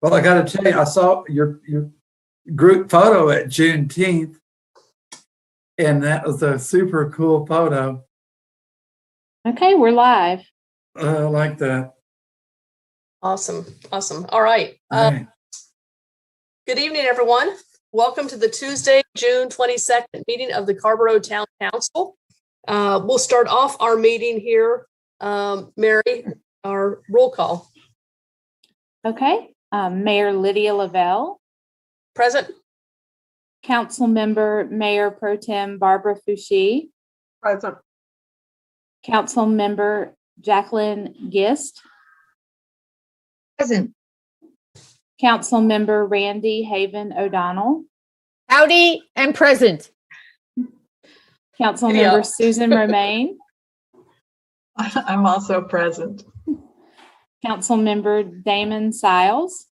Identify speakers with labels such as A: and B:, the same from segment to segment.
A: Well, I got to tell you, I saw your group photo at Juneteenth, and that was a super cool photo.
B: Okay, we're live.
A: I like that.
C: Awesome. All right.
A: Right.
C: Good evening, everyone. Welcome to the Tuesday, June 22nd meeting of the Carrboro Town Council. We'll start off our meeting here. Mary, our roll call.
B: Okay, Mayor Lydia Lavelle,
C: Present.
B: Council Member Mayor Pro Tem Barbara Fouchie,
D: Present.
B: Council Member Jacqueline Gist,
D: Present.
B: Council Member Randy Haven O'Donnell,
D: Howdy and present.
B: Council
C: Giddy
B: Member
C: up.
B: Susan Romaine,
D: I'm also present.
B: Council Member Damon Siles,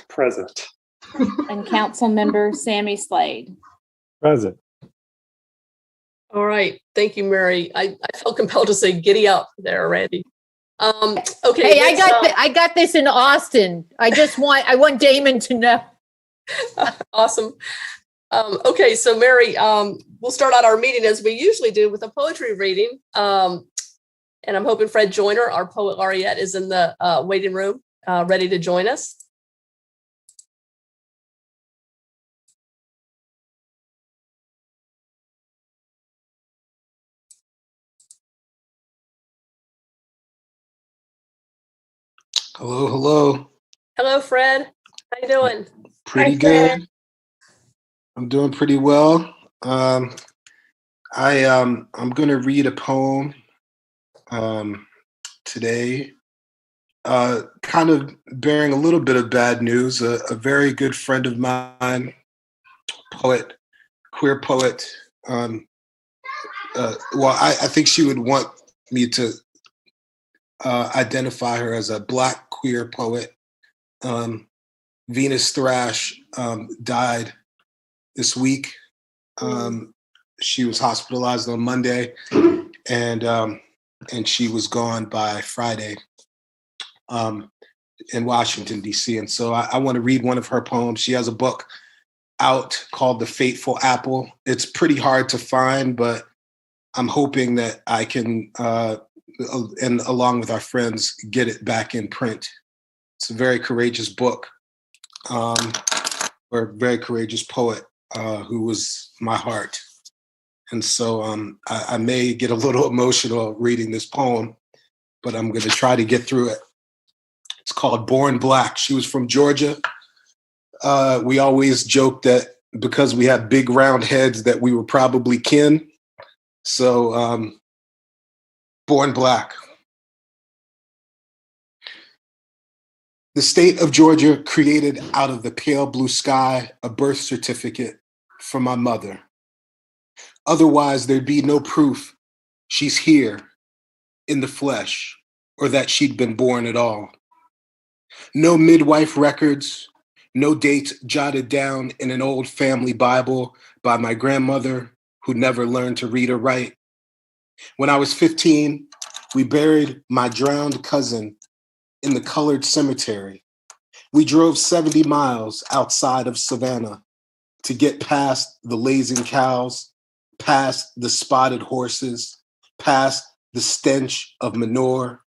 E: Present.
B: and Council Member Sammy Slade.
E: Present.
C: All right. Thank you, Mary. I felt compelled to say giddy up there, Randy. Okay.
D: Hey, I got this in Austin. I want Damon to know.
C: Awesome. Okay, so Mary, we'll start out our meeting as we usually do with a poetry reading. And I'm hoping Fred Joyner, our poet laureate, is in the waiting room, ready to join us.
F: Hello.
C: Hello, Fred. How you doing?
F: Pretty
C: Hi,
F: good.
C: Fred.
F: I'm doing pretty well. I'm going to read a poem today, kind of bearing a little bit of bad news. A very good friend of mine, poet, queer poet. I think she would want me to identify her as a Black queer poet. Venus Thrash died this week. She was hospitalized on Monday, and she was gone by Friday in Washington, D.C. And so I want to read one of her poems. She has a book out called The Fateful Apple. It's pretty hard to find, but I'm hoping that I can, and along with our friends, get it back in print. It's a very courageous book, or a very courageous poet who was my heart. And so I may get a little emotional reading this poem, but I'm going to try to get through it. It's called Born Black. She was from Georgia. We always joked that because we had big round heads that we were probably kin. So Born Black. The state of Georgia created out of the pale blue sky a birth certificate for my mother. Otherwise, there'd be no proof she's here in the flesh or that she'd been born at all. No midwife records, no dates jotted down in an old family Bible by my grandmother who never learned to read or write. When I was 15, we buried my drowned cousin in the colored cemetery. We drove 70 miles outside of Savannah to get past the lazing cows, past the spotted horses, past the stench of manure.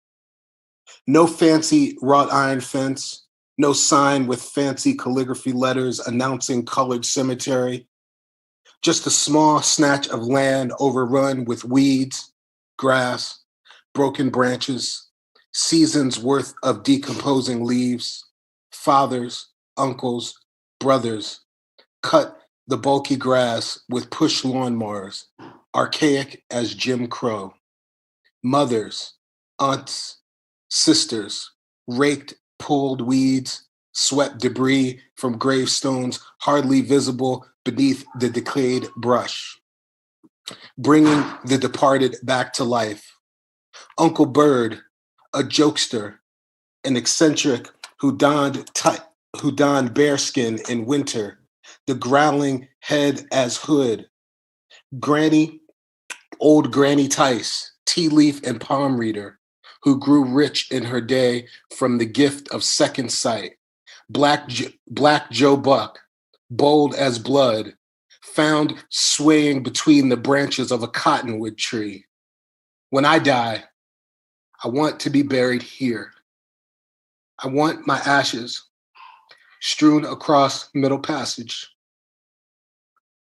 F: No fancy wrought iron fence, no sign with fancy calligraphy letters announcing colored cemetery. Just a small snatch of land overrun with weeds, grass, broken branches, seasons worth of decomposing leaves. Fathers, uncles, brothers cut the bulky grass with push lawnmowers, archaic as Jim Crow. Mothers, aunts, sisters raked, pulled weeds, swept debris from gravestones hardly visible beneath the decayed brush, bringing the departed back to life. Uncle Bird, a jokester, an eccentric who donned bearskin in winter, the growling head as hood. Granny, old Granny Tice, tea leaf and palm reader, who grew rich in her day from the gift of second sight, Black Joe Buck, bold as blood, found swaying between the branches of a cottonwood tree. When I die, I want to be buried here. I want my ashes strewn across Middle Passage.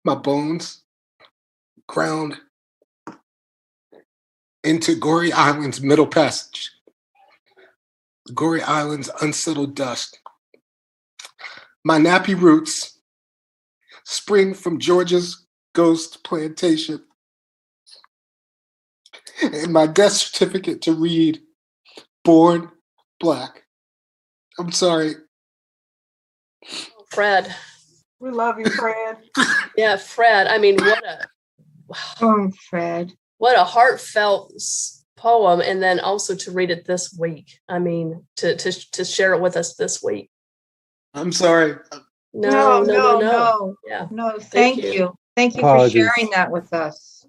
F: My bones ground into Goree Island's Middle Passage. Goree Island's unsettled dust. My nappy roots spring from Georgia's ghost plantation. And my death certificate to read, born Black. I'm sorry.
C: Fred.
G: We love you, Fred.
C: Yeah, Fred. I mean,
G: Oh, Fred.
C: what a heartfelt poem, and then also to read it this week. I mean, to share it with us this week.
F: I'm sorry.
C: No. Yeah.
G: No, thank you. Thank you
E: Apologies.
G: for sharing that with us.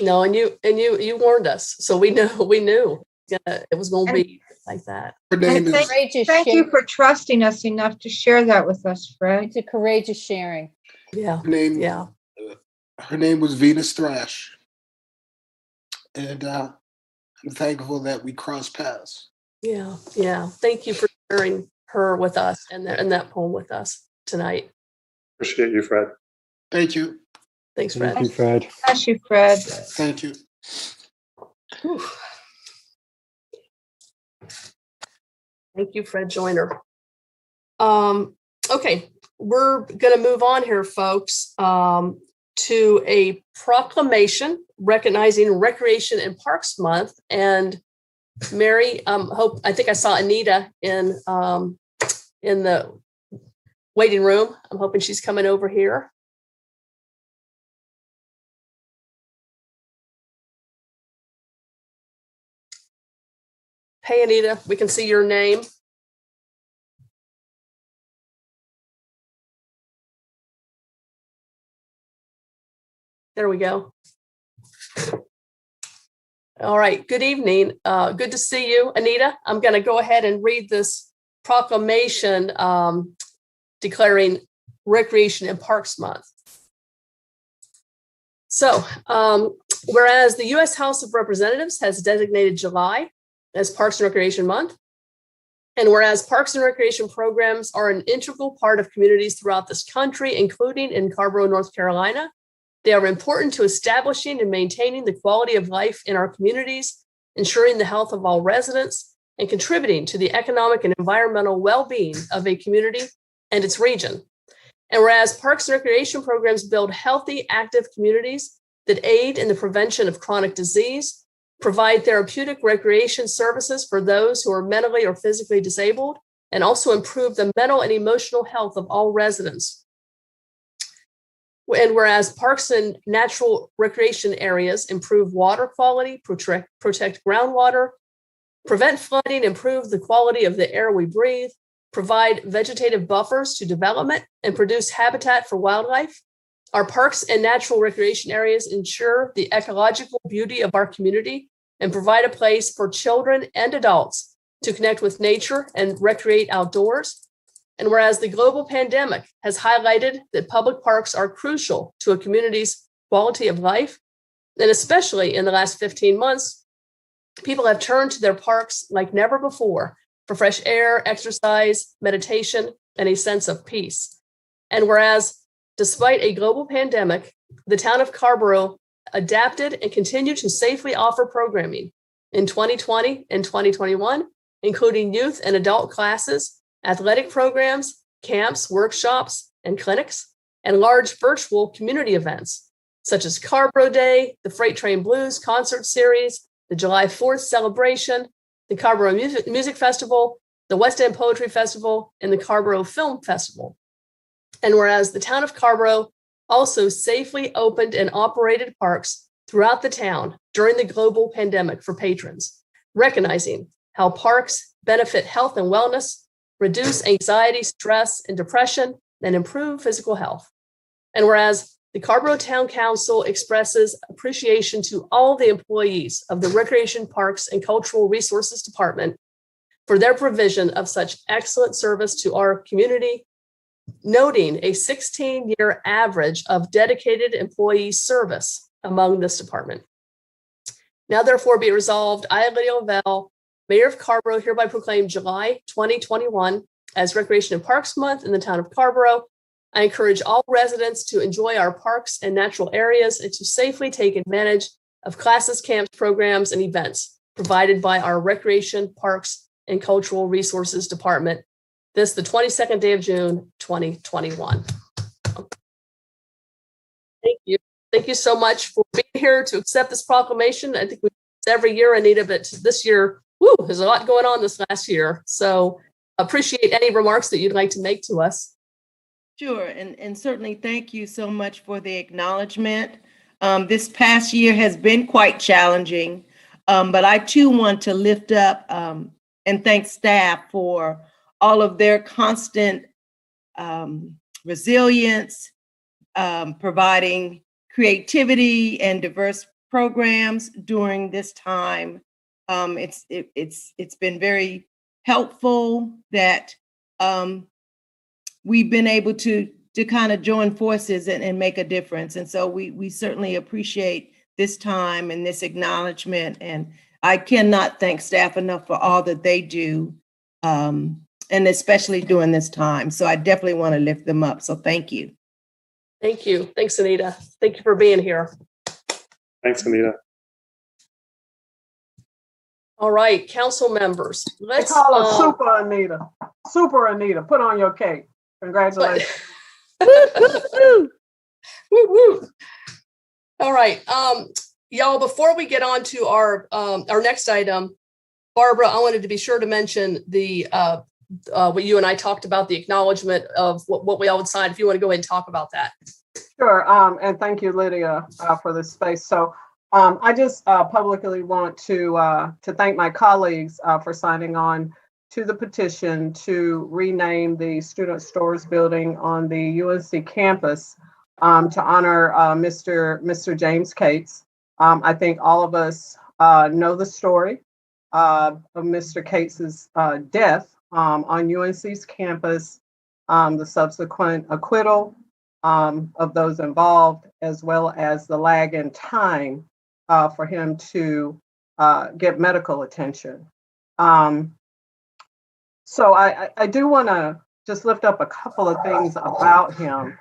C: No, and you warned us, so we knew it was going to be like that.
F: Her name
G: And
F: is
D: Courageous
G: Thank you
D: sharing.
G: for trusting us enough to share that with us, Fred.
D: It's a courageous sharing.
C: Yeah,
F: her name.
C: yeah.
F: Her name was Venus Thrash, and I'm thankful that we crossed paths.
C: Yeah. Thank you for sharing her with us and that poem with us tonight.
E: Appreciate you, Fred.
F: Thank you.
C: Thanks, Fred.
E: Thank you, Fred.
G: Bless you, Fred.
F: Thank you.
C: Whew. Thank you, Fred Joyner. Okay, we're going to move on here, folks, to a proclamation recognizing Recreation and Parks Month. And Mary, I think I saw Anita in the waiting room. I'm hoping she's coming over here. Hey, Anita, we can see your name. There we go. All right. Good evening. Good to see you, Anita. I'm going to go ahead and read this proclamation declaring Recreation and Parks Month. So, whereas the U.S. House of Representatives has designated July as Parks and Recreation Month, and whereas parks and recreation programs are an integral part of communities throughout this country, including in Carrboro, North Carolina, they are important to establishing and maintaining the quality of life in our communities, ensuring the health of all residents, and contributing to the economic and environmental well-being of a community and its region. And whereas parks and recreation programs build healthy, active communities that aid in the prevention of chronic disease, provide therapeutic recreation services for those who are mentally or physically disabled, and also improve the mental and emotional health of all residents. And whereas parks and natural recreation areas improve water quality, protect groundwater, prevent flooding, improve the quality of the air we breathe, provide vegetative buffers to development, and produce habitat for wildlife, our parks and natural recreation areas ensure the ecological beauty of our community and provide a place for children and adults to connect with nature and recreate outdoors. And whereas the global pandemic has highlighted that public parks are crucial to a community's quality of life, and especially in the last 15 months, people have turned to their parks like never before for fresh air, exercise, meditation, and a sense of peace. And whereas, despite a global pandemic, the town of Carrboro adapted and continued to safely offer programming in 2020 and 2021, including youth and adult classes, athletic programs, camps, workshops, and clinics, and large virtual community events, such as Carrboro Day, the Freight Train Blues concert series, the July 4th celebration, the Carrboro Music Festival, the West End Poetry Festival, and the Carrboro Film Festival. And whereas the town of Carrboro also safely opened and operated parks throughout the town during the global pandemic for patrons, recognizing how parks benefit health and wellness, reduce anxiety, stress, and depression, and improve physical health. And whereas the Carrboro Town Council expresses appreciation to all the employees of the Recreation, Parks, and Cultural Resources Department for their provision of such excellent service to our community, noting a 16-year average of dedicated employee service among this department. Now therefore be it resolved, I, Lydia Lavelle, Mayor of Carrboro, hereby proclaim July 2021 as Recreation and Parks Month in the town of Carrboro. I encourage all residents to enjoy our parks and natural areas and to safely take advantage of classes, camps, programs, and events provided by our Recreation, Parks, and Cultural Resources Department. This the 22nd day of June, 2021. Thank you. Thank you so much for being here to accept this proclamation. I think we do this every year, Anita, but this year, woo, there's a lot going on this last year. So appreciate any remarks that you'd like to make to us.
H: Sure, and certainly thank you so much for the acknowledgement. This past year has been quite challenging, but I too want to lift up and thank staff for all of their constant resilience, providing creativity and diverse programs during this time. It's been very helpful that we've been able to kind of join forces and make a difference. And so we certainly appreciate this time and this acknowledgement. And I cannot thank staff enough for all that they do, and especially during this time. So I definitely want to lift them up. So thank you.
C: Thank you. Thanks, Anita. Thank you for being here.
E: Thanks, Anita.
C: All right, council members.
I: They call her Super Anita. Super Anita. Put on your cake. Congratulations.
C: Woo, woo. All right, y'all. Before we get on to our next item, Barbara, I wanted to be sure to mention the what you and I talked about, the acknowledgement of what we all would sign. If you want to go ahead and talk about that.
I: Sure. And thank you, Lydia, for this space. So I just publicly want to thank my colleagues for signing on to the petition to rename the Student Stores building on the UNC campus to honor Mr. James Cates. I think all of us know the story of Mr. Cates's death on UNC's campus, the subsequent acquittal of those involved, as well as the lag in time for him to get medical attention. So I do want to just lift up a couple of things about him.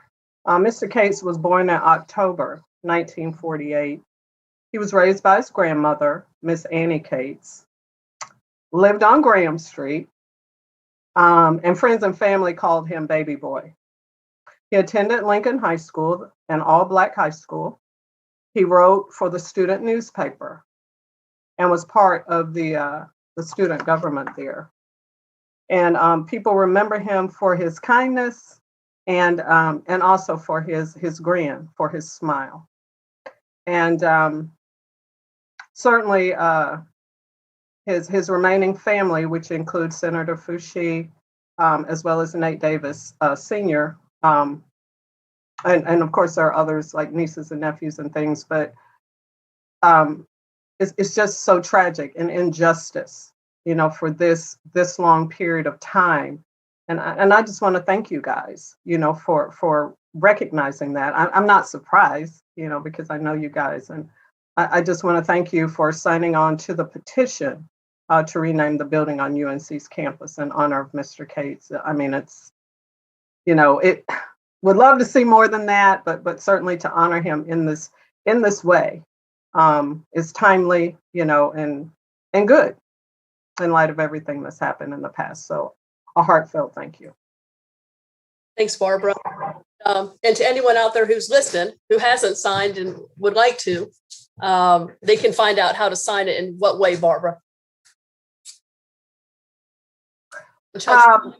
I: Mr. Cates was born in October 1948. He was raised by his grandmother, Miss Annie Cates, lived on Graham Street, and friends and family called him Baby Boy. He attended Lincoln High School, an all-Black high school. He wrote for the student newspaper and was part of the student government there. And people remember him for his kindness and also for his grin, for his smile. And certainly his remaining family, which includes Senator Foushee, as well as Nate Davis Sr., and of course there are others like nieces and nephews and things, but it's just so tragic and injustice, you know, for this long period of time. And I just want to thank you guys, you know, for recognizing that. I'm not surprised, you know, because I know you guys, and I just want to thank you for signing on to the petition to rename the building on UNC's campus in honor of Mr. Cates. I mean, it's, you know, it would love to see more than that, but certainly to honor him in this way is timely, you know, and good in light of everything that's happened in the past. So a heartfelt thank you.
C: Thanks, Barbara. And to anyone out there who's listening, who hasn't signed and would like to, they can find out how to sign it in what way, Barbara?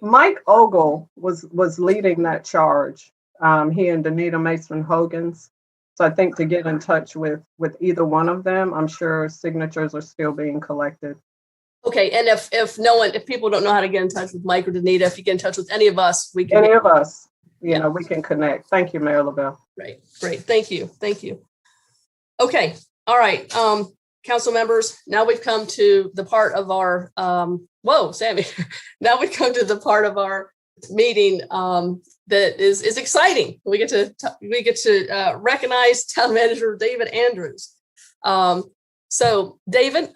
I: Mike Ogle was leading that charge. He and Danita Mason Hogans. So I think to get in touch with either one of them, I'm sure signatures are still being collected.
C: Okay, and if people don't know how to get in touch with Mike or Danita, if you get in touch with any of us, we can.
I: Any of us, you know, we can connect. Thank you, Mayor LaBelle.
C: Great. Thank you. Okay. All right. council members, now we've come to the part of our, whoa, Sammy. Now we've come to the part of our meeting that is exciting. We get to recognize Town Manager David Andrews. So David,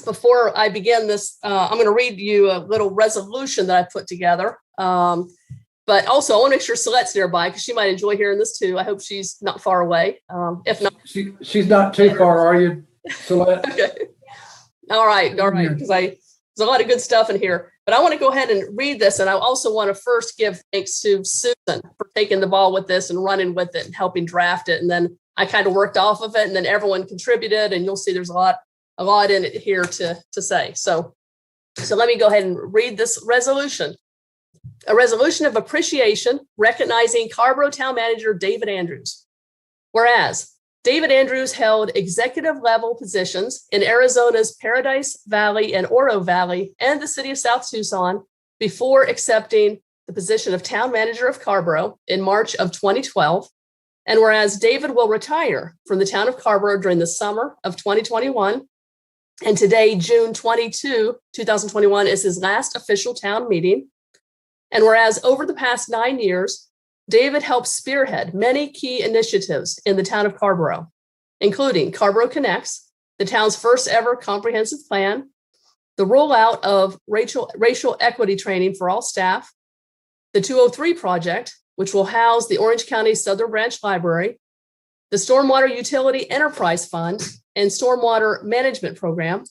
C: before I begin this, I'm going to read you a little resolution that I put together. But also, I want to make sure Colette's nearby because she might enjoy hearing this too. I hope she's not far away. If not,
A: she's not too far, are you, Colette?
C: Okay. All right. Because there's a lot of good stuff in here. But I want to go ahead and read this. And I also want to first give thanks to Susan for taking the ball with this and running with it and helping draft it. And then I kind of worked off of it, and then everyone contributed. And you'll see there's a lot in it here to say. So let me go ahead and read this resolution. A resolution of appreciation recognizing Carrboro Town Manager David Andrews. Whereas David Andrews held executive level positions in Arizona's Paradise Valley and Oro Valley and the city of South Tucson before accepting the position of Town Manager of Carrboro in March of 2012. And whereas David will retire from the town of Carrboro during the summer of 2021, and today, June 22, 2021, is his last official town meeting. And whereas over the past 9 years, David helped spearhead many key initiatives in the town of Carrboro, including Carrboro Connects, the town's first ever comprehensive plan, the rollout of racial equity training for all staff, the 203 project, which will house the Orange County Southern Branch Library, the Stormwater Utility Enterprise Fund and Stormwater Management Program,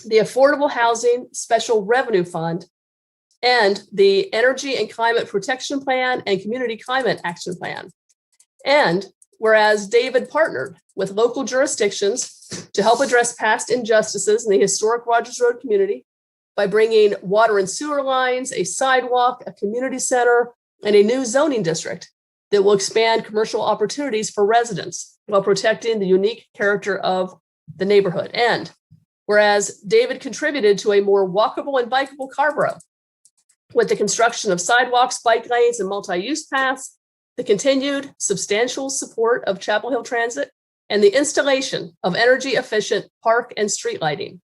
C: the Affordable Housing Special Revenue Fund, and the Energy and Climate Protection Plan and Community Climate Action Plan. And whereas David partnered with local jurisdictions to help address past injustices in the historic Rogers Road community by bringing water and sewer lines, a sidewalk, a community center, and a new zoning district that will expand commercial opportunities for residents while protecting the unique character of the neighborhood. And whereas David contributed to a more walkable and bikeable Carrboro, with the construction of sidewalks, bike lanes, and multi-use paths, the continued substantial support of Chapel Hill Transit, and the installation of energy-efficient park and street lighting.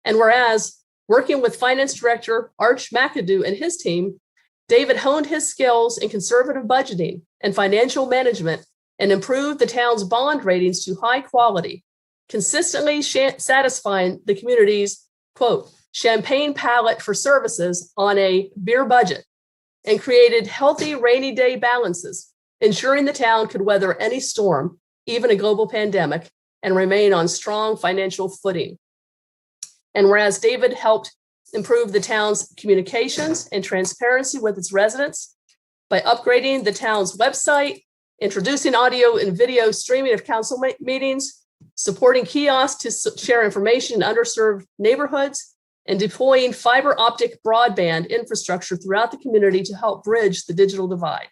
C: And whereas, working with Finance Director Arch McAdoo and his team, David honed his skills in conservative budgeting and financial management and improved the town's bond ratings to high quality, consistently satisfying the community's, quote, champagne palette for services on a beer budget, and created healthy rainy day balances, ensuring the town could weather any storm, even a global pandemic, and remain on strong financial footing. And whereas David helped improve the town's communications and transparency with its residents by upgrading the town's website, introducing audio and video streaming of council meetings, supporting kiosks to share information in underserved neighborhoods, and deploying fiber optic broadband infrastructure throughout the community to help bridge the digital divide.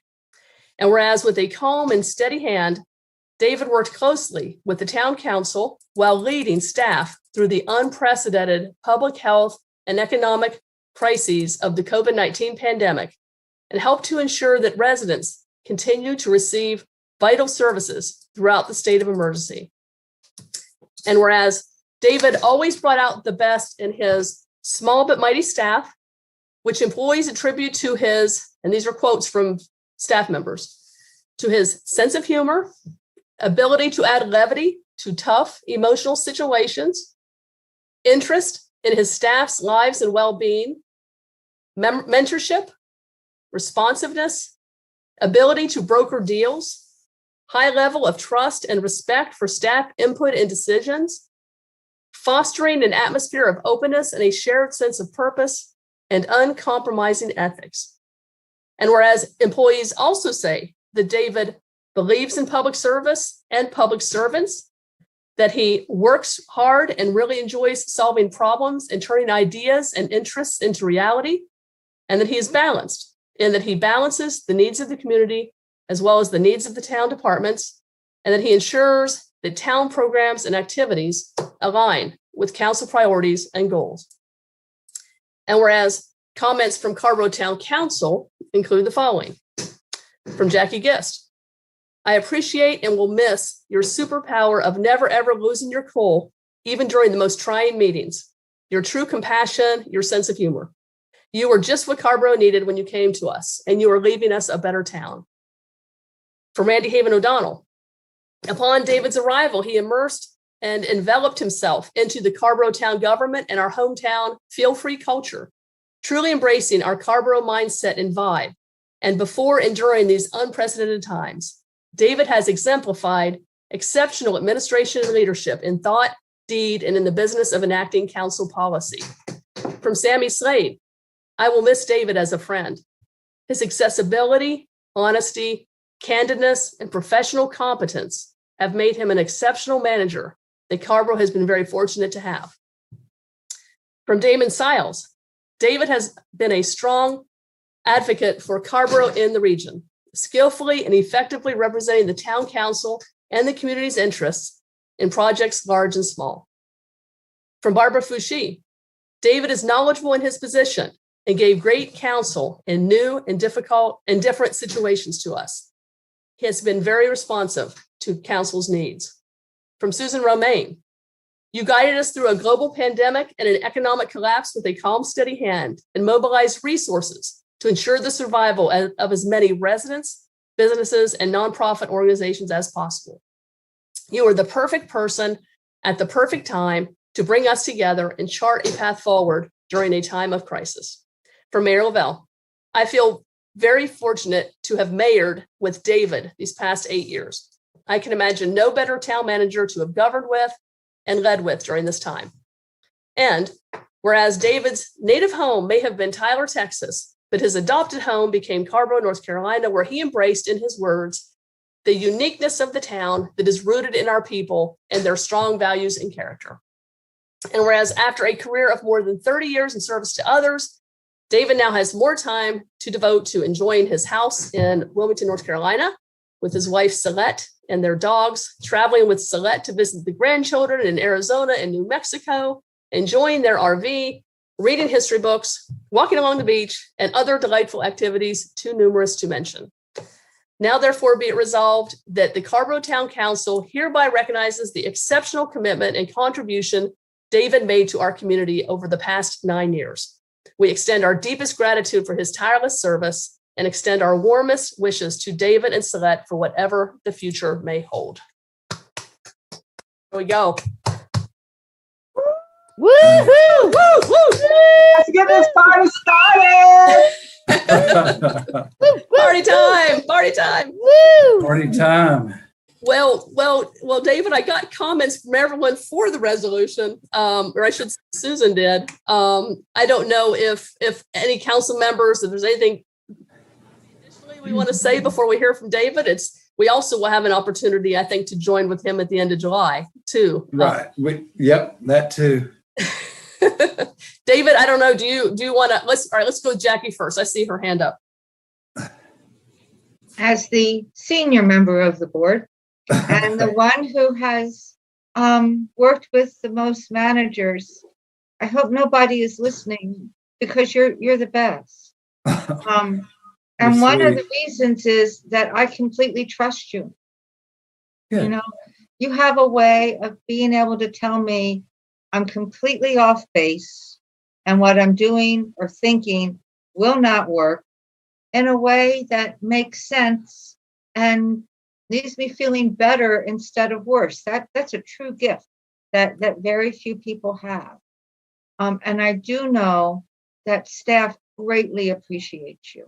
C: And whereas with a calm and steady hand, David worked closely with the town council while leading staff through the unprecedented public health and economic crises of the COVID-19 pandemic, and helped to ensure that residents continue to receive vital services throughout the state of emergency. And whereas David always brought out the best in his small but mighty staff, which employees attribute to his, and these are quotes from staff members, to his sense of humor, ability to add levity to tough emotional situations, interest in his staff's lives and well-being, mentorship, responsiveness, ability to broker deals, high level of trust and respect for staff input and decisions, fostering an atmosphere of openness and a shared sense of purpose, and uncompromising ethics. And whereas employees also say that David believes in public service and public servants, that he works hard and really enjoys solving problems and turning ideas and interests into reality, and that he is balanced, in that he balances the needs of the community as well as the needs of the town departments, and that he ensures that town programs and activities align with council priorities and goals. And whereas comments from Carrboro Town Council include the following. From Jackie Gist, I appreciate and will miss your superpower of never ever losing your cool, even during the most trying meetings. Your true compassion, your sense of humor. You were just what Carrboro needed when you came to us, and you are leaving us a better town. From Randy Haven O'Donnell. Upon David's arrival, he immersed and enveloped himself into the Carrboro town government and our hometown feel-free culture, truly embracing our Carrboro mindset and vibe. And before and during these unprecedented times, David has exemplified exceptional administration and leadership in thought, deed, and in the business of enacting council policy. From Sammy Slade, I will miss David as a friend. His accessibility, honesty, candidness, and professional competence have made him an exceptional manager that Carrboro has been very fortunate to have. From Damon Siles, David has been a strong advocate for Carrboro in the region, skillfully and effectively representing the town council and the community's interests in projects large and small. From Barbara Fouché, David is knowledgeable in his position and gave great counsel in new and difficult and different situations to us. He has been very responsive to council's needs. From Susan Romaine, you guided us through a global pandemic and an economic collapse with a calm, steady hand and mobilized resources to ensure the survival of as many residents, businesses, and nonprofit organizations as possible. You are the perfect person at the perfect time to bring us together and chart a path forward during a time of crisis. For Mayor Lavelle, I feel very fortunate to have mayored with David these past 8 years. I can imagine no better town manager to have governed with and led with during this time. And whereas David's native home may have been Tyler, Texas, but his adopted home became Carrboro, North Carolina, where he embraced, in his words, the uniqueness of the town that is rooted in our people and their strong values and character. And whereas after a career of more than 30 years in service to others, David now has more time to devote to enjoying his house in Wilmington, North Carolina, with his wife, Celeste, and their dogs, traveling with Celeste to visit the grandchildren in Arizona and New Mexico, enjoying their RV, reading history books, walking along the beach, and other delightful activities too numerous to mention. Now, therefore, be it resolved that the Carrboro Town Council hereby recognizes the exceptional commitment and contribution David made to our community over the past 9 years. We extend our deepest gratitude for his tireless service and extend our warmest wishes to David and Celeste for whatever the future may hold. There we go.
D: Woo-hoo!
C: Woo, woo.
I: Let's get this party started.
C: Party time, party time.
D: Woo!
A: Party time.
C: Well, David, I got comments from everyone for the resolution, or I should say Susan did. I don't know if any council members, if there's anything additionally we want to say before we hear from David. We also will have an opportunity, I think, to join with him at the end of July too.
A: Right. Yep, that too.
C: David, I don't know. Do you want to? Let's go with Jackie first. I see her hand up.
G: As the senior member of the board and the one who has worked with the most managers, I hope nobody is listening because you're the best. And one of the reasons is that I completely trust you.
A: Good.
G: You know, you have a way of being able to tell me I'm completely off base and what I'm doing or thinking will not work in a way that makes sense and leaves me feeling better instead of worse. That's a true gift that very few people have. And I do know that staff greatly appreciates you.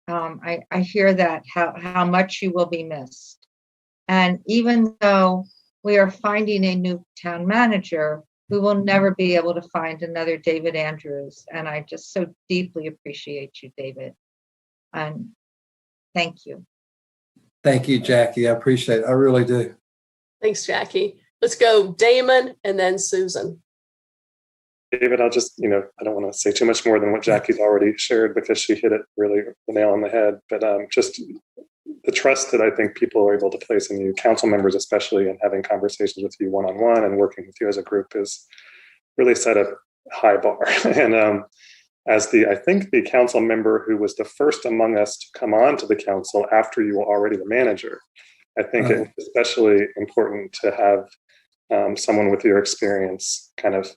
G: I hear that, how much you will be missed. And even though we are finding a new town manager, we will never be able to find another David Andrews. And I just so deeply appreciate you, David. And thank you.
A: Thank you, Jackie. I appreciate it. I really do.
C: Thanks, Jackie. Let's go Damon and then Susan.
E: David, I'll just, I don't want to say too much more than what Jackie's already shared because she hit it really the nail on the head. But just the trust that I think people are able to place in you, council members especially, and having conversations with you one-on-one and working with you as a group is really set a high bar. And as I think the council member who was the first among us to come on to the council after you were already the manager. I think it's especially important to have someone with your experience kind of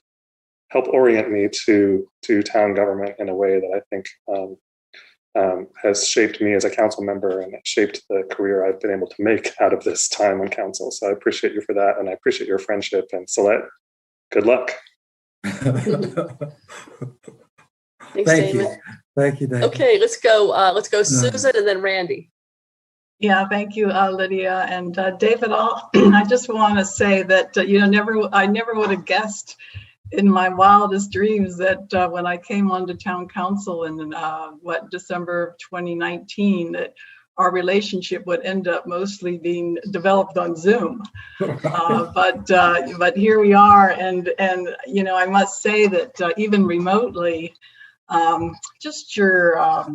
E: help orient me to town government in a way that I think has shaped me as a council member and shaped the career I've been able to make out of this time on council. So I appreciate you for that, and I appreciate your friendship. And Celeste, good luck.
C: Thanks,
A: Thank
C: Damon.
A: you. Thank you, David.
C: Okay, let's go Susan and then Randy.
J: Yeah, thank you, Lydia and David. I just want to say that I never would have guessed in my wildest dreams that when I came onto town council in December of 2019, that our relationship would end up mostly being developed on Zoom. But here we are, and I must say that even remotely, just your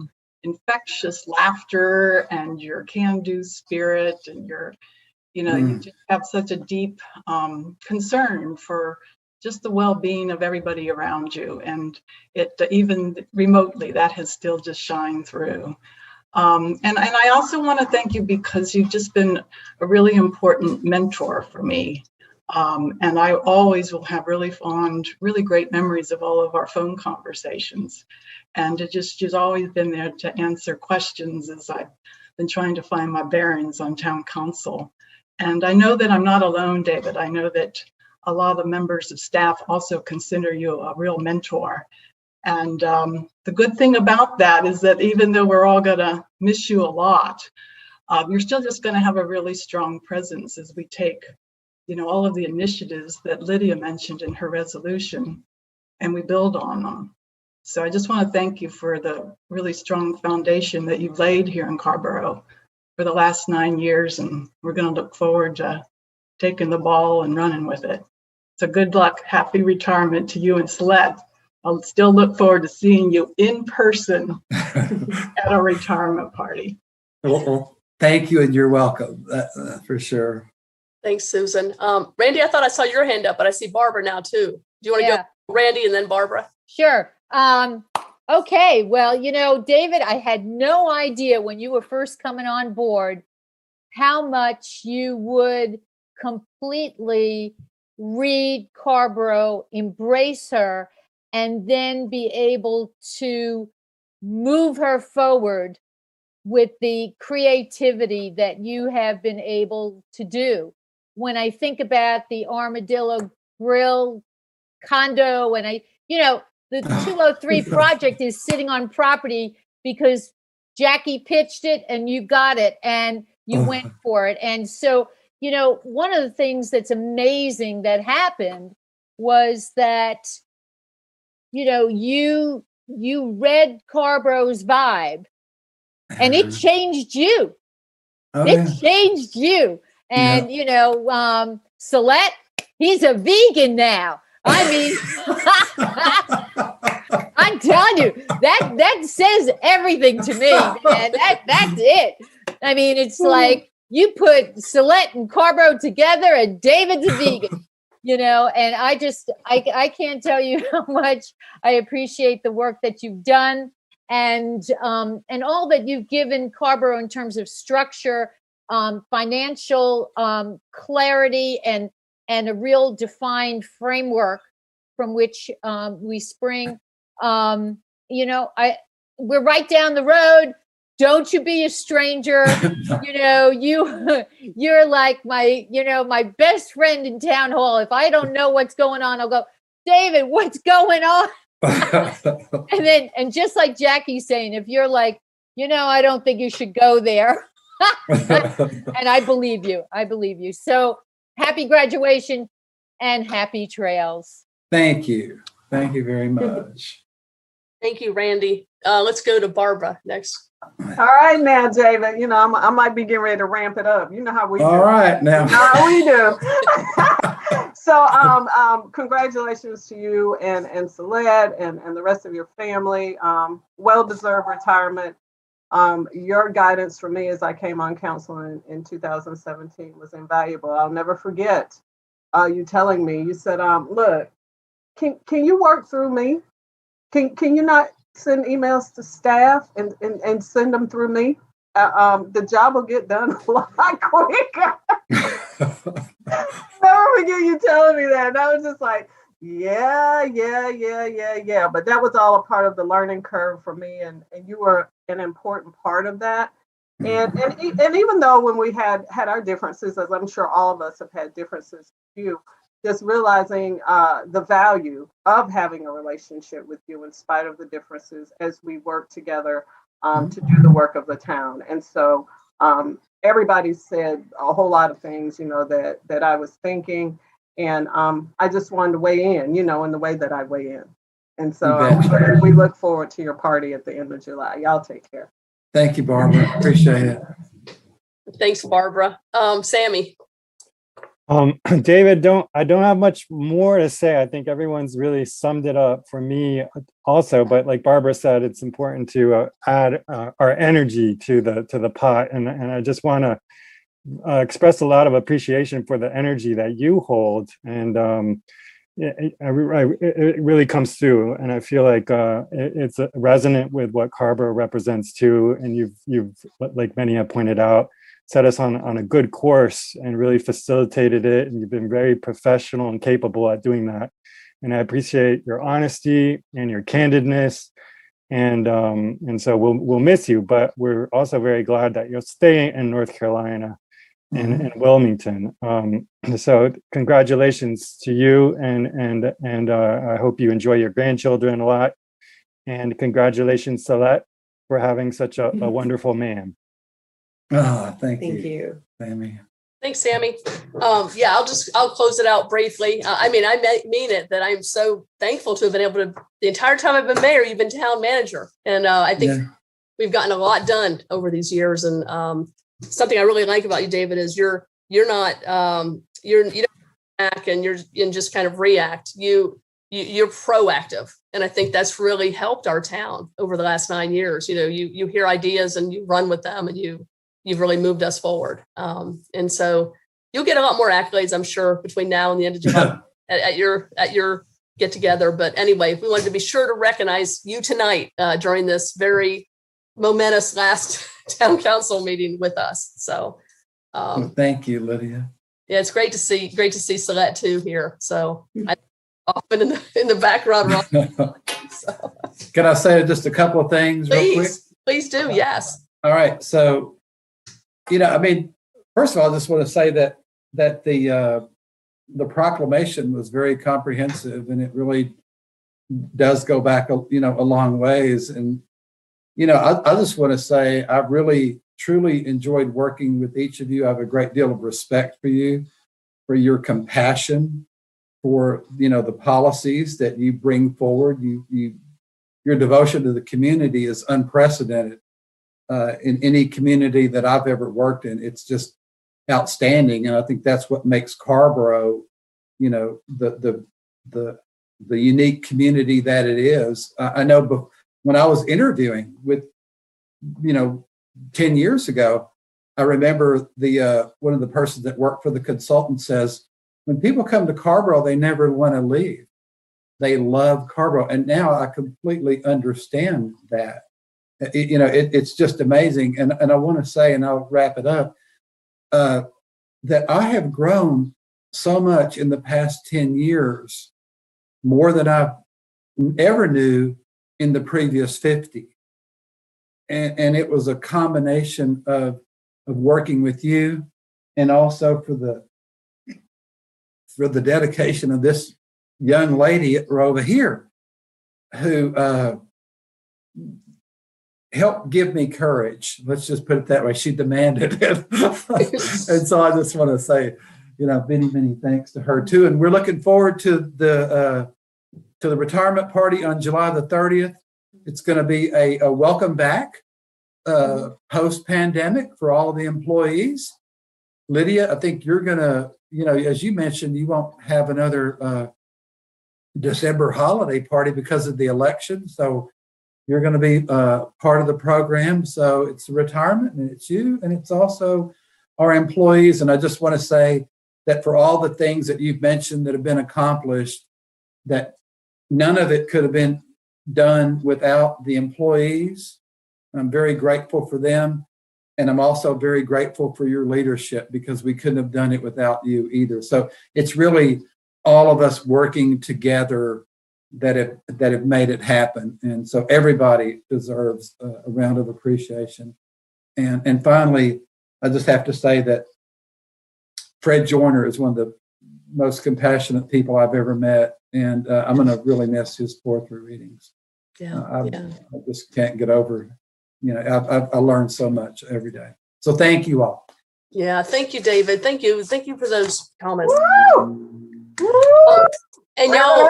J: infectious laughter and your can-do spirit, and you just have such a deep concern for just the well-being of everybody around you, and it even remotely that has still just shined through. And I also want to thank you because you've just been a really important mentor for me. And I always will have really great memories of all of our phone conversations. And you've always been there to answer questions as I've been trying to find my bearings on town council. And I know that I'm not alone, David. I know that a lot of members of staff also consider you a real mentor. And the good thing about that is that even though we're all gonna miss you a lot, you're still just gonna have a really strong presence as we take, all of the initiatives that Lydia mentioned in her resolution, and we build on them. So I just want to thank you for the really strong foundation that you've laid here in Carrboro for the last 9 years, and we're going to look forward to taking the ball and running with it. So good luck, happy retirement to you and Celeste. I'll still look forward to seeing you in person at a retirement party.
A: Well, thank you, and you're welcome, for sure.
C: Thanks, Susan. Randy, I thought I saw your hand up, but I see Barbara now too. Do you want to go Randy and then Barbara?
D: Sure. Okay. Well, David, I had no idea when you were first coming on board how much you would completely read Carrboro, embrace her, and then be able to move her forward with the creativity that you have been able to do. When I think about the Armadillo Grill condo, and the 203 project is sitting on property because Jackie pitched it and you got it and you went for it. And so, one of the things that's amazing that happened was that, you read Carrboro's vibe and it changed you. Changed you. And, Celeste, he's a vegan now. I mean, I'm telling you, that says everything to me, man. That's it. I mean, it's like you put Celeste and Carrboro together and David's a vegan, and I can't tell you how much I appreciate the work that you've done and all that you've given Carrboro in terms of structure, financial clarity, and a real defined framework from which we spring. We're right down the road. Don't you be a stranger. You're like my best friend in town hall. If I don't know what's going on, I'll go, David, what's going on? and just like Jackie's saying, if you're like, I don't think you should go there. And I believe you. So happy graduation and happy trails.
A: Thank you very much.
C: Thank you, Randy. Let's go to Barbara next.
I: All right now, David, I might be getting ready to ramp it up. You know how we do.
A: All right now.
I: How we do. So congratulations to you and Celeste and the rest of your family. Well-deserved retirement. Your guidance for me as I came on council in 2017 was invaluable. I'll never forget you telling me, you said, look, can you work through me? Can you not send emails to staff and send them through me, the job will get done a lot quicker. Never forget you telling me that. And I was just like, yeah. But that was all a part of the learning curve for me. And you were an important part of that. And even though when we had our differences, as I'm sure all of us have had differences with you, just realizing the value of having a relationship with you in spite of the differences as we work together to do the work of the town. And so everybody said a whole lot of things, that I was thinking. And I just wanted to weigh in, in the way that I weigh in. And so we look forward to your party at the end of July. Y'all take care.
A: Thank you, Barbara. Appreciate it.
C: Thanks, Barbara. Sammy.
K: David, I don't have much more to say. I think everyone's really summed it up for me also, but like Barbara said, it's important to add our energy to the pot. And I just want to express a lot of appreciation for the energy that you hold. And it really comes through. And I feel like it's resonant with what Carrboro represents too. And you've, like many have pointed out, set us on a good course and really facilitated it. And you've been very professional and capable at doing that. And I appreciate your honesty and your candidness. And so we'll miss you, but we're also very glad that you'll stay in North Carolina and in Wilmington. So congratulations to you, and I hope you enjoy your grandchildren a lot. And congratulations, Celeste, for having such a wonderful man.
A: Oh, thank
L: Thank
A: you,
L: you.
A: Sammy.
C: Thanks, Sammy. I'll close it out briefly. I mean it that I'm so thankful to have been able to, the entire time I've been mayor, you've been town manager. And I think we've gotten a lot done over these years. And something I really like about you, David, is you're not, you don't act and you just kind of react. You're proactive. And I think that's really helped our town over the last 9 years. You hear ideas and you run with them, and you've really moved us forward. And so you'll get a lot more accolades, I'm sure, between now and the end of July at your get together. But anyway, we wanted to be sure to recognize you tonight during this very momentous last town council meeting with us. So
A: well, thank you, Lydia.
C: Yeah, it's great to see Celeste too here. So I often in the background. So.
A: Can I say just a couple of things real quick?
C: Please do. Yes.
A: All right. So, first of all, I just want to say that the proclamation was very comprehensive, and it really does go back, a long ways. And, I just want to say I've really, truly enjoyed working with each of you. I have a great deal of respect for you, for your compassion, for, the policies that you bring forward. Your devotion to the community is unprecedented in any community that I've ever worked in. It's just outstanding. And I think that's what makes Carrboro, the unique community that it is. I know when I was interviewing with, 10 years ago, I remember one of the persons that worked for the consultant says, when people come to Carrboro, they never want to leave. They love Carrboro. And now I completely understand that. It's just amazing. And I want to say, and I'll wrap it up, that I have grown so much in the past 10 years, more than I ever knew in the previous 50. And it was a combination of working with you, and also for the dedication of this young lady over here who helped give me courage. Let's just put it that way. She demanded it. And so I just want to say, many, many thanks to her too. And we're looking forward to the retirement party on July the 30th. It's going to be a welcome back post-pandemic for all of the employees. Lydia, I think you're going to, as you mentioned, you won't have another December holiday party because of the election. So you're going to be part of the program. So it's retirement, and it's you, and it's also our employees. And I just want to say that for all the things that you've mentioned that have been accomplished, that none of it could have been done without the employees. I'm very grateful for them. And I'm also very grateful for your leadership, because we couldn't have done it without you either. So it's really all of us working together that have made it happen. And so everybody deserves a round of appreciation. And finally, I just have to say that Fred Joyner is one of the most compassionate people I've ever met. And I'm going to really miss his poetry readings. I just can't get over, I learned so much every day. So thank you all.
C: Yeah, thank you, David. Thank you for those comments. And y'all,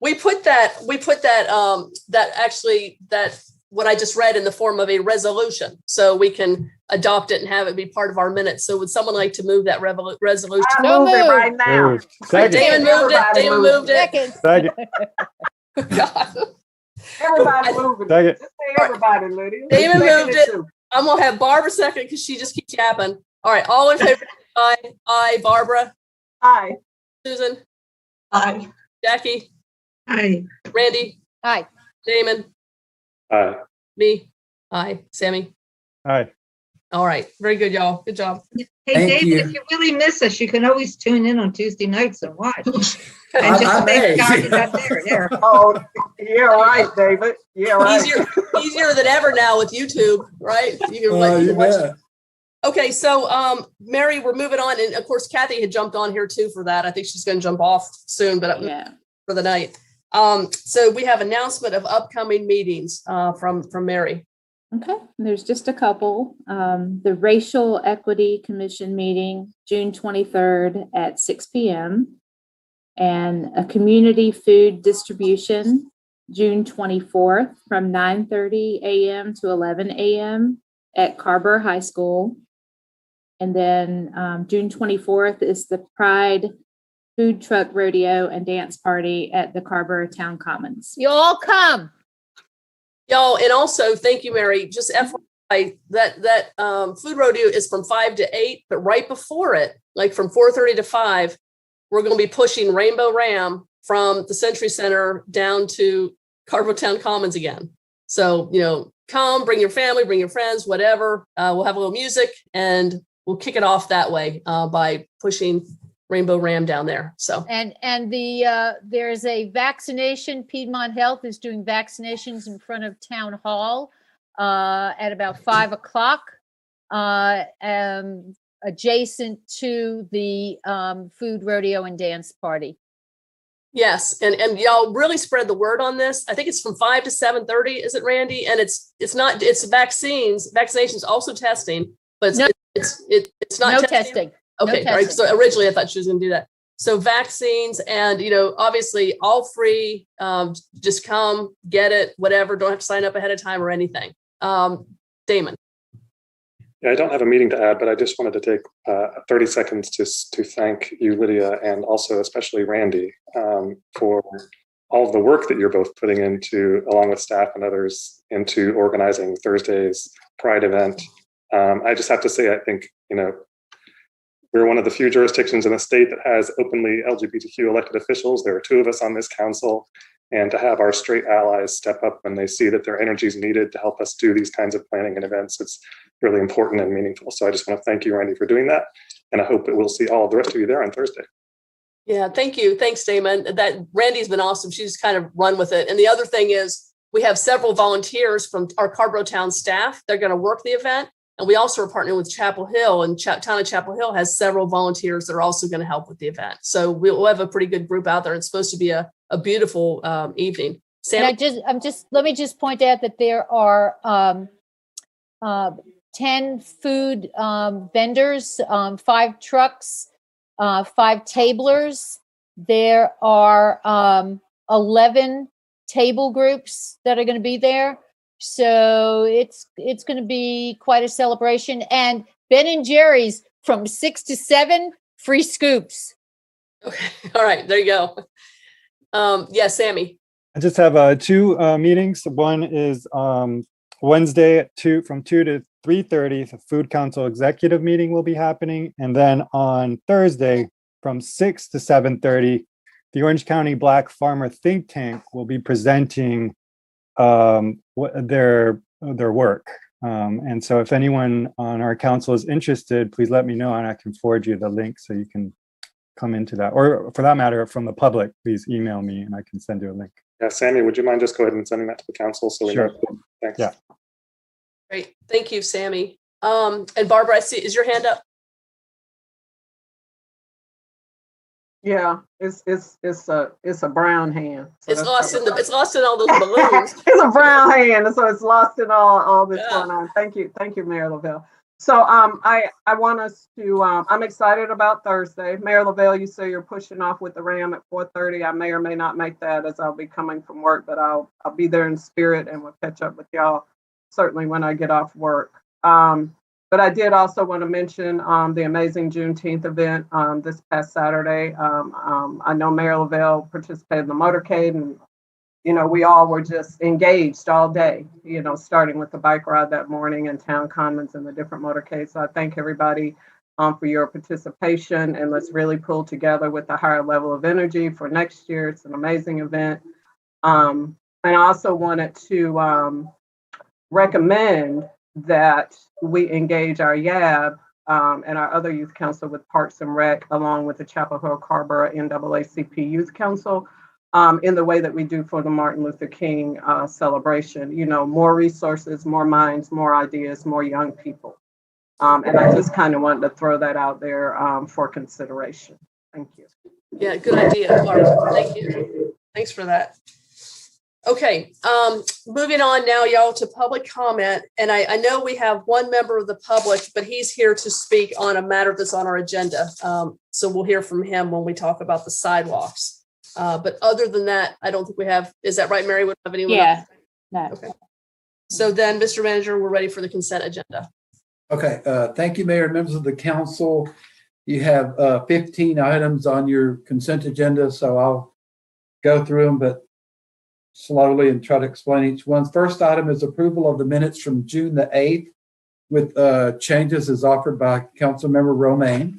C: we put that what I just read in the form of a resolution, so we can adopt it and have it be part of our minutes. So would someone like to move that resolution?
I: I move it right now.
K: Second.
C: Damon moved it. Damon moved it.
K: Second.
C: God.
I: Everybody moving.
K: Second.
I: Just say everybody, Lydia.
C: Damon
I: Second
C: moved it.
I: too.
C: I'm gonna have Barbara second because she just keeps yapping. All right, all in favor? Aye. Aye. Barbara.
I: Aye.
C: Susan.
J: Aye.
C: Jackie.
G: Aye.
C: Randy.
D: Aye.
C: Damon.
E: Aye.
C: Me. Aye. Sammy.
K: Aye.
C: All right. Very good, y'all. Good job.
G: Hey,
A: Thank
G: David,
A: you.
G: if you really miss us, you can always tune in on Tuesday nights and watch. And
A: I
G: just
A: may.
G: thank God you got there.
I: Oh, yeah, right, David. Yeah, right.
C: Easier than ever now with YouTube, right? You can watch. Okay, so Mary, we're moving on, and of course Kathy had jumped on here too for that. I think she's going to jump off soon, but for the night. So we have announcement of upcoming meetings from Mary.
B: Okay, there's just a couple. The Racial Equity Commission meeting, June 23rd at 6 p.m. and a community food distribution, June 24th from 9:30 a.m. to 11 a.m. at Carrboro High School. And then June 24th is the Pride Food Truck Rodeo and Dance Party at the Carrboro Town Commons.
D: You all come.
C: Y'all, and also thank you, Mary. Just FYI, that food rodeo is from 5 to 8, but right before it, like from 4:30 to 5, we're going to be pushing Rainbow Ram from the Century Center down to Carrboro Town Commons again. So, come, bring your family, bring your friends, whatever. We'll have a little music and we'll kick it off that way by pushing Rainbow Ram down there. So
D: And there's a vaccination. Piedmont Health is doing vaccinations in front of Town Hall at about 5 o'clock, adjacent to the food rodeo and dance party.
C: yes, and y'all really spread the word on this. I think it's from 5 to 7:30. Is it, Randy? And it's vaccinations, also testing, but it's not
D: No
C: testing.
D: testing.
C: Okay,
D: No
C: all right.
D: testing.
C: So originally I thought she was going to do that. So vaccines and, obviously all free, just come get it, whatever. Don't have to sign up ahead of time or anything. Damon.
E: Yeah, I don't have a meeting to add, but I just wanted to take 30 seconds to thank you, Lydia, and also especially Randy, for all of the work that you're both putting into, along with staff and others, into organizing Thursday's Pride event. I just have to say, I think, we're one of the few jurisdictions in the state that has openly LGBTQ elected officials. There are 2 of us on this council, and to have our straight allies step up when they see that their energy is needed to help us do these kinds of planning and events, it's really important and meaningful. So I just want to thank you, Randy, for doing that. And I hope that we'll see all of the rest of you there on Thursday.
C: Yeah, thank you. Thanks, Damon. That Randy's been awesome. She's kind of run with it. And the other thing is we have several volunteers from our Carrboro Town staff. They're going to work the event. And we also are partnering with Chapel Hill, and Town of Chapel Hill has several volunteers that are also going to help with the event. So we'll have a pretty good group out there. It's supposed to be a beautiful evening. Sam?
D: And let me just point out that there are 10 food vendors, 5 trucks, 5 tablers. There are 11 table groups that are going to be there. So it's going to be quite a celebration. And Ben and Jerry's from 6 to 7, free scoops.
C: Okay. All right. There you go. Yeah, Sammy.
K: I just have 2 meetings. One is Wednesday at 2 from 2 to 3:30. The Food Council Executive Meeting will be happening. And then on Thursday from 6 to 7:30, the Orange County Black Farmer Think Tank will be presenting their work. And so if anyone on our council is interested, please let me know and I can forward you the link so you can come into that. Or for that matter, from the public, please email me and I can send you a link.
E: Yeah, Sammy, would you mind just go ahead and sending that to the council so we
K: Sure.
E: know? Thanks.
K: Yeah.
C: Great. Thank you, Sammy. And Barbara, I see, is your hand up?
I: Yeah, it's a brown hand. So
C: It's
I: that's
C: lost in all those balloons.
I: it's a brown hand, so it's lost in all this
C: Yeah.
I: going on. Thank you, Mayor LaVelle. So I want us to I'm excited about Thursday. Mayor LaVelle, you say you're pushing off with the RAM at 4:30. I may or may not make that as I'll be coming from work, but I'll be there in spirit and we'll catch up with y'all certainly when I get off work. But I did also want to mention the amazing Juneteenth event this past Saturday. I know Mayor LaVelle participated in the motorcade, and we all were just engaged all day. Starting with the bike ride that morning and town commons and the different motorcades. So I thank everybody for your participation, and let's really pull together with a higher level of energy for next year. It's an amazing event, and I also wanted to recommend that we engage our YAB and our other youth council with Parks and Rec, along with the Chapel Hill Carrboro NAACP Youth Council, in the way that we do for the Martin Luther King celebration. More resources, more minds, more ideas, more young people. And I just kind of wanted to throw that out there for consideration. Thank you.
C: Yeah, good idea, Barbara. Thank you. Thanks for that. Okay, moving on now, y'all, to public comment. And I know we have one member of the public, but he's here to speak on a matter that's on our agenda. So we'll hear from him when we talk about the sidewalks. But other than that, I don't think we have, is that right, Mary? We don't have anyone else?
B: No.
C: Okay. So then, Mr. Manager, we're ready for the consent agenda.
A: Okay, thank you, Mayor and members of the council. You have 15 items on your consent agenda, so I'll go through them, but slowly and try to explain each one. First item is approval of the minutes from June the 8th with changes as offered by Councilmember Romaine.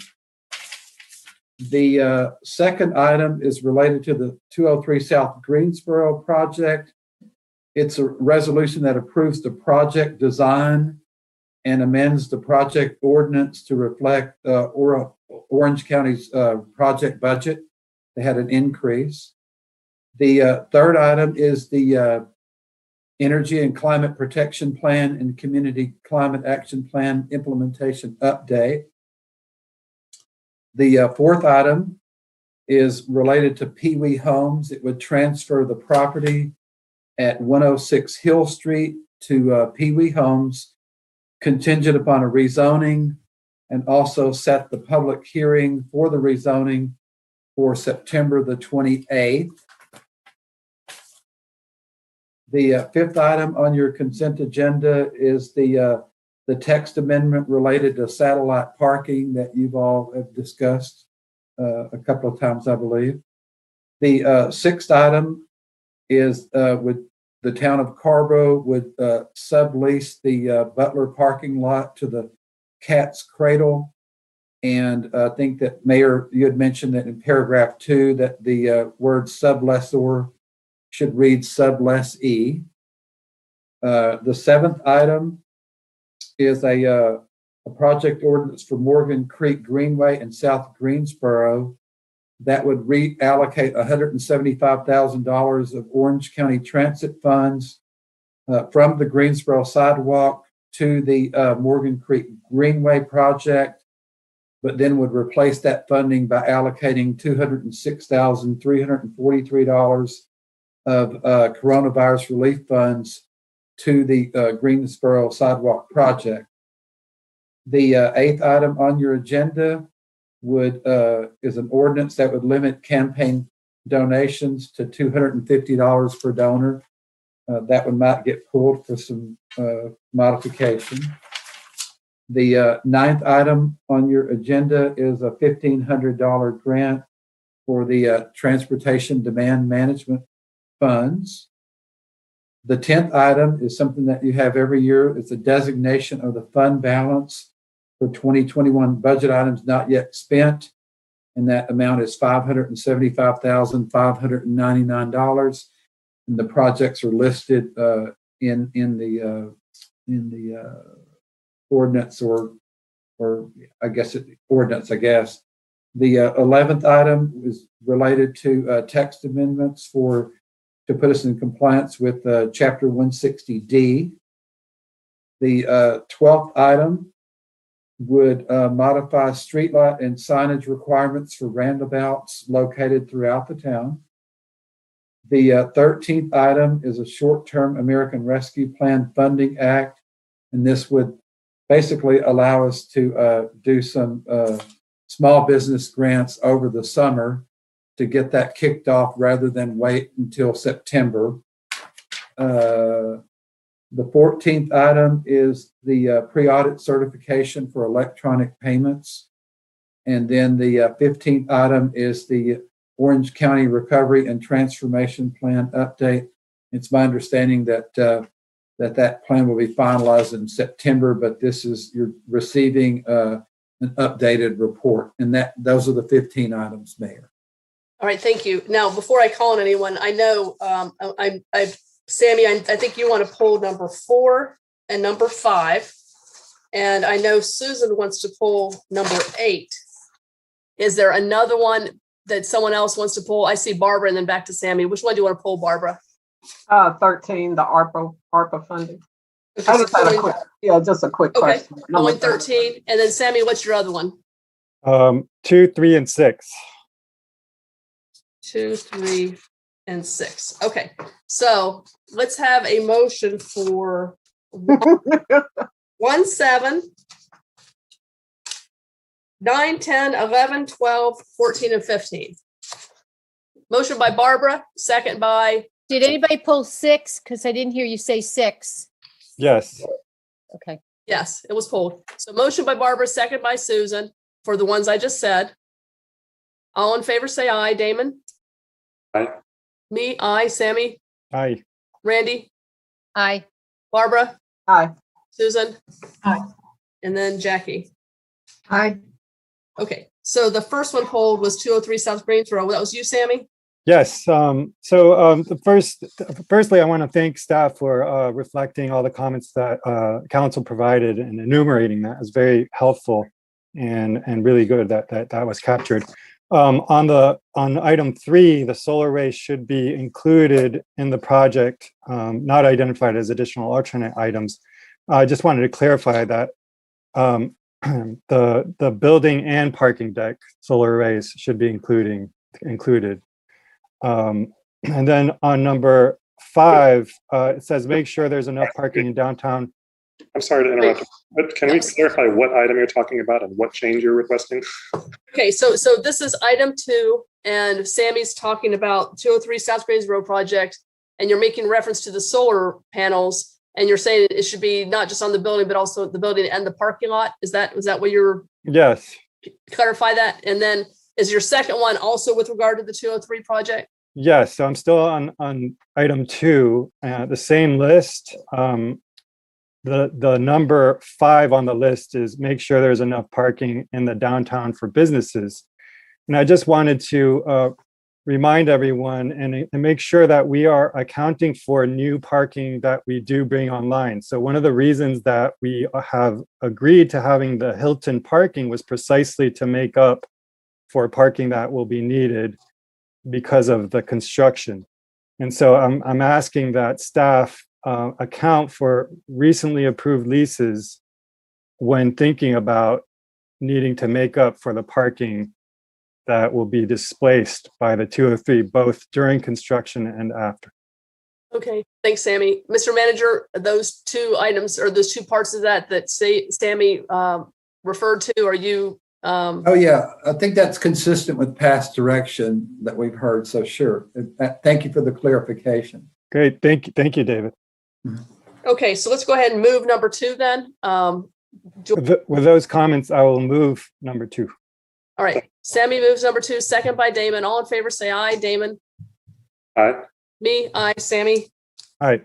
A: The second item is related to the 203 South Greensboro project. It's a resolution that approves the project design and amends the project ordinance to reflect Orange County's project budget. They had an increase. The third item is the Energy and Climate Protection Plan and Community Climate Action Plan implementation update. The fourth item is related to Pee Wee Homes. It would transfer the property at 106 Hill Street to Pee Wee Homes, contingent upon a rezoning, and also set the public hearing for the rezoning for September the 28th. The fifth item on your consent agenda is the text amendment related to satellite parking that you've all have discussed a couple of times, I believe. The sixth item is with the town of Carrboro would sublease the Butler parking lot to the Cat's Cradle. And I think that, Mayor, you had mentioned that in paragraph 2 that the word sublessor should read sublessee. The seventh item is a project ordinance for Morgan Creek Greenway in South Greensboro that would reallocate $175,000 of Orange County Transit funds from the Greensboro sidewalk to the Morgan Creek Greenway project, but then would replace that funding by allocating $206,343 of coronavirus relief funds to the Greensboro sidewalk project. The eighth item on your agenda is an ordinance that would limit campaign donations to $250 per donor. That one might get pulled for some modification. The ninth item on your agenda is a $1,500 grant for the Transportation Demand Management Funds. The 10th item is something that you have every year. It's a designation of the fund balance for 2021 budget items not yet spent. and that amount is $575,599. And the projects are listed in the ordinance or I guess ordinance. I guess the 11th item is related to text amendments to put us in compliance with Chapter 160D. The 12th item would modify streetlight and signage requirements for roundabouts located throughout the town. The 13th item is a short-term American Rescue Plan Funding Act, and this would basically allow us to do some small business grants over the summer to get that kicked off rather than wait until September. The 14th item is the pre-audit certification for electronic payments. And then the 15th item is the Orange County Recovery and Transformation Plan update. It's my understanding that that plan will be finalized in September, but you're receiving an updated report. And those are the 15 items, Mayor.
C: All right, thank you. Now, before I call on anyone, I know Sammy, I think you want to pull number 4 and number 5. And I know Susan wants to pull number 8. Is there another one that someone else wants to pull? I see Barbara and then back to Sammy. Which one do you want to pull, Barbara?
I: 13, the ARPA funding.
C: Okay,
I: I just had a quick question.
C: Pulling 13. And then Sammy, what's your other one?
K: 2, 3, and 6.
C: 2, 3, and 6. Okay, so let's have a motion for 1, 7, 9, 10, 11, 12, 14, and 15. Motion by Barbara, second by.
D: Did anybody pull 6? Because I didn't hear you say 6.
K: Yes.
D: Okay.
C: Yes, it was pulled. So motion by Barbara, second by Susan for the ones I just said. All in favor, say aye. Damon?
E: Aye.
C: Me, aye. Sammy?
K: Aye.
C: Randy?
D: Aye.
C: Barbara?
I: Aye.
C: Susan?
J: Aye.
C: And then Jackie.
G: Aye.
C: Okay, so the first one pulled was 203 South Greensboro. That was you, Sammy?
K: Yes. Firstly, I want to thank staff for reflecting all the comments that council provided and enumerating that. It was very helpful and really good that was captured. On item 3, the solar array should be included in the project, not identified as additional alternate items. I just wanted to clarify that the building and parking deck solar arrays should be included. And then on number 5, it says make sure there's enough parking in downtown.
E: I'm sorry to interrupt, but can we clarify what item you're talking about and what change you're requesting?
C: Okay, so this is item 2, and Sammy's talking about 203 South Greensboro project, and you're making reference to the solar panels, and you're saying it should be not just on the building, but also the building and the parking lot. Was that what you're?
K: Yes.
C: Clarify that, and then is your second one also with regard to the 203 project?
K: Yes. So I'm still on item 2, the same list. The number 5 on the list is make sure there's enough parking in the downtown for businesses. And I just wanted to remind everyone and make sure that we are accounting for new parking that we do bring online. So one of the reasons that we have agreed to having the Hilton parking was precisely to make up for parking that will be needed because of the construction. And so I'm asking that staff account for recently approved leases when thinking about needing to make up for the parking that will be displaced by the 203, both during construction and after.
C: Okay, thanks, Sammy. Mr. Manager, those 2 items or those 2 parts of that Sammy referred to, are you?
A: Oh yeah, I think that's consistent with past direction that we've heard. So sure, thank you for the clarification.
K: Great, thank you, David.
C: Okay, so let's go ahead and move number 2 then.
K: With those comments, I will move number 2.
C: All right, Sammy moves number 2, second by Damon. All in favor, say aye. Damon?
E: Aye.
C: Me, aye. Sammy?
K: Aye.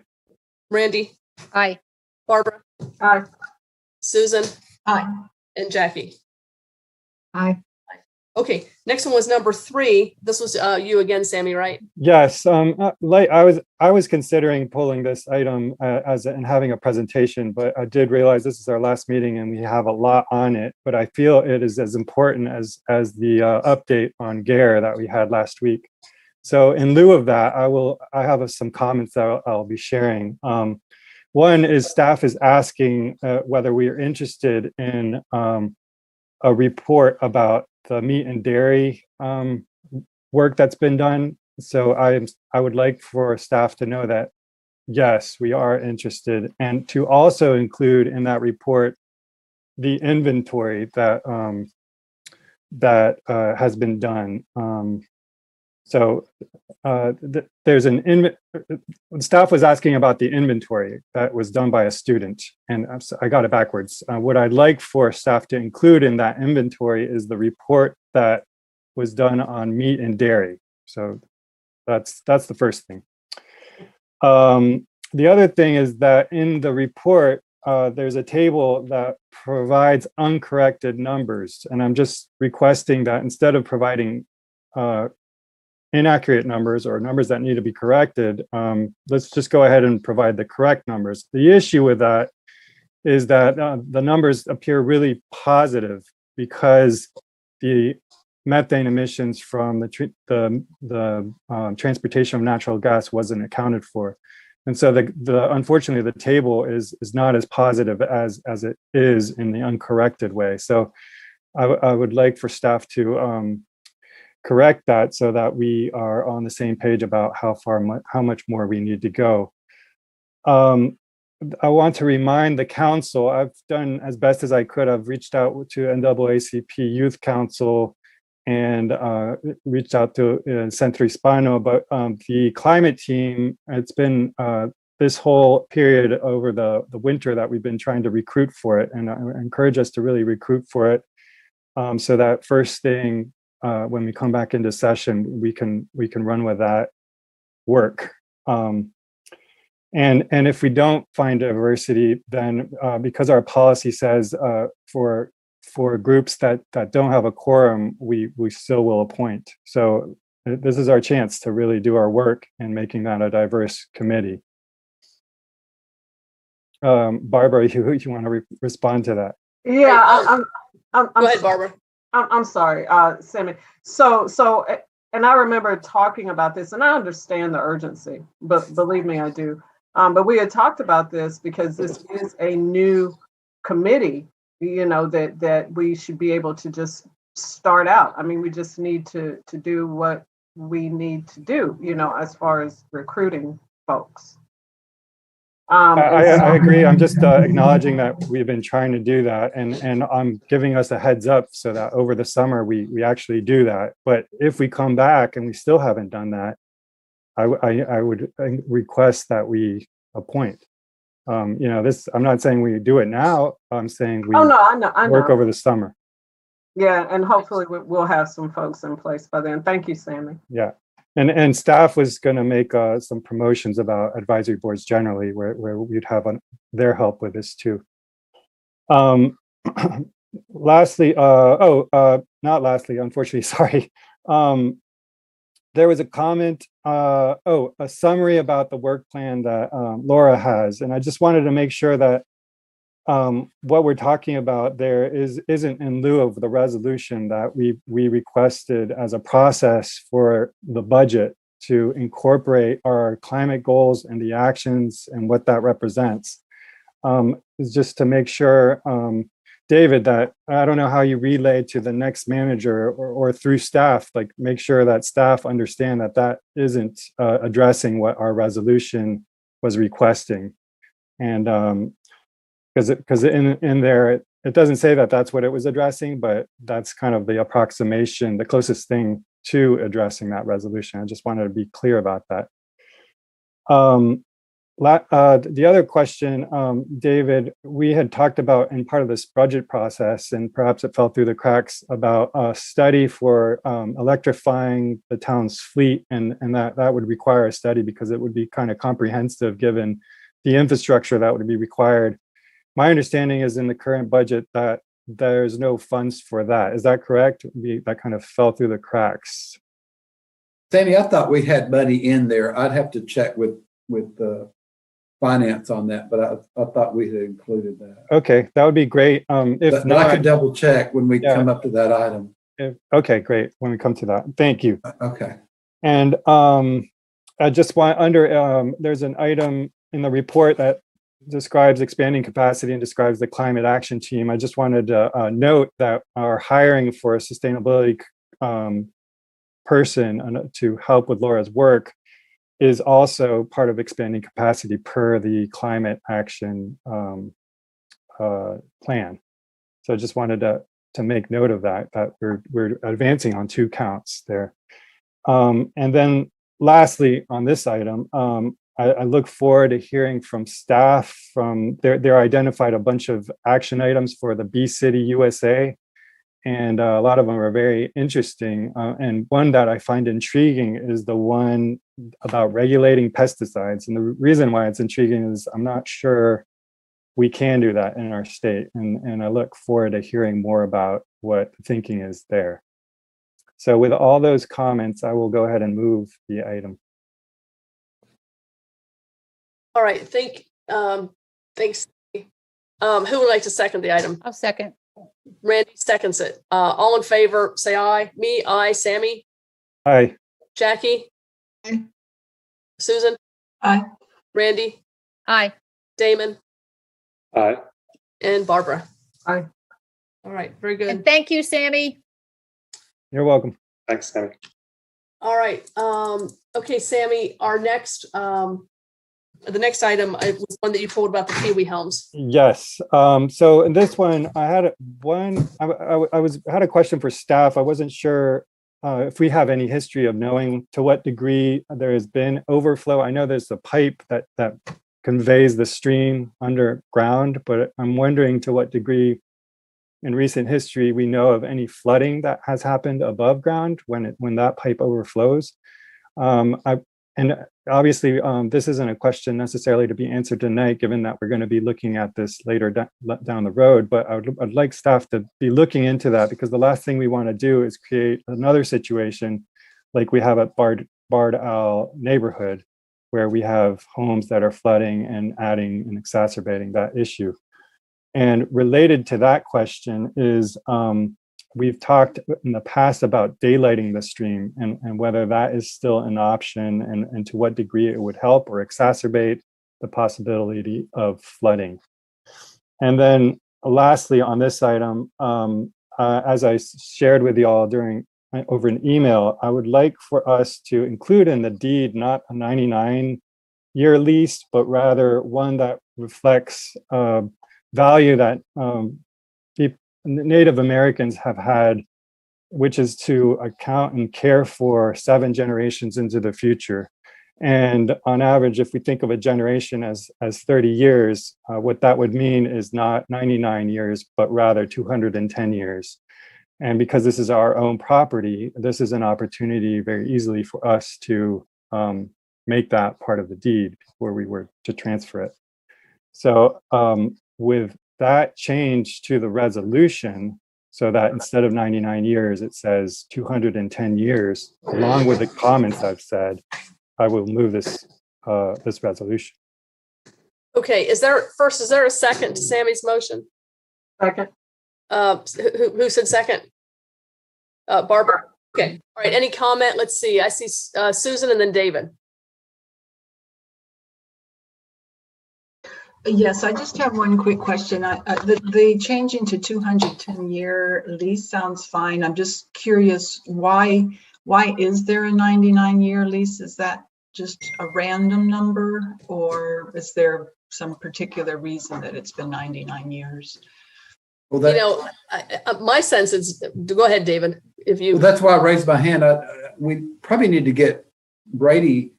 C: Randy?
D: Aye.
C: Barbara?
I: Aye.
C: Susan?
J: Aye.
C: And Jackie?
G: Aye.
C: Okay, next one was number 3. This was you again, Sammy, right?
K: Yes, like I was considering pulling this item and having a presentation, but I did realize this is our last meeting and we have a lot on it. But I feel it is as important as the update on GARE that we had last week. So in lieu of that, I have some comments that I'll be sharing. One is staff is asking whether we are interested in a report about the meat and dairy work that's been done. So I would like for staff to know that, yes, we are interested, and to also include in that report the inventory that has been done. There's staff was asking about the inventory that was done by a student, and I got it backwards. What I'd like for staff to include in that inventory is the report that was done on meat and dairy. So that's the first thing. The other thing is that in the report, there's a table that provides uncorrected numbers, and I'm just requesting that instead of providing inaccurate numbers or numbers that need to be corrected, let's just go ahead and provide the correct numbers. The issue with that is that the numbers appear really positive because the methane emissions from the transportation of natural gas wasn't accounted for. And so unfortunately, the table is not as positive as it is in the uncorrected way. So I would like for staff to correct that so that we are on the same page about how much more we need to go. I want to remind the council, I've done as best as I could. I've reached out to NAACP Youth Council and reached out to Centro Hispano, but the climate team, it's been this whole period over the winter that we've been trying to recruit for it, and I encourage us to really recruit for it so that first thing when we come back into session, we can run with that work. And if we don't find diversity, then because our policy says for groups that don't have a quorum, we still will appoint. So this is our chance to really do our work in making that a diverse committee. Barbara, you want to respond to that?
I: Yeah, I'm
C: Go ahead, Barbara.
I: I'm sorry, Sammy. So, and I remember talking about this, and I understand the urgency, but believe me, I do. But we had talked about this because this is a new committee, that we should be able to just start out. I mean, we just need to do what we need to do, as far as recruiting folks.
K: I agree. I'm just acknowledging that we've been trying to do that, and I'm giving us a heads up so that over the summer we actually do that. But if we come back and we still haven't done that, I would request that we appoint. I'm not saying we do it now. I'm saying we
I: I know.
K: Work over the summer.
I: Yeah, and hopefully we'll have some folks in place by then. Thank you, Sammy.
K: Yeah. And staff was going to make some promotions about advisory boards generally, where we'd have their help with this too. Lastly, not lastly, unfortunately, sorry. There was a comment, a summary about the work plan that Laura has, and I just wanted to make sure that what we're talking about there isn't in lieu of the resolution that we requested as a process for the budget to incorporate our climate goals and the actions and what that represents. Is just to make sure, David, that I don't know how you relay to the next manager or through staff, like make sure that staff understand that isn't addressing what our resolution was requesting. And because in there, it doesn't say that that's what it was addressing, but that's kind of the approximation, the closest thing to addressing that resolution. I just wanted to be clear about that. The other question, David, we had talked about in part of this budget process, and perhaps it fell through the cracks, about a study for electrifying the town's fleet, and that would require a study because it would be kind of comprehensive given the infrastructure that would be required. My understanding is in the current budget that there's no funds for that. Is that correct? That kind of fell through the cracks.
A: Sammy, I thought we had money in there. I'd have to check with finance on that, but I thought we had included that.
K: Okay, that would be great. If
A: But
K: not,
A: I can double check when we
K: Yeah.
A: come up to that item.
K: okay, great. When we come to that, thank you.
A: Okay.
K: And I just want there's an item in the report that describes expanding capacity and describes the climate action team. I just wanted to note that our hiring for a sustainability person to help with Laura's work is also part of expanding capacity per the climate action plan. So I just wanted to make note of that we're advancing on 2 counts there. And then lastly, on this item, I look forward to hearing from staff they're identified a bunch of action items for the Bee City USA. And a lot of them are very interesting. And one that I find intriguing is the one about regulating pesticides. And the reason why it's intriguing is I'm not sure we can do that in our state. And I look forward to hearing more about what the thinking is there. So with all those comments, I will go ahead and move the item.
C: All right, thanks. Who would like to second the item?
D: I'll second.
C: Randy seconds it. All in favor, say aye. Me, aye. Sammy,
K: Aye.
C: Jackie,
J: Aye.
C: Susan,
J: Aye.
C: Randy,
D: Aye.
C: Damon,
E: Aye.
C: and Barbara.
I: Aye.
C: All right, very
D: And
C: good.
D: thank you, Sammy.
K: You're welcome.
E: Thanks, Sammy.
C: All right. Okay, Sammy, our next, the next item was one that you pulled about the kiwi helms.
K: Yes. So in this one, I had had a question for staff. I wasn't sure if we have any history of knowing to what degree there has been overflow. I know there's a pipe that conveys the stream underground, but I'm wondering to what degree in recent history we know of any flooding that has happened above ground when that pipe overflows. And obviously, this isn't a question necessarily to be answered tonight, given that we're going to be looking at this later down the road. But I'd like staff to be looking into that, because the last thing we want to do is create another situation like we have at Bard Owl neighborhood, where we have homes that are flooding and adding and exacerbating that issue. And related to that question is, we've talked in the past about daylighting the stream and whether that is still an option and to what degree it would help or exacerbate the possibility of flooding. And then lastly, on this item, as I shared with you all over an email, I would like for us to include in the deed not a 99-year lease, but rather one that reflects value that Native Americans have had, which is to account and care for 7 generations into the future. And on average, if we think of a generation as 30 years, what that would mean is not 99 years, but rather 210 years. And because this is our own property, this is an opportunity very easily for us to make that part of the deed before we were to transfer it. So with that change to the resolution, so that instead of 99 years, it says 210 years, along with the comments I've said, I will move this resolution.
C: Okay, is there a second to Sammy's motion?
I: Second.
C: Who said second? Barbara. Okay. All right. Any comment? Let's see. I see Susan and then David.
J: Yes, I just have one quick question. The changing to 210-year lease sounds fine. I'm just curious, why is there a 99-year lease? Is that just a random number, or is there some particular reason that it's been 99 years?
A: Well,
C: My sense is, go ahead, David.
A: Well, that's why I raised my hand. We probably need to get Brady.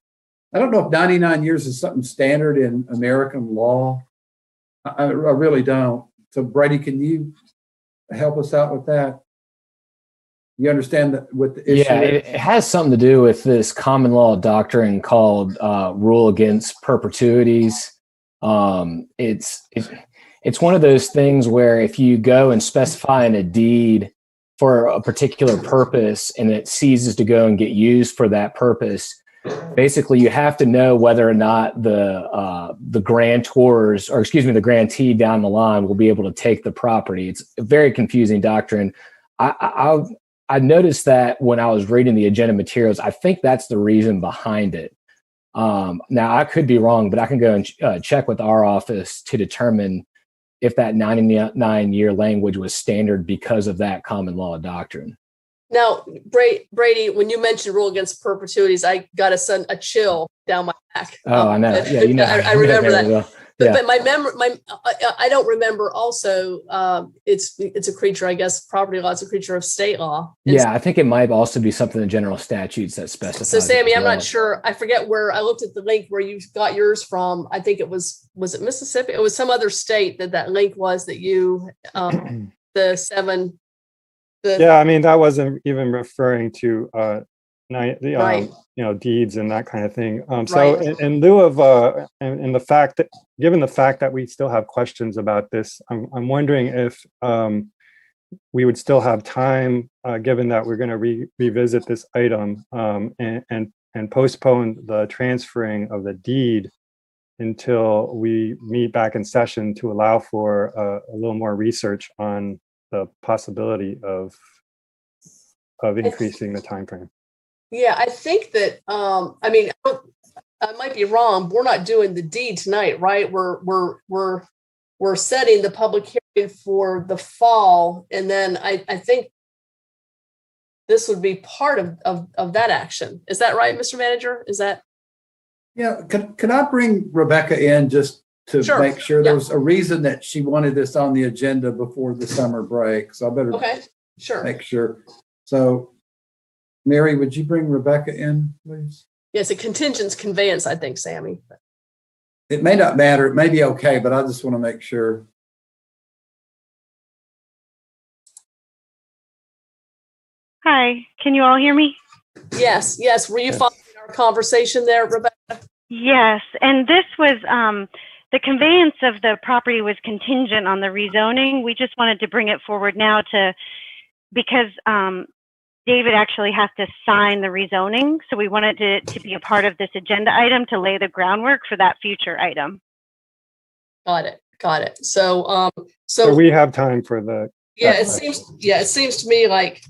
A: I don't know if 99 years is something standard in American law. I really don't. So Brady, can you help us out with that? You understand that with the issue?
L: Yeah, it has something to do with this common law doctrine called rule against perpetuities. it's one of those things where if you go and specify in a deed for a particular purpose and it ceases to go and get used for that purpose, basically you have to know whether or not the grantors, or excuse me, the grantee down the line will be able to take the property. It's a very confusing doctrine. I noticed that when I was reading the agenda materials. I think that's the reason behind it. Now I could be wrong, but I can go and check with our office to determine if that 99-year language was standard because of that common law doctrine.
C: Now, Brady, when you mentioned rule against perpetuities, I got a chill down my back.
L: Oh, I know. Yeah, you know.
C: I remember that.
L: Well.
C: But,
L: Yeah.
C: but my memory, I don't remember. Also, it's a creature. I guess property law is a creature of state law.
L: Yeah, I think it might also be something in general statutes that specifies.
C: So, Sammy,
L: as
C: I'm
L: well.
C: not sure. I forget where I looked at the link where you got yours from. I think it was it Mississippi? It was some other state that link was that you the 7.
K: Yeah, I mean, that wasn't even referring to
C: Right.
K: deeds and that kind of thing. So
C: Right.
K: in lieu of and the fact that, given the fact that we still have questions about this, I'm wondering if we would still have time, given that we're going to revisit this item and postpone the transferring of the deed until we meet back in session to allow for a little more research on the possibility of increasing the time frame.
C: Yeah, I think that. I mean, I might be wrong. We're not doing the deed tonight, right? We're setting the public hearing for the fall, and then I think this would be part of that action. Is that right, Mr. Manager? Is that?
A: Yeah. Can I bring Rebecca in just to
C: Sure.
A: make sure
C: Yeah.
A: there was a reason that she wanted this on the agenda before the summer break? So I better
C: Okay, sure.
A: make sure. So, Mary, would you bring Rebecca in, please?
C: Yes, a contingent conveyance, I think, Sammy.
A: It may not matter. It may be okay, but I just want to make sure.
M: Hi, can you all hear me?
C: Yes. Were you following our conversation there, Rebecca?
M: Yes, and this was the conveyance of the property was contingent on the rezoning. We just wanted to bring it forward now because David actually has to sign the rezoning. So we wanted it to be a part of this agenda item to lay the groundwork for that future item.
C: Got it. So
K: we have time for the.
C: It seems to me like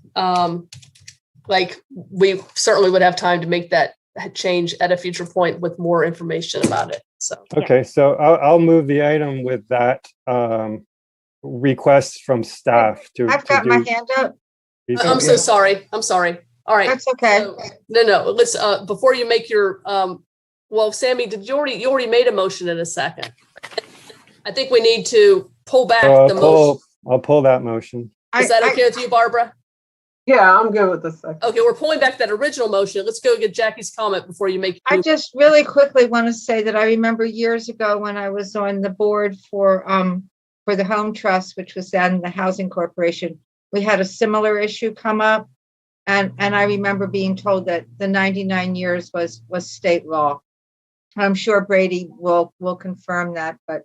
C: we certainly would have time to make that change at a future point with more information about it. So
K: Okay, so I'll move the item with that request from staff to.
G: I've got my hand up.
C: I'm so sorry. All right.
G: That's okay.
C: So, no. Let's before you make your well, Sammy, did you already made a motion in a second? I think we need to pull back the motion.
K: I'll pull that motion.
C: Is that okay with you, Barbara?
I: Yeah, I'm good with this.
C: Okay, we're pulling back that original motion. Let's go get Jackie's comment before you make.
G: I just really quickly want to say that I remember years ago when I was on the board for the Home Trust, which was then the Housing Corporation, we had a similar issue come up. And I remember being told that the 99 years was state law. I'm sure Brady will confirm that, but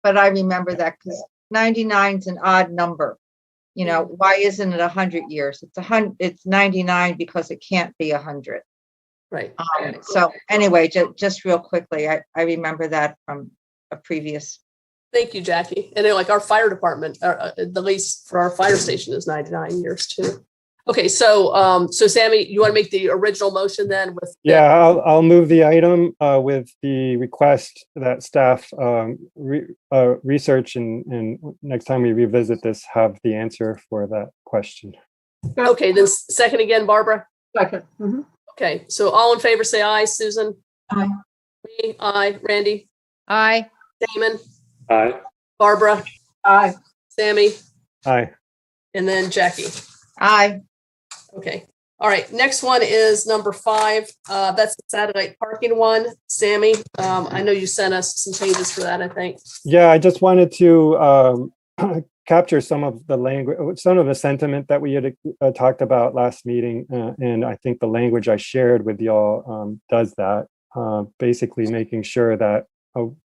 G: I remember that because 99 is an odd number. You know, why isn't it 100 years? It's 99 because it can't be 100.
C: Right.
G: So anyway, just real quickly, I remember that from a previous.
C: Thank you, Jackie. And then, like our fire department, the lease for our fire station is 99 years too. Okay, so Sammy, you want to make the original motion then with?
K: I'll move the item with the request that staff research and next time we revisit this, have the answer for that question.
C: Okay, then second again, Barbara.
I: Second. Mm-hmm.
C: Okay, so all in favor, say aye. Susan.
J: Aye.
C: Me, aye. Randy.
D: Aye.
C: Damon.
E: Aye.
C: Barbara.
I: Aye.
C: Sammy.
K: Aye.
C: And then Jackie.
G: Aye.
C: Okay. All right. Next one is number 5. That's the satellite parking one. Sammy, I know you sent us some changes for that, I think.
K: Yeah, I just wanted to capture some of the language, some of the sentiment that we had talked about last meeting. And I think the language I shared with y'all does that, basically making sure that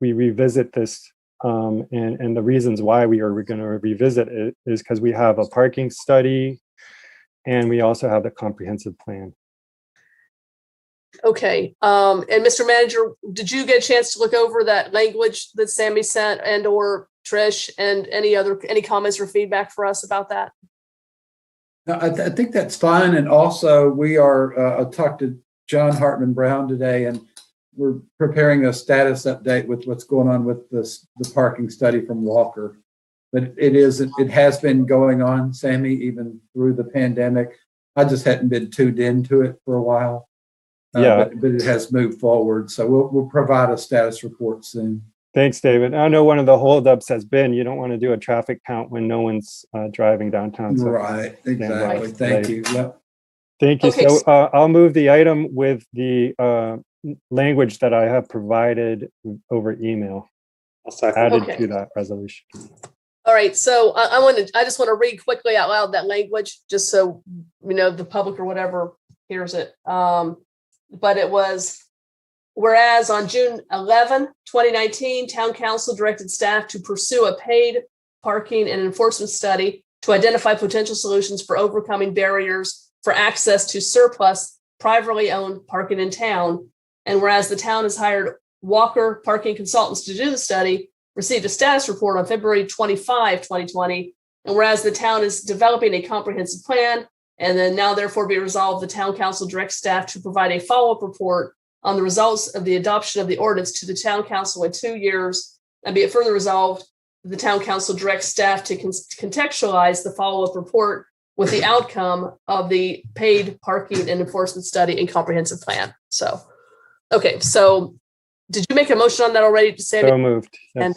K: we revisit this And the reasons why we're going to revisit it is because we have a parking study and we also have the comprehensive plan.
C: Okay. And Mr. Manager, did you get a chance to look over that language that Sammy sent and or Trish, and any comments or feedback for us about that?
A: No, I think that's fine. And also we are, I talked to John Hartman Brown today, and we're preparing a status update with what's going on with the parking study from Walker. But it has been going on, Sammy, even through the pandemic. I just hadn't been tuned into it for a while.
K: Yeah.
A: But it has moved forward. So we'll provide a status report soon.
K: Thanks, David. I know one of the holdups has been you don't want to do a traffic count when no one's driving downtown. So
A: Right, exactly. Thank you. Yep.
K: Thank you.
C: Okay,
K: So I'll move the item with the language that I have provided over email added to that resolution.
C: All right. So I just want to read quickly out loud that language, just so the public or whatever hears it. But it was, whereas on June 11, 2019, Town Council directed staff to pursue a paid parking and enforcement study to identify potential solutions for overcoming barriers for access to surplus privately owned parking in town. And whereas the town has hired Walker Parking Consultants to do the study, received a status report on February 25, 2020. And whereas the town is developing a comprehensive plan, and then now therefore be resolved, the Town Council directs staff to provide a follow-up report on the results of the adoption of the ordinance to the Town Council in 2 years. And be it further resolved, the Town Council directs staff to contextualize the follow-up report with the outcome of the paid parking and enforcement study and comprehensive plan. So, okay, so did you make a motion on that already, Sammy?
K: So moved. Yes.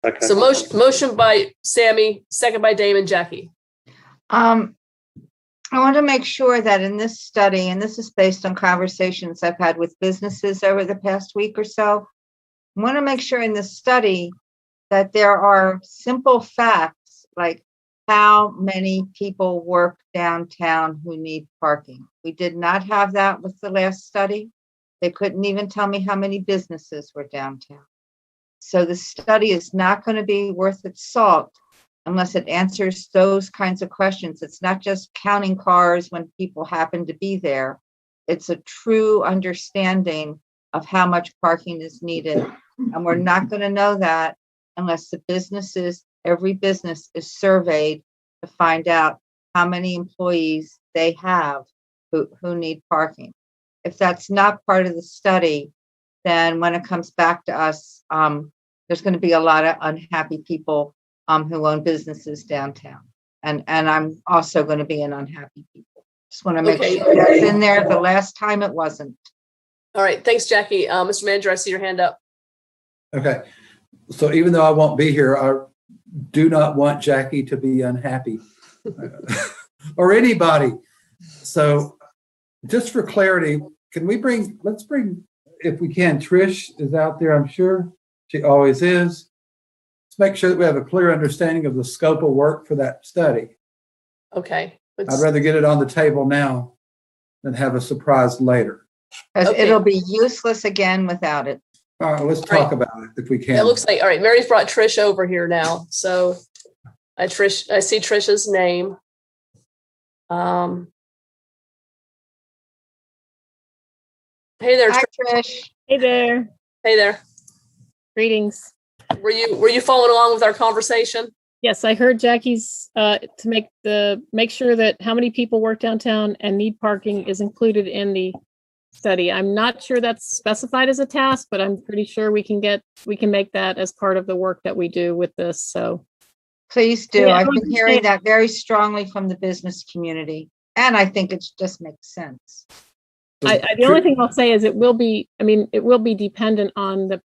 E: Okay.
C: So motion by Sammy, second by Damon. Jackie.
G: I want to make sure that in this study, and this is based on conversations I've had with businesses over the past week or so, I want to make sure in this study that there are simple facts like how many people work downtown who need parking. We did not have that with the last study. They couldn't even tell me how many businesses were downtown. So the study is not going to be worth its salt unless it answers those kinds of questions. It's not just counting cars when people happen to be there. It's a true understanding of how much parking is needed. And we're not going to know that unless every business is surveyed to find out how many employees they have who need parking. If that's not part of the study, then when it comes back to us, there's going to be a lot of unhappy people who own businesses downtown. And I'm also going to be an unhappy people. Just want to make sure that's in there. The last time it wasn't.
C: All right. Thanks, Jackie. Mr. Manager, I see your hand up.
A: Okay. So even though I won't be here, I do not want Jackie to be unhappy or anybody. So just for clarity, let's bring, if we can, Trish is out there, I'm sure. She always is. Let's make sure that we have a clear understanding of the scope of work for that study.
C: Okay.
A: I'd rather get it on the table now than have a surprise later.
G: Okay. It'll be useless again without it.
A: All right, let's talk about it if we can.
C: It looks like, all right, Mary's brought Trish over here now. So I see Trish's name. Hey there,
G: Hi, Trish.
B: Hey there.
C: Hey there.
B: Greetings.
C: Were you following along with our conversation?
B: Yes, I heard Jackie's to make sure that how many people work downtown and need parking is included in the study. I'm not sure that's specified as a task, but I'm pretty sure we can make that as part of the work that we do with this. So
G: please do.
B: Yeah,
G: I've been hearing that very strongly from the business community, and I think it just makes sense.
B: The only thing I'll say is it will be dependent on the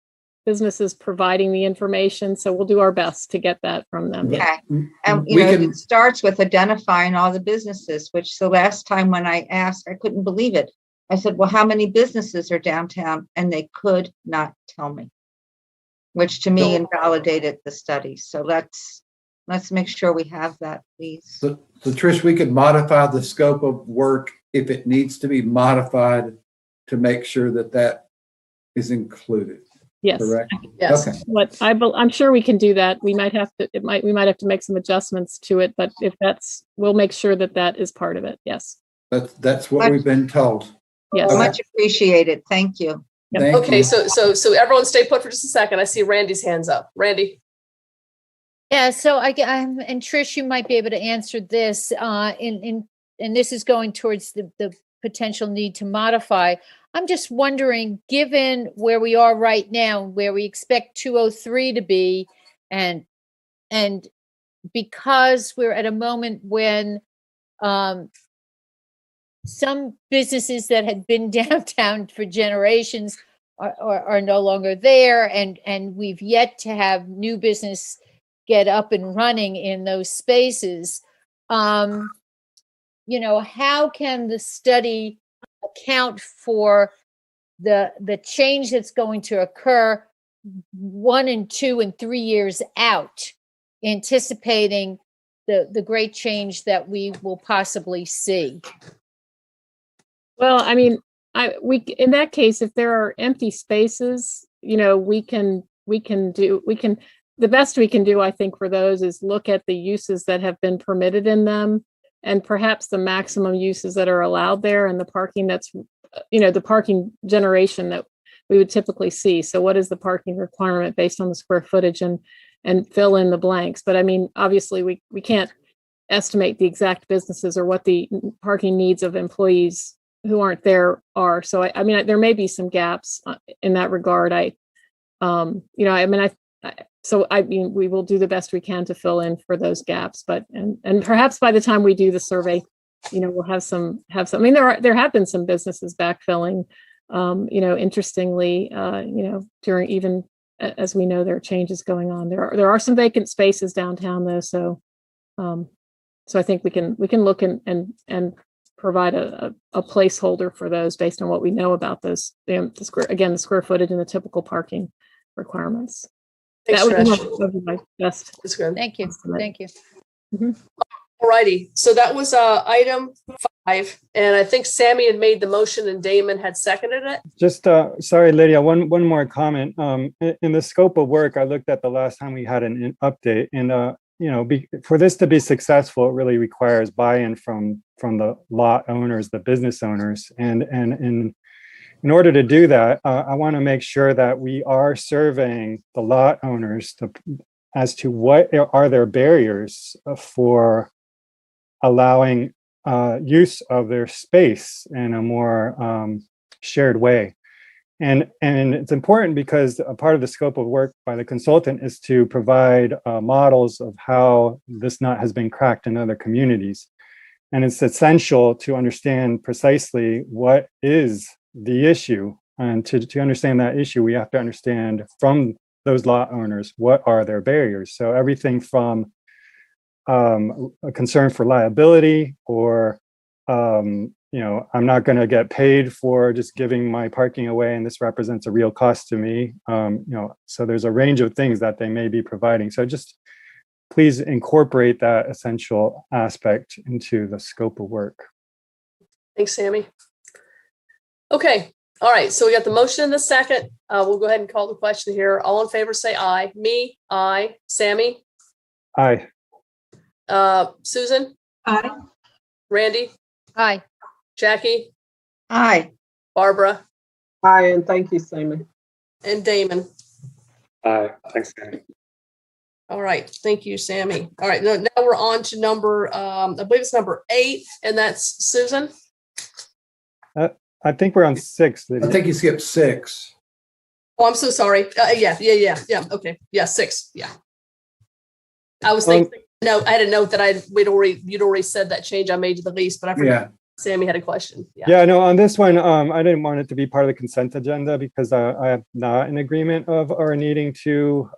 B: businesses providing the information. So we'll do our best to get that from them.
G: Okay.
B: Yeah.
G: And it starts with identifying all the businesses, which the last time when I asked, I couldn't believe it. I said, well, how many businesses are downtown? And they could not tell me, which to me invalidated the study. So let's make sure we have that, please.
A: So Trish, we could modify the scope of work if it needs to be modified to make sure that is included.
N: Yes.
A: correct?
C: Yes.
A: Okay,
N: What I'm sure we can do that. We might have to, we might have to make some adjustments to it, but if that's, we'll make sure that that is part of it. Yes.
A: that's what we've been told.
N: Yes.
A: Okay.
G: Much appreciated. Thank you.
N: Yep.
A: Thank
C: Okay,
A: you.
C: so everyone stay put for just a second. I see Randy's hands up. Randy.
D: Yeah, so I'm, and Trish, you might be able to answer this, and this is going towards the potential need to modify. I'm just wondering, given where we are right now, where we expect 203 to be, and because we're at a moment when some businesses that had been downtown for generations are no longer there, and we've yet to have new business get up and running in those spaces. You know, how can the study account for the change that's going to occur 1 and 2 and 3 years out, anticipating the great change that we will possibly see?
N: Well, I mean, in that case, if there are empty spaces, you know, the best we can do, I think, for those is look at the uses that have been permitted in them, and perhaps the maximum uses that are allowed there, and the parking that's, you know, the parking generation that we would typically see. So what is the parking requirement based on the square footage, and fill in the blanks. But I mean, obviously we can't estimate the exact businesses or what the parking needs of employees who aren't there are. So I mean, there may be some gaps in that regard. So I mean, we will do the best we can to fill in for those gaps, but, and perhaps by the time we do the survey, you know, we'll have some, I mean, there have been some businesses backfilling, you know, interestingly, you know, during, even as we know, there are changes going on. There are some vacant spaces downtown though. So I think we can look and provide a placeholder for those based on what we know about those, the square footage and the typical parking requirements.
C: Thanks,
N: That would be my best.
C: That's good.
D: Thank you.
N: estimate.
D: Thank you.
C: All righty. So that was item 5, and I think Sammy had made the motion and Damon had seconded it.
K: Just, sorry, Lydia, one more comment. In the scope of work, I looked at the last time we had an update, and you know, for this to be successful, it really requires buy-in from the lot owners, the business owners, and in order to do that, I want to make sure that we are surveying the lot owners as to what are their barriers for allowing use of their space in a more shared way. And it's important because a part of the scope of work by the consultant is to provide models of how this nut has been cracked in other communities. And it's essential to understand precisely what is the issue. And to understand that issue, we have to understand from those lot owners, what are their barriers? So everything from a concern for liability, or you know, I'm not going to get paid for just giving my parking away, and this represents a real cost to me. You know, so there's a range of things that they may be providing. So just please incorporate that essential aspect into the scope of work.
C: Thanks, Sammy. Okay. All right. So we got the motion in the second. We'll go ahead and call the question here. All in favor, say aye. Me, aye. Sammy?
K: Aye.
C: Susan?
J: Aye.
C: Randy?
D: Aye.
C: Jackie?
G: Aye.
C: Barbara?
I: Aye, and thank you, Sammy.
C: And Damon?
E: Aye. Thanks, Danny.
C: All right. Thank you, Sammy. All right. Now we're on to number, I believe it's number 8, and that's Susan.
K: I think we're on 6.
A: I think you skipped 6.
C: Oh, I'm so sorry. Yeah. Okay. Yeah, 6. Yeah. I was thinking, no, I had a note that you'd already said that change I made to the lease, but I forgot.
A: Yeah.
C: Sammy had a question.
K: Yeah, no, on this one, I didn't want it to be part of the consent agenda because I am not in agreement of our needing to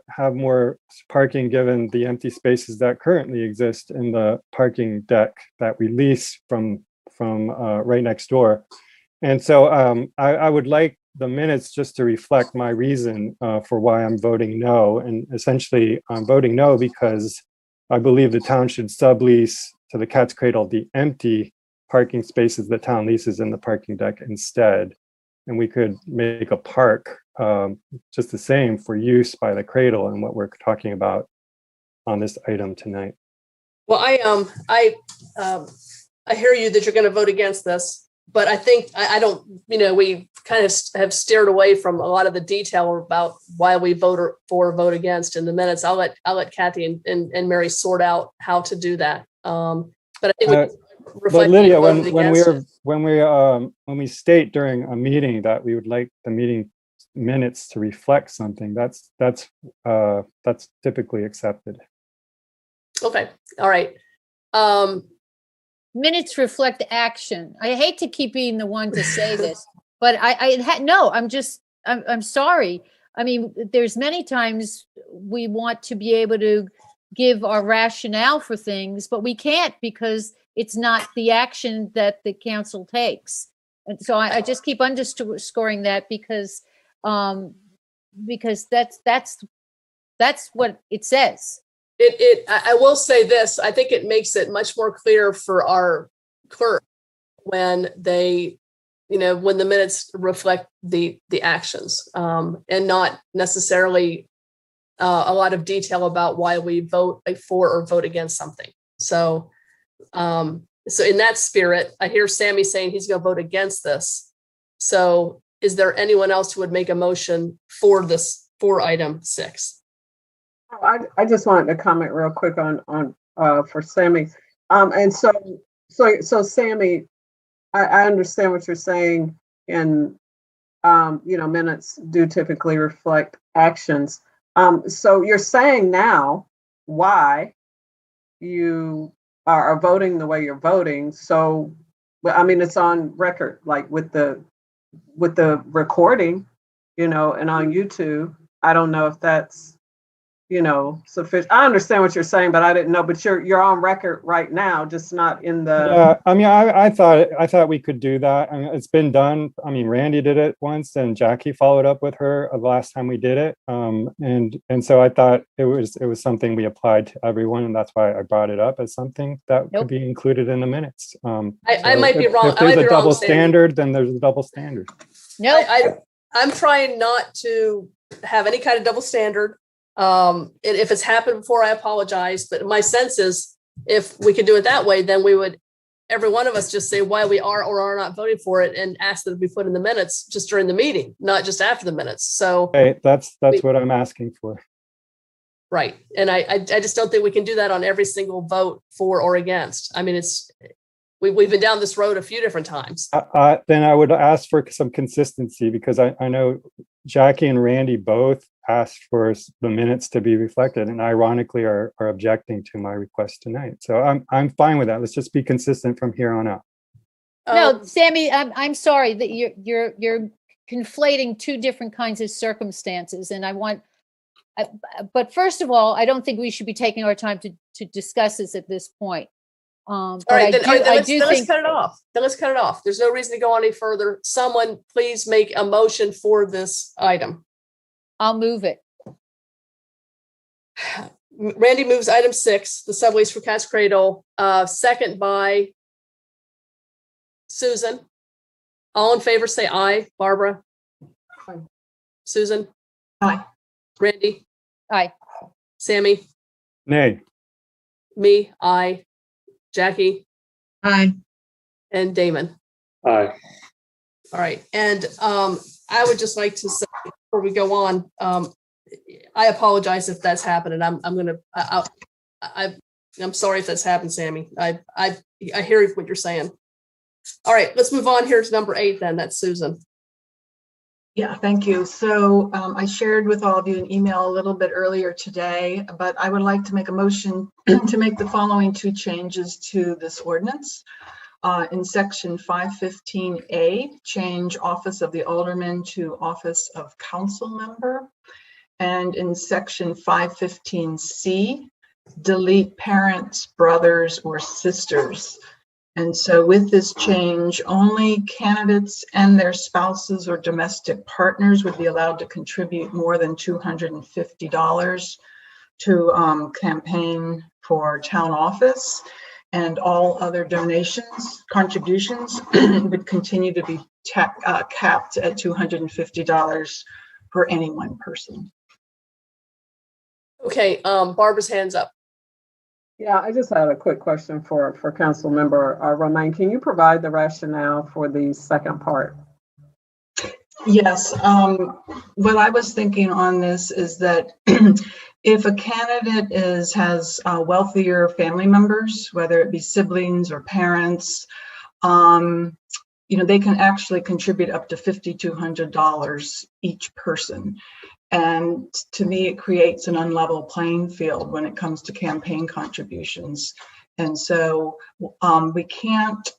K: have more parking given the empty spaces that currently exist in the parking deck that we lease from right next door. And so I would like the minutes just to reflect my reason for why I'm voting no. And essentially, I'm voting no because I believe the town should sublease to the Cat's Cradle the empty parking spaces the town leases in the parking deck instead. And we could make a park just the same for use by the cradle and what we're talking about on this item tonight.
C: Well, I hear you that you're going to vote against this, but I think I don't. We kind of have steered away from a lot of the detail about why we vote for or vote against in the minutes. I'll let Kathy and Mary sort out how to do that. But I think
K: but Lydia, when we state during a meeting that we would like the meeting minutes to reflect something, that's typically accepted.
C: Okay. All right.
D: Minutes reflect action. I hate to keep being the one to say this, but I'm sorry. I mean, there's many times we want to be able to give our rationale for things, but we can't because it's not the action that the council takes. And so I just keep underscoring that because that's what it says.
C: I will say this, I think it makes it much more clear for our clerk when they, when the minutes reflect the actions, and not necessarily a lot of detail about why we vote for or vote against something. So in that spirit, I hear Sammy saying he's going to vote against this. So is there anyone else who would make a motion for item 6?
I: I just wanted to comment real quick on for Sammy. And so Sammy, I understand what you're saying, and minutes do typically reflect actions. So you're saying now why you are voting the way you're voting. So, I mean, it's on record, like with the recording, and on YouTube. I don't know if that's sufficient. I understand what you're saying, but I didn't know. But you're on record right now, just not in the.
K: Yeah, I mean, I thought we could do that. I mean, it's been done. I mean, Randy did it once, and Jackie followed up with her the last time we did it. And so I thought it was something we applied to everyone, and that's why I brought it up as something that could be included in the minutes.
C: I might be wrong.
K: If there's a double standard, then there's a double standard.
D: No,
C: I'm trying not to have any kind of double standard. And if it's happened before, I apologize. But my sense is, if we could do it that way, then we would, every one of us, just say why we are or are not voting for it, and ask that it be put in the minutes just during the meeting, not just after the minutes. So
K: that's what I'm asking for.
C: Right, and I just don't think we can do that on every single vote for or against. I mean, we've been down this road a few different times.
K: Then I would ask for some consistency, because I know Jackie and Randy both asked for the minutes to be reflected, and ironically are objecting to my request tonight. So I'm fine with that. Let's just be consistent from here on out.
D: No, Sammy, I'm sorry that you're conflating two different kinds of circumstances, and but first of all, I don't think we should be taking our time to discuss this at this point.
C: Let's cut it off. Then let's cut it off. There's no reason to go any further. Someone please make a motion for this item.
D: I'll move it.
C: Randy moves item 6, the subways for Cat's Cradle. Second by Susan. All in favor, say aye. Barbara.
I: Aye.
C: Susan.
J: Aye.
C: Randy.
D: Aye.
C: Sammy.
K: Nay.
C: Me. Aye. Jackie.
G: Aye.
C: And Damon.
E: Aye.
C: All right. And I would just like to say before we go on, I apologize if that's happened, and I'm sorry if that's happened, Sammy. I hear what you're saying. All right, let's move on here to number 8 then. That's Susan.
J: Yeah, thank you. So I shared with all of you an email a little bit earlier today, but I would like to make a motion to make the following 2 changes to this ordinance. In section 515A, change office of the alderman to office of council member. And in section 515C, delete parents, brothers, or sisters. And so with this change, only candidates and their spouses or domestic partners would be allowed to contribute more than $250 to campaign for town office. And all other contributions would continue to be capped at $250 for any one person.
C: Okay, Barbara's hand's up.
I: Yeah, I just had a quick question for Council Member Romaine. Can you provide the rationale for the second part?
J: Yes, what I was thinking on this is that if a candidate has wealthier family members, whether it be siblings or parents, they can actually contribute up to $5,200 each person. And to me, it creates an unlevel playing field when it comes to campaign contributions. And so we can't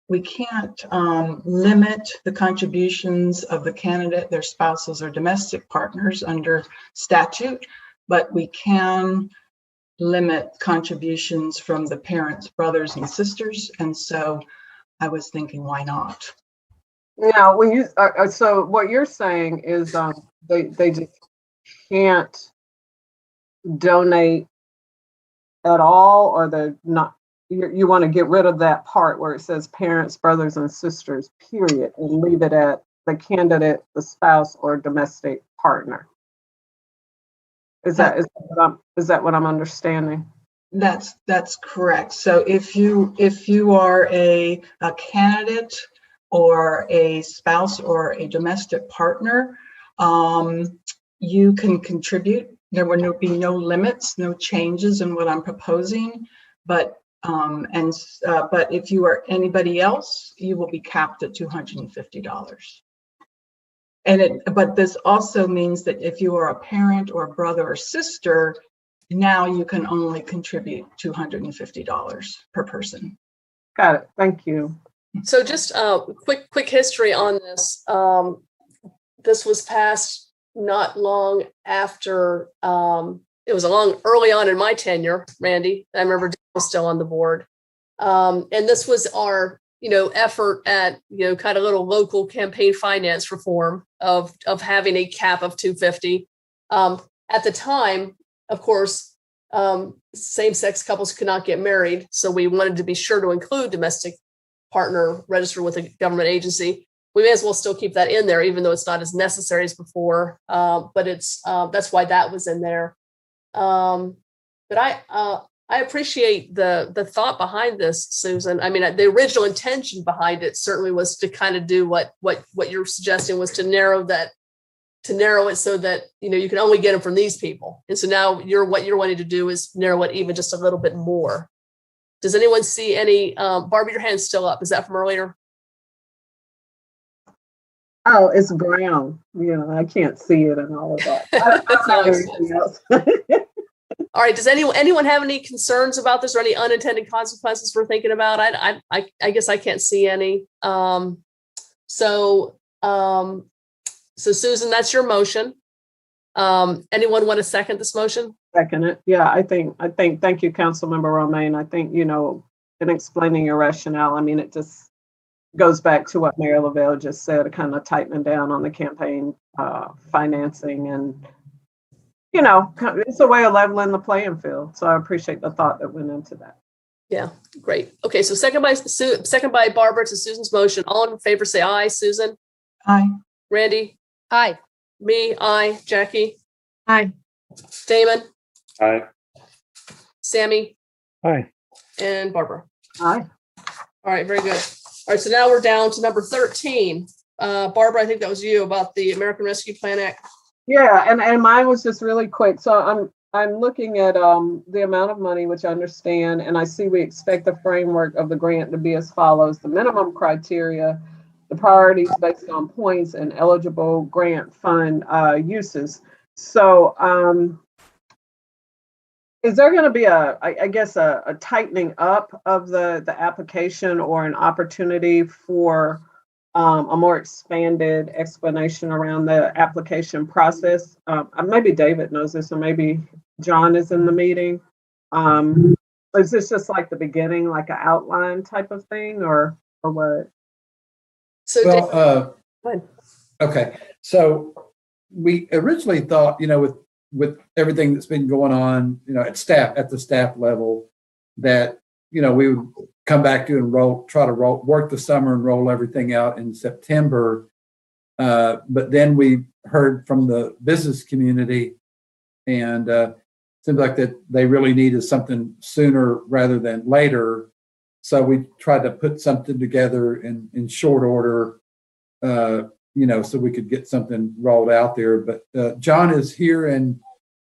J: limit the contributions of the candidate, their spouses or domestic partners under statute, but we can limit contributions from the parents, brothers, and sisters. And so I was thinking, why not?
I: Now, when you so what you're saying is they just can't donate at all, or they're not. You want to get rid of that part where it says parents, brothers, and sisters, period, and leave it at the candidate, the spouse, or domestic partner. Is that what I'm understanding?
J: That's correct. So if you are a candidate or a spouse or a domestic partner, you can contribute. There will be no limits, no changes in what I'm proposing, but if you are anybody else, you will be capped at $250. But this also means that if you are a parent or a brother or sister, now you can only contribute $250 per person.
I: Got it. Thank you.
C: So just quick history on this. This was passed not long after, it was early on in my tenure, Randy. I remember Dave was still on the board. And this was our, effort at, kind of little local campaign finance reform of having a cap of 250. At the time, of course, same-sex couples could not get married. So we wanted to be sure to include domestic partner registered with a government agency. We may as well still keep that in there, even though it's not as necessary as before. But it's that's why that was in there. But I appreciate the thought behind this, Susan. I mean, the original intention behind it certainly was to kind of do what you're suggesting, was to narrow it so that you can only get them from these people. And so now what you're wanting to do is narrow it even just a little bit more. Does anyone see any? Barbie, your hand's still up. Is that from earlier?
I: Oh, it's brown. I can't see it and all of that. I don't know anything else.
C: All right. Does anyone have any concerns about this or any unintended consequences we're thinking about? I guess I can't see any. So Susan, that's your motion. Anyone want to second this motion?
I: Second it. Yeah, I think, thank you, Councilmember Romaine. I think, in explaining your rationale, I mean, it just goes back to what Mayor LaVelle just said, kind of tightening down on the campaign financing, and, it's a way of leveling the playing field. So I appreciate the thought that went into that.
C: Yeah, great. Okay, so second by Barbara to Susan's motion. All in favor, say aye. Susan?
J: Aye.
C: Randy?
D: Aye.
C: Me? Aye. Jackie?
H: Aye.
C: Damon?
E: Aye.
C: Sammy?
K: Aye.
C: And Barbara?
I: Aye.
C: All right, very good. All right, so now we're down to number 13. Barbara, I think that was you about the American Rescue Plan Act.
I: Yeah, and mine was just really quick. So I'm looking at the amount of money, which I understand, and I see we expect the framework of the grant to be as follows: the minimum criteria, the priorities based on points, and eligible grant fund uses. So is there going to be a tightening up of the application, or an opportunity for a more expanded explanation around the application process? Maybe David knows this, or maybe John is in the meeting. Is this just like the beginning, like an outline type of thing, or what?
C: So
A: Well,
C: go ahead.
A: Okay. So we originally thought, with everything that's been going on, at the staff level, that, we would come back to and work the summer and roll everything out in September. But then we heard from the business community, and seemed like that they really needed something sooner rather than later. So we tried to put something together in short order, so we could get something rolled out there. But John is here, and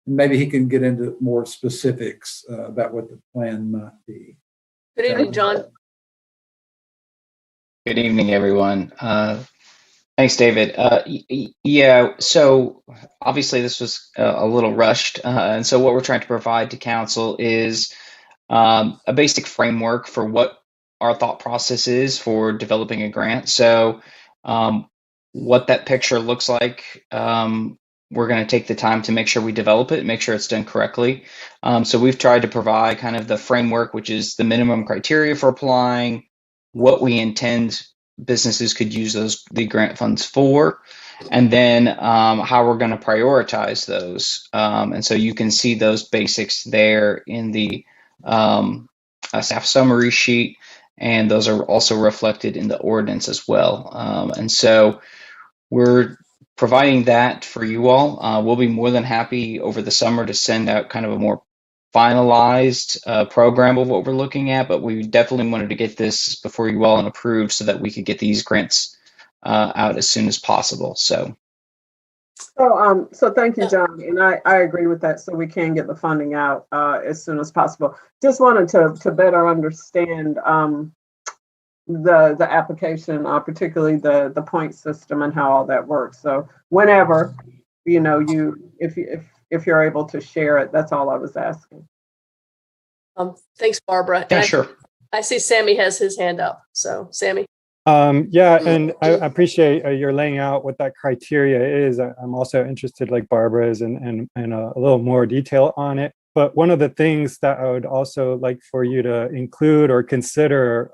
A: maybe he can get into more specifics about what the plan might be.
C: Good evening, John.
O: Good evening, everyone. Thanks, David. Yeah, so obviously this was a little rushed. And so what we're trying to provide to council is a basic framework for what our thought process is for developing a grant. So what that picture looks like, we're going to take the time to make sure we develop it, make sure it's done correctly. So we've tried to provide kind of the framework, which is the minimum criteria for applying, what we intend businesses could use the grant funds for, and then how we're going to prioritize those. And so you can see those basics there in the staff summary sheet, and those are also reflected in the ordinance as well. And so we're providing that for you all. We'll be more than happy over the summer to send out kind of a more finalized program of what we're looking at, but we definitely wanted to get this before you all and approved so that we could get these grants out as soon as possible. So
I: thank you, John, and I agree with that. So we can get the funding out as soon as possible. Just wanted to better understand the application, particularly the point system and how all that works. So whenever if you're able to share it, that's all I was asking.
C: Thanks, Barbara.
O: Yeah, sure.
C: I see Sammy has his hand up. So Sammy.
K: Yeah, and I appreciate your laying out what that criteria is. I'm also interested, like Barbara is, in a little more detail on it. But one of the things that I would also like for you to include or consider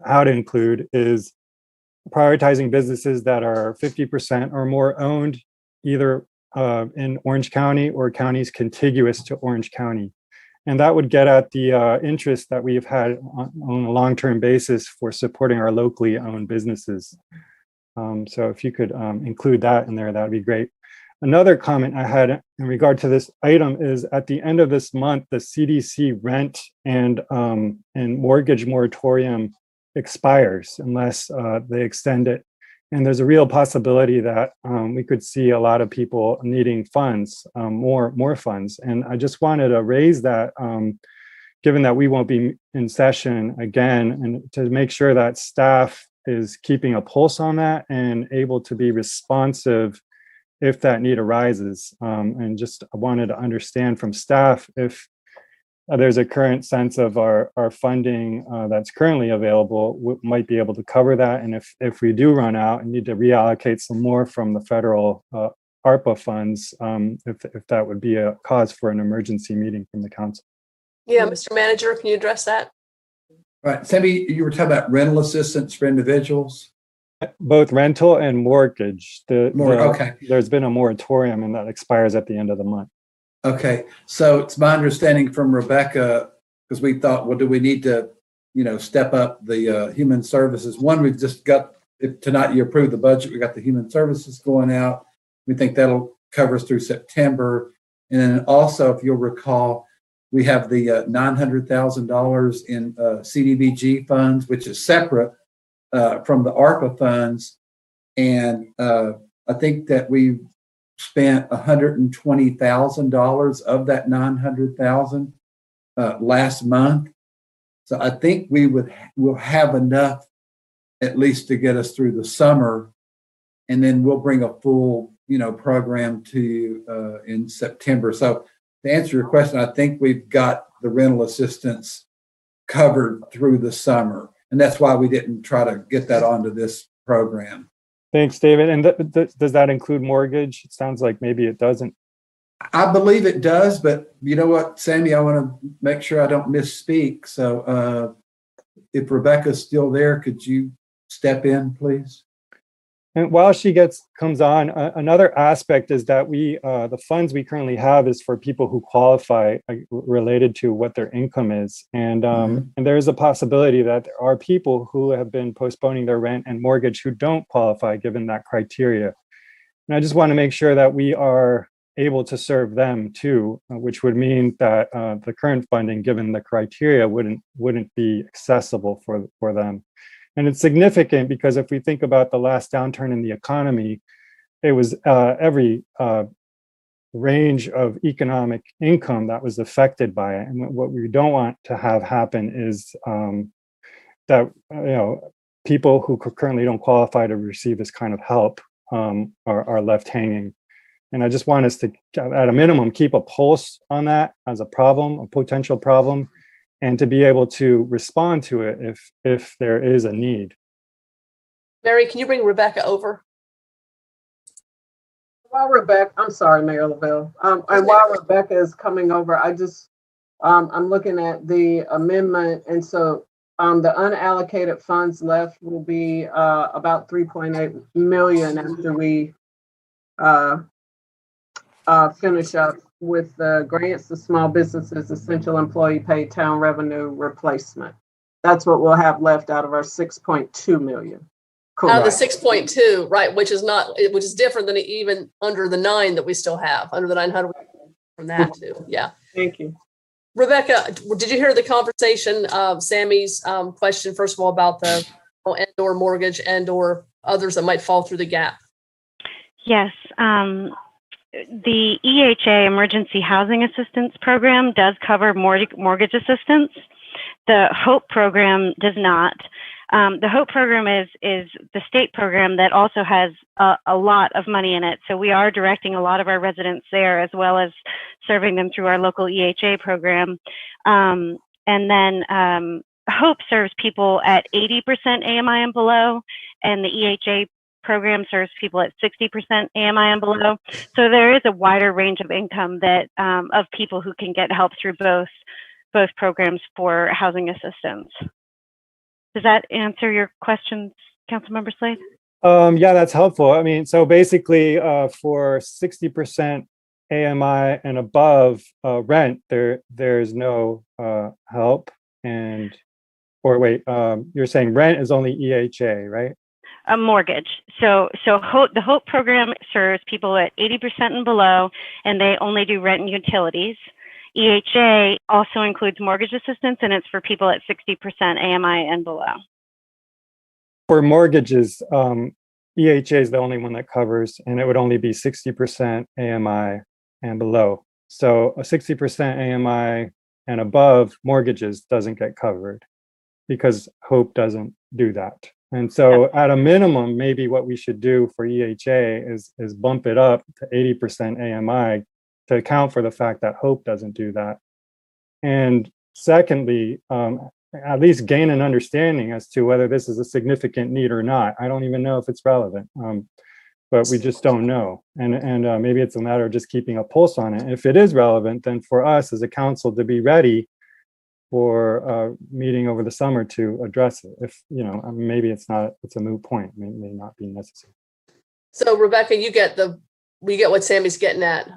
K: how to include is prioritizing businesses that are 50% or more owned, either in Orange County or counties contiguous to Orange County. And that would get at the interest that we've had on a long-term basis for supporting our locally owned businesses. So if you could include that in there, that would be great. Another comment I had in regard to this item is at the end of this month, the CDC rent and mortgage moratorium expires unless they extend it. And there's a real possibility that we could see a lot of people needing funds, more funds. And I just wanted to raise that, given that we won't be in session again, and to make sure that staff is keeping a pulse on that and able to be responsive if that need arises. And just wanted to understand from staff if there's a current sense of our funding that's currently available, we might be able to cover that. And if we do run out and need to reallocate some more from the federal ARPA funds, if that would be a cause for an emergency meeting from the council.
C: Yeah, Mr. Manager, can you address that?
A: Right, Sammy, you were talking about rental assistance for individuals?
K: Both rental and mortgage.
A: Okay.
K: There's been a moratorium and that expires at the end of the month. Okay,
A: so it's my understanding from Rebecca, because we thought, well, do we need to, step up the human services? One, we've just got, if tonight you approve the budget, we got the human services going out. We think that'll cover us through September. And then also, if you'll recall, we have the $900,000 in CDBG funds, which is separate from the ARPA funds. And I think that we spent $120,000 of that $900,000 last month. So I think we'll have enough at least to get us through the summer, and then we'll bring a full program to you in September. So to answer your question, I think we've got the rental assistance covered through the summer, and that's why we didn't try to get that onto this program.
K: Thanks, David. And does that include mortgage? It sounds like maybe it doesn't.
A: I believe it does, but you know what, Sammy, I want to make sure I don't misspeak. So if Rebecca's still there, could you step in, please?
K: And while she comes on, another aspect is that the funds we currently have is for people who qualify related to what their income is. And there is a possibility that there are people who have been postponing their rent and mortgage who don't qualify given that criteria. And I just want to make sure that we are able to serve them too, which would mean that the current funding, given the criteria, wouldn't be accessible for them. And it's significant because if we think about the last downturn in the economy, it was every range of economic income that was affected by it. And what we don't want to have happen is that people who currently don't qualify to receive this kind of help are left hanging. And I just want us to, at a minimum, keep a pulse on that as a problem, a potential problem, and to be able to respond to it if there is a need.
C: Mary, can you bring Rebecca over?
I: While Rebecca, I'm sorry, Mayor LaBelle. And while Rebecca is coming over, I just, I'm looking at the amendment. And so the unallocated funds left will be about 3.8 million after we finish up with the grants to small businesses, essential employee paid town revenue replacement. That's what we'll have left out of our 6.2 million.
C: Correct. The 6.2, right, which is different than even under the 9 that we still have, under the 900 from that too. Yeah.
I: Thank you.
C: Rebecca, did you hear the conversation of Sammy's question, first of all, about the and/or mortgage and/or others that might fall through the gap?
M: Yes. The EHA, Emergency Housing Assistance Program, does cover mortgage assistance. The HOPE program does not. The HOPE program is the state program that also has a lot of money in it. So we are directing a lot of our residents there, as well as serving them through our local EHA program. And then HOPE serves people at 80% AMI and below, and the EHA program serves people at 60% AMI and below. So there is a wider range of income that of people who can get help through both programs for housing assistance. Does that answer your questions, Councilmember Slade?
K: Yeah, that's helpful. I mean, so basically for 60% AMI and above rent, there's no help. You're saying rent is only EHA, right?
M: A mortgage. So the HOPE program serves people at 80% and below, and they only do rent and utilities. EHA also includes mortgage assistance, and it's for people at 60% AMI and below.
K: For mortgages, EHA is the only one that covers, and it would only be 60% AMI and below. So a 60% AMI and above mortgages doesn't get covered because HOPE doesn't do that. And so at a minimum, maybe what we should do for EHA is bump it up to 80% AMI to account for the fact that HOPE doesn't do that. And secondly, at least gain an understanding as to whether this is a significant need or not. I don't even know if it's relevant, but we just don't know. And maybe it's a matter of just keeping a pulse on it. If it is relevant, then for us as a council to be ready for a meeting over the summer to address it. If, maybe it's a moot point, may not be necessary.
C: So Rebecca, we get what Sammy's getting at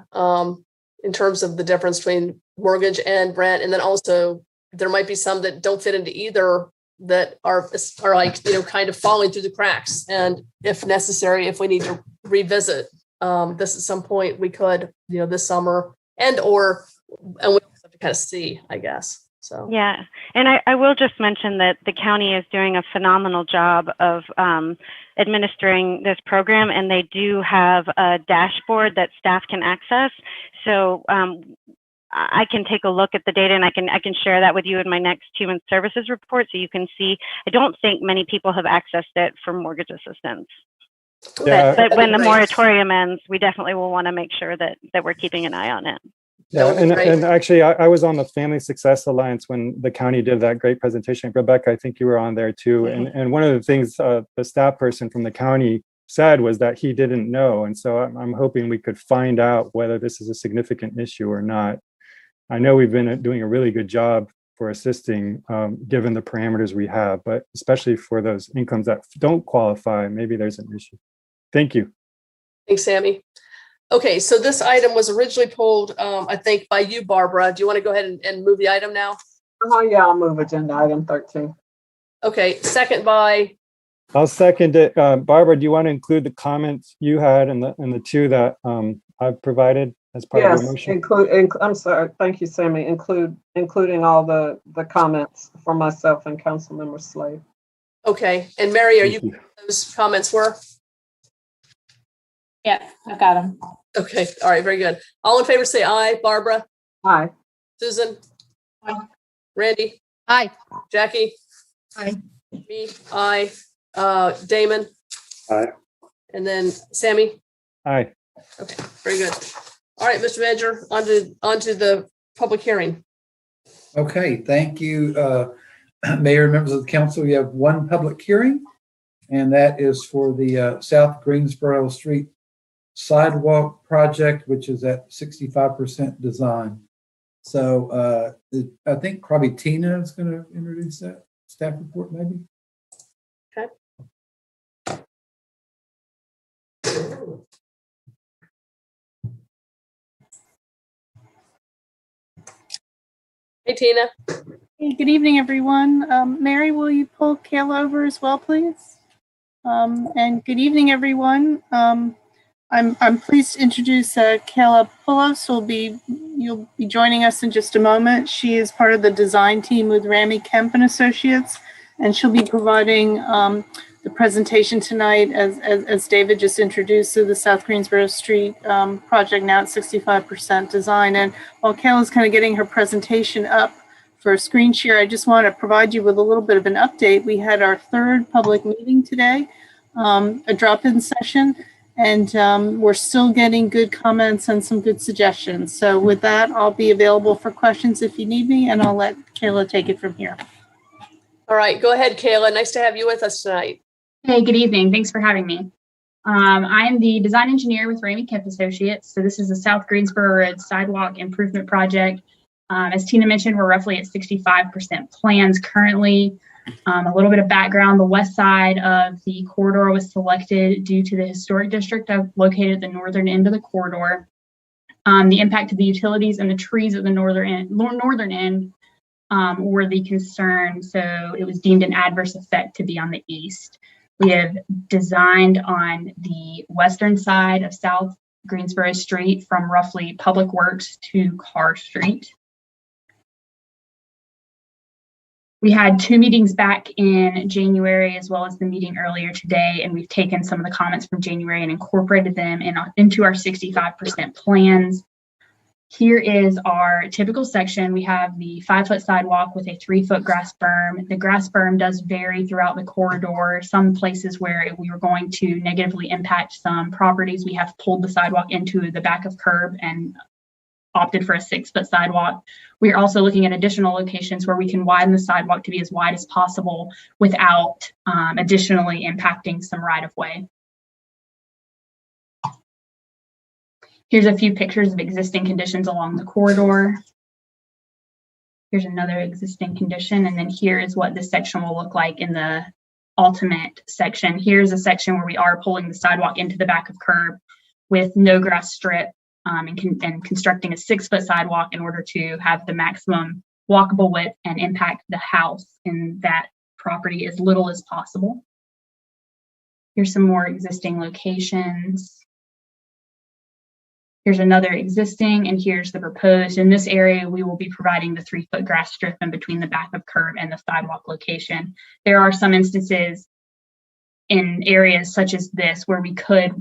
C: in terms of the difference between mortgage and rent. And then also there might be some that don't fit into either that are like, kind of falling through the cracks. And if necessary, if we need to revisit this at some point, we could, this summer and we have to kind of see, I guess. So
M: yeah, and I will just mention that the county is doing a phenomenal job of administering this program, and they do have a dashboard that staff can access. So I can take a look at the data, and I can share that with you in my next human services report, so you can see. I don't think many people have accessed it for mortgage assistance.
K: Yeah.
M: But when the moratorium ends, we definitely will want to make sure that we're keeping an eye on it.
K: Yeah, and actually, I was on the Family Success Alliance when the county did that great presentation. Rebecca, I think you were on there too. And one of the things the staff person from the county said was that he didn't know. And so I'm hoping we could find out whether this is a significant issue or not. I know we've been doing a really good job for assisting, given the parameters we have, but especially for those incomes that don't qualify, maybe there's an issue. Thank you.
C: Thanks, Sammy. Okay, so this item was originally pulled, I think, by you, Barbara. Do you want to go ahead and move the item now?
I: Yeah, I'll move agenda item 13.
C: Okay, second by,
K: I'll second it. Barbara, do you want to include the comments you had and the two that I've provided as part of your motion?
I: I'm sorry. Thank you, Sammy. Including all the comments for myself and Councilmember Slade.
C: okay. And Mary, are
K: Thank you.
C: those comments were?
B: Yeah, I got them.
C: Okay, all right, very good. All in favor say aye. Barbara?
I: Aye.
C: Susan?
J: Aye.
C: Randy?
D: Hi.
C: Jackie?
J: Aye.
C: Me? Aye. Damon?
E: Aye.
C: And then Sammy?
K: Aye.
C: Okay, very good. All right, Mr. Manager, on to the public hearing.
A: Okay, thank you, Mayor and members of the council. We have one public hearing, and that is for the South Greensboro Street sidewalk project, which is at 65% design. So I think probably Tina is going to introduce that staff report, maybe.
C: Hey, Tina.
P: Hey, good evening, everyone. Mary, will you pull Kayla over as well, please? And good evening, everyone. I'm pleased to introduce Kayla Poulos. You'll be joining us in just a moment. She is part of the design team with Rami Kemp and Associates, and she'll be providing the presentation tonight as David just introduced to the South Greensboro Street project, now at 65% design. And while Kayla's kind of getting her presentation up for a screen share, I just want to provide you with a little bit of an update. We had our third public meeting today, a drop-in session, and we're still getting good comments and some good suggestions. So with that, I'll be available for questions if you need me, and I'll let Kayla take it from here.
C: All right, go ahead, Kayla. Nice to have you with us tonight.
Q: Hey, good evening. Thanks for having me. I am the design engineer with Rami Kemp Associates. So this is the South Greensboro Road Sidewalk Improvement Project. As Tina mentioned, we're roughly at 65% plans currently. A little bit of background, the west side of the corridor was selected due to the historic district located at the northern end of the corridor. The impact of the utilities and the trees at the northern end were the concern, so it was deemed an adverse effect to be on the east. We have designed on the western side of South Greensboro Street from roughly Public Works to Carr Street. We had two meetings back in January as well as the meeting earlier today, and we've taken some of the comments from January and incorporated them into our 65% plans. Here is our typical section. We have the 5-foot sidewalk with a 3-foot grass berm. The grass berm does vary throughout the corridor. Some places where we were going to negatively impact some properties, we have pulled the sidewalk into the back of curb and opted for a 6-foot sidewalk. We are also looking at additional locations where we can widen the sidewalk to be as wide as possible without additionally impacting some right-of-way. Here's a few pictures of existing conditions along the corridor. Here's another existing condition, and then here is what this section will look like in the ultimate section. Here's a section where we are pulling the sidewalk into the back of curb with no grass strip and constructing a 6-foot sidewalk in order to have the maximum walkable width and impact the house in that property as little as possible. Here's some more existing locations. Here's another existing, and here's the proposed. In this area, we will be providing the 3-foot grass strip in between the back of curb and the sidewalk location. There are some instances in areas such as this where we could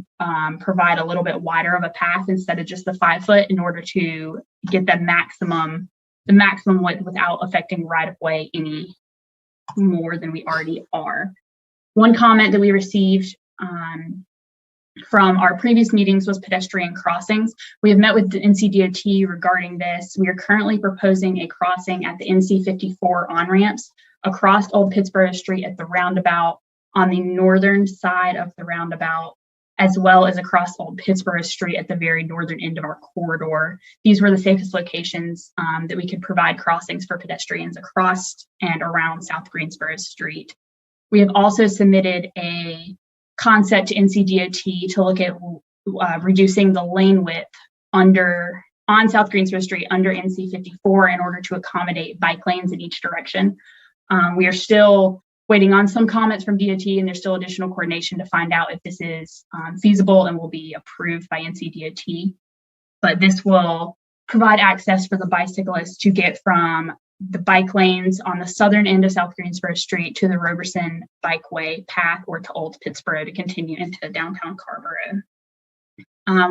Q: provide a little bit wider of a path instead of just the 5-foot in order to get the maximum width without affecting right-of-way any more than we already are. One comment that we received from our previous meetings was pedestrian crossings. We have met with the NCDOT regarding this. We are currently proposing a crossing at the NC 54 on-ramps across Old Pittsboro Street at the roundabout on the northern side of the roundabout, as well as across Old Pittsboro Street at the very northern end of our corridor. These were the safest locations that we could provide crossings for pedestrians across and around South Greensboro Street. We have also submitted a concept to NCDOT to look at reducing the lane width on South Greensboro Street under NC 54 in order to accommodate bike lanes in each direction. We are still waiting on some comments from DOT, and there's still additional coordination to find out if this is feasible and will be approved by NCDOT. But this will provide access for the bicyclists to get from the bike lanes on the southern end of South Greensboro Street to the Roberson Bikeway path or to Old Pittsboro to continue into downtown Carrboro.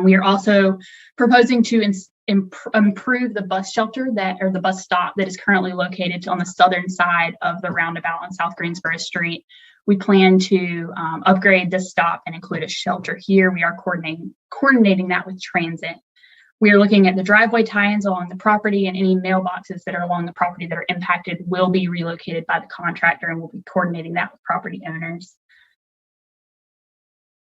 Q: We are also proposing to improve the bus shelter or the bus stop that is currently located on the southern side of the roundabout on South Greensboro Street. We plan to upgrade the stop and include a shelter here. We are coordinating that with transit. We are looking at the driveway tie-ins along the property, and any mailboxes that are along the property that are impacted will be relocated by the contractor, and we'll be coordinating that with property owners.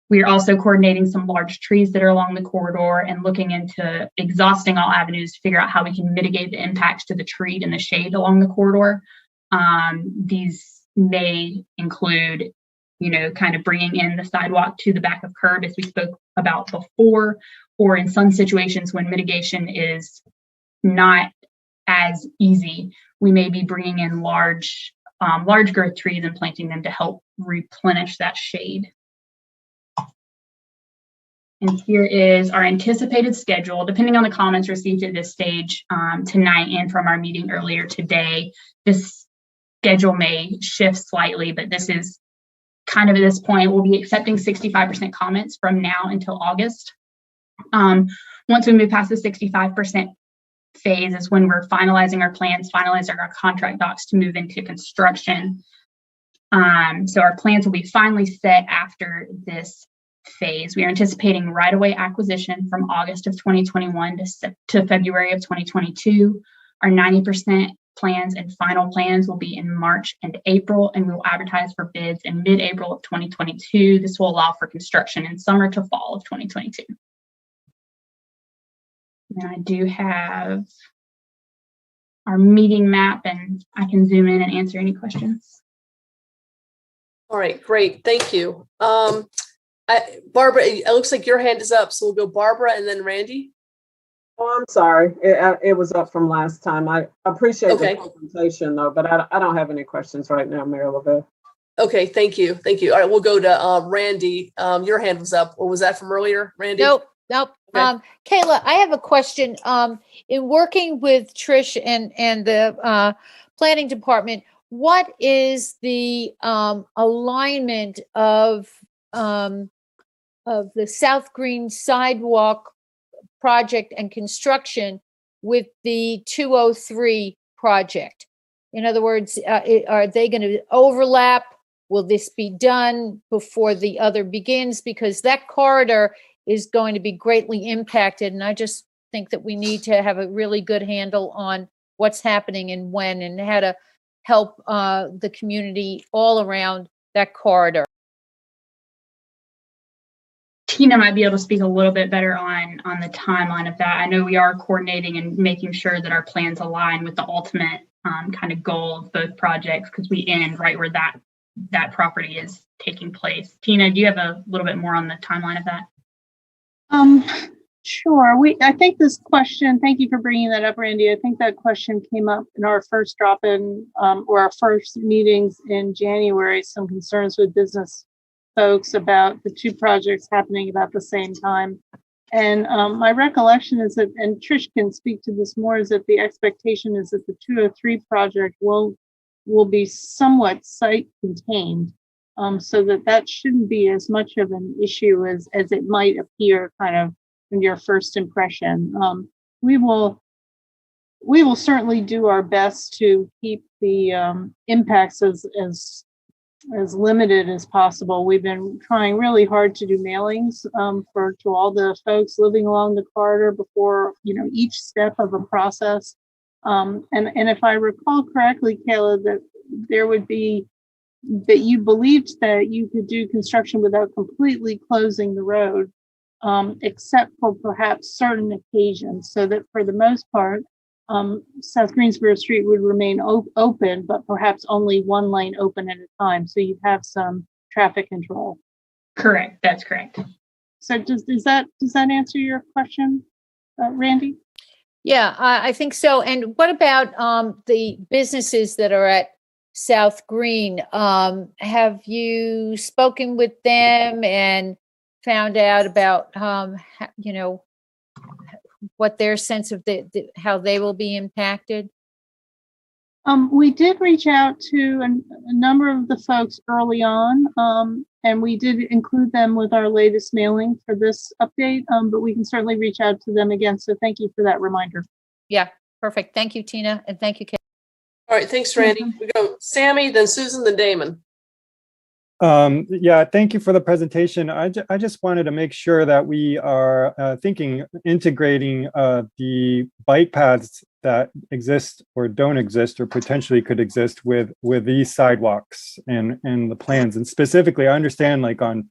Q: We are also coordinating some large trees that are along the corridor and looking into exhausting all avenues to figure out how we can mitigate the impacts to the tree and the shade along the corridor. These may include, kind of bringing in the sidewalk to the back of curb, as we spoke about before, or in some situations when mitigation is not as easy, we may be bringing in large growth trees and planting them to help replenish that shade. And here is our anticipated schedule. Depending on the comments received at this stage tonight and from our meeting earlier today, this schedule may shift slightly, but this is kind of at this point, we'll be accepting 65% comments from now until August. Once we move past the 65% phase is when we're finalizing our plans, finalizing our contract docs to move into construction. So our plans will be finally set after this phase. We are anticipating right-of-way acquisition from August of 2021 to February of 2022. Our 90% plans and final plans will be in March and April, and we will advertise for bids in mid-April of 2022. This will allow for construction in summer to fall of 2022. And I do have our meeting map, and I can zoom in and answer any questions.
C: All right, great, thank you. Barbara, it looks like your hand is up, so we'll go Barbara and then Randy.
I: Oh, I'm sorry. It was up from last time. I appreciate the presentation, though, but I don't have any questions right now, Mayor LaVelle.
C: Okay, thank you. Thank you. All right, we'll go to Randy. Your hand was up, or was that from earlier, Randy?
D: Nope.
C: Okay.
D: Kayla, I have a question. In working with Trish and the planning department, what is the alignment of the South Green sidewalk project and construction with the 203 project? In other words, are they going to overlap? Will this be done before the other begins? Because that corridor is going to be greatly impacted. And I just think that we need to have a really good handle on what's happening and when, and how to help the community all around that corridor.
Q: Tina might be able to speak a little bit better on the timeline of that. I know we are coordinating and making sure that our plans align with the ultimate kind of goal of both projects, because we end right where that property is taking place. Tina, do you have a little bit more on the timeline of that?
P: Sure. I think this question, thank you for bringing that up, Randy. I think that question came up in our first drop-in or our first meetings in January, some concerns with business folks about the two projects happening about the same time. And my recollection is that, and Trish can speak to this more, is that the expectation is that the 203 project will be somewhat site contained. So that shouldn't be as much of an issue as it might appear kind of in your first impression. We will certainly do our best to keep the impacts as limited as possible. We've been trying really hard to do mailings to all the folks living along the corridor before each step of a process. And if I recall correctly, Kayla, that you believed that you could do construction without completely closing the road, except for perhaps certain occasions, so that for the most part, South Greensboro Street would remain open, but perhaps only one lane open at a time. So you'd have some traffic control.
Q: Correct. That's correct.
P: So does that answer your question, Randy?
D: Yeah, I think so. And what about the businesses that are at South Green? Have you spoken with them and found out about, what their sense of how they will be impacted?
P: We did reach out to a number of the folks early on, and we did include them with our latest mailing for this update, but we can certainly reach out to them again. So thank you for that reminder.
D: Yeah, perfect. Thank you, Tina, and thank you, Kate.
C: All right, thanks, Randy. We go Sammy, then Susan, then Damon.
K: Yeah, thank you for the presentation. I just wanted to make sure that we are integrating the bike paths that exist or don't exist or potentially could exist with these sidewalks and the plans. And specifically, I understand like on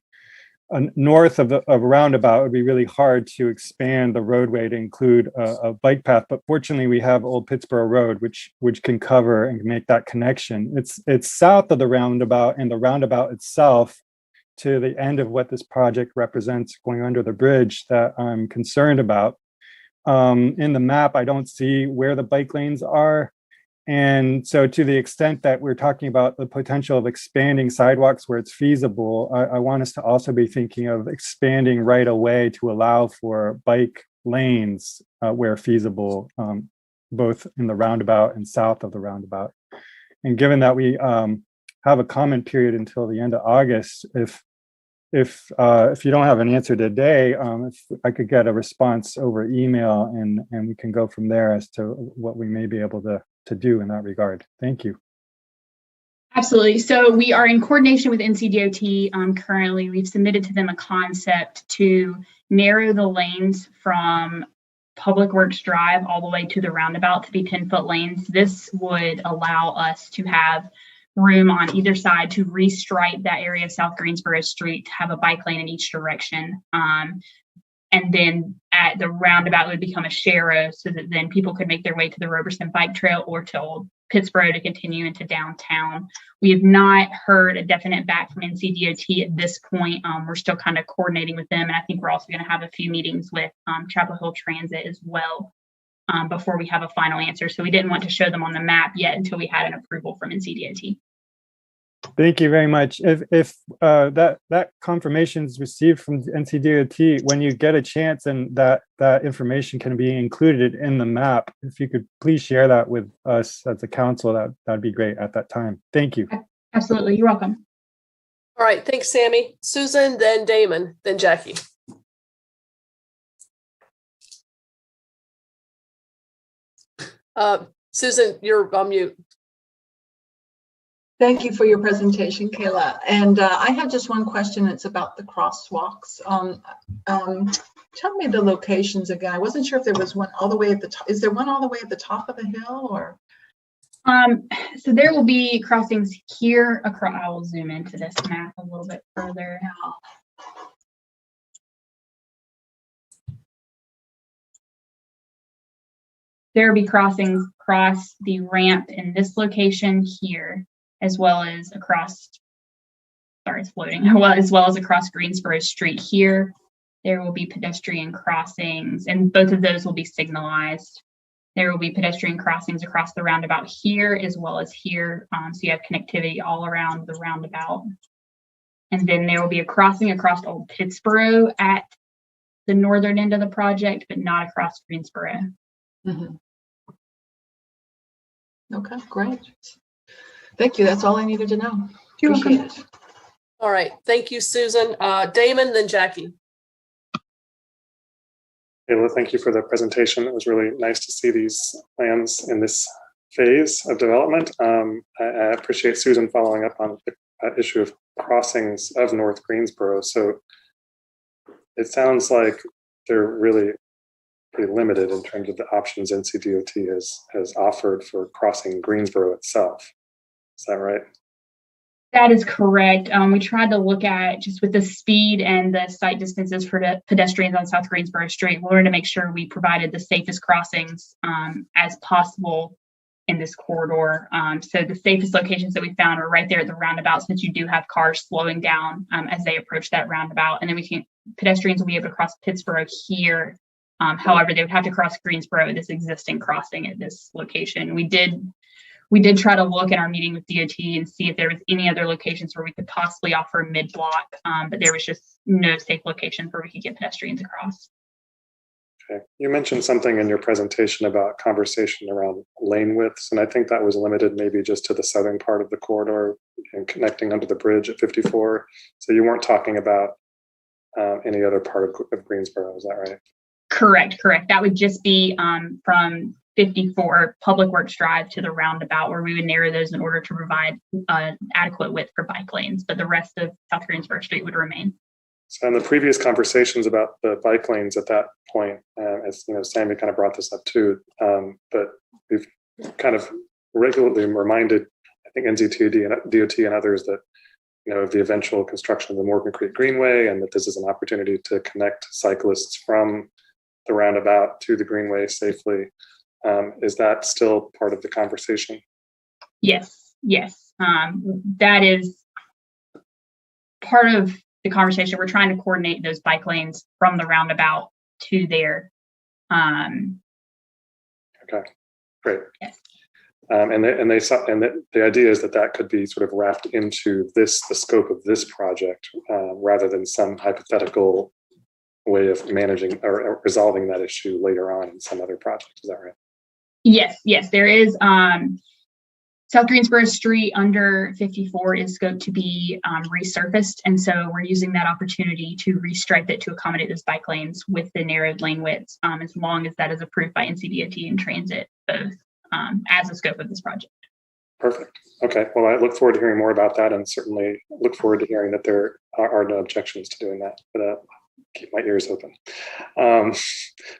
K: north of a roundabout, it would be really hard to expand the roadway to include a bike path. But fortunately, we have Old Pittsboro Road, which can cover and make that connection. It's south of the roundabout, and the roundabout itself to the end of what this project represents going under the bridge that I'm concerned about. In the map, I don't see where the bike lanes are. And so to the extent that we're talking about the potential of expanding sidewalks where it's feasible, I want us to also be thinking of expanding right away to allow for bike lanes where feasible, both in the roundabout and south of the roundabout. And given that we have a comment period until the end of August, if you don't have an answer today, if I could get a response over email and we can go from there as to what we may be able to do in that regard. Thank you.
Q: Absolutely. So we are in coordination with NCDOT currently. We've submitted to them a concept to narrow the lanes from Public Works Drive all the way to the roundabout to be 10-foot lanes. This would allow us to have room on either side to restripe that area of South Greensboro Street to have a bike lane in each direction. And then at the roundabout would become a sharrow so that then people could make their way to the Roberson Bike Trail or to Old Pittsboro to continue into downtown. We have not heard a definite back from NCDOT at this point. We're still kind of coordinating with them. And I think we're also going to have a few meetings with Chapel Hill Transit as well before we have a final answer. So we didn't want to show them on the map yet until we had an approval from NCDOT.
K: Thank you very much. If that confirmation is received from NCDOT, when you get a chance and that information can be included in the map, if you could please share that with us as a council, that'd be great at that time. Thank you.
Q: Absolutely. You're welcome.
C: All right. Thanks, Sammy. Susan, then Damon, then Jackie. Susan, you're on mute.
J: Thank you for your presentation, Kayla. And I have just one question. It's about the crosswalks. Tell me the locations again. I wasn't sure if there was one all the way at the top. Is there one all the way at the top of the hill, or?
Q: So there will be crossings here across. I will zoom into this map a little bit further. There will be crossings across the ramp in this location here, as well as across, sorry, it's floating, as well as across Greensboro Street here. There will be pedestrian crossings, and both of those will be signalized. There will be pedestrian crossings across the roundabout here, as well as here, so you have connectivity all around the roundabout. And then there will be a crossing across Old Pittsboro at the northern end of the project, but not across Greensboro.
J: Mm-hmm. Okay, great. Thank you. That's all I needed to know. Appreciate it.
C: All right. Thank you, Susan. Damon, then Jackie.
E: Kayla, thank you for the presentation. It was really nice to see these plans in this phase of development. I appreciate Susan following up on the issue of crossings of North Greensboro. So it sounds like they're really pretty limited in terms of the options NCDOT has offered for crossing Greensboro itself. Is that right?
Q: That is correct. We tried to look at just with the speed and the sight distances for the pedestrians on South Greensboro Street. We wanted to make sure we provided the safest crossings as possible in this corridor. So the safest locations that we found are right there at the roundabout, since you do have cars slowing down as they approach that roundabout. And then pedestrians will be able to cross Pittsboro here. However, they would have to cross Greensboro at this existing crossing at this location. We did try to look in our meeting with DOT and see if there was any other locations where we could possibly offer mid-block, but there was just no safe locations where we could get pedestrians across.
E: Okay. You mentioned something in your presentation about conversation around lane widths, and I think that was limited maybe just to the southern part of the corridor and connecting under the bridge at 54. So you weren't talking about any other part of Greensboro, is that right?
Q: Correct. That would just be from 54 Public Works Drive to the roundabout, where we would narrow those in order to provide adequate width for bike lanes, but the rest of South Greensboro Street would remain.
E: So in the previous conversations about the bike lanes at that point, as you know, Sammy kind of brought this up too, but we've kind of regularly reminded, I think, NZTD and DOT and others that, you know, of the eventual construction of the Morgan Creek Greenway, and that this is an opportunity to connect cyclists from the roundabout to the Greenway safely. Is that still part of the conversation?
Q: Yes. That is part of the conversation. We're trying to coordinate those bike lanes from the roundabout to there.
E: Okay, great.
Q: Yes.
E: And the idea is that could be sort of wrapped into the scope of this project, rather than some hypothetical way of managing or resolving that issue later on in some other project. Is that right?
Q: Yes, there is. South Greensboro Street under 54 is scoped to be resurfaced, and so we're using that opportunity to restripe it to accommodate those bike lanes with the narrowed lane widths, as long as that is approved by NCDOT and Transit, both as a scope of this project.
E: Perfect. Okay. Well, I look forward to hearing more about that, and certainly look forward to hearing that there are no objections to doing that. But keep my ears open.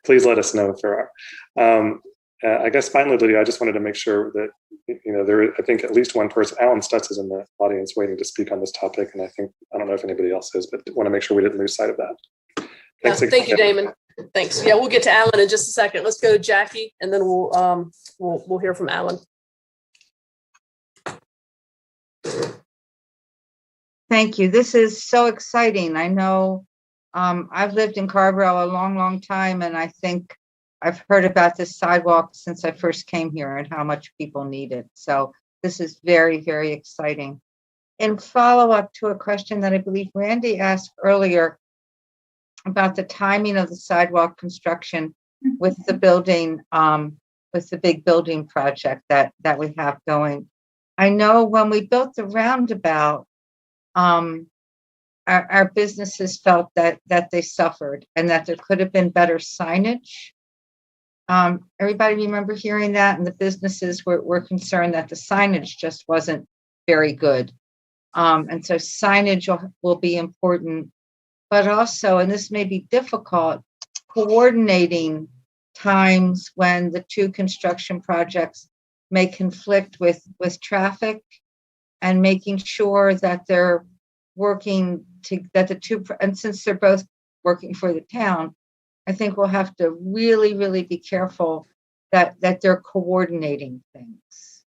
E: Please let us know if there are. I guess finally, Lydia, I just wanted to make sure that, you know, I think at least one person, Alan Stutz, is in the audience waiting to speak on this topic, and I don't know if anybody else is, but want to make sure we didn't lose sight of that.
C: Thank you, Damon. Thanks. Yeah, we'll get to Alan in just a second. Let's go to Jackie, and then we'll hear from Alan.
G: Thank you. This is so exciting. I know I've lived in Carrboro a long, long time, and I think I've heard about this sidewalk since I first came here and how much people need it. So this is very, very exciting. In follow-up to a question that I believe Randy asked earlier about the timing of the sidewalk construction with the building, with the big building project that we have going. I know when we built the roundabout, our businesses felt that they suffered and that there could have been better signage. Everybody remember hearing that, and the businesses were concerned that the signage just wasn't very good. And so signage will be important, but also, and this may be difficult, coordinating times when the two construction projects may conflict with traffic, and making sure that they're working that the two, and since they're both working for the town, I think we'll have to really, really be careful that they're coordinating things,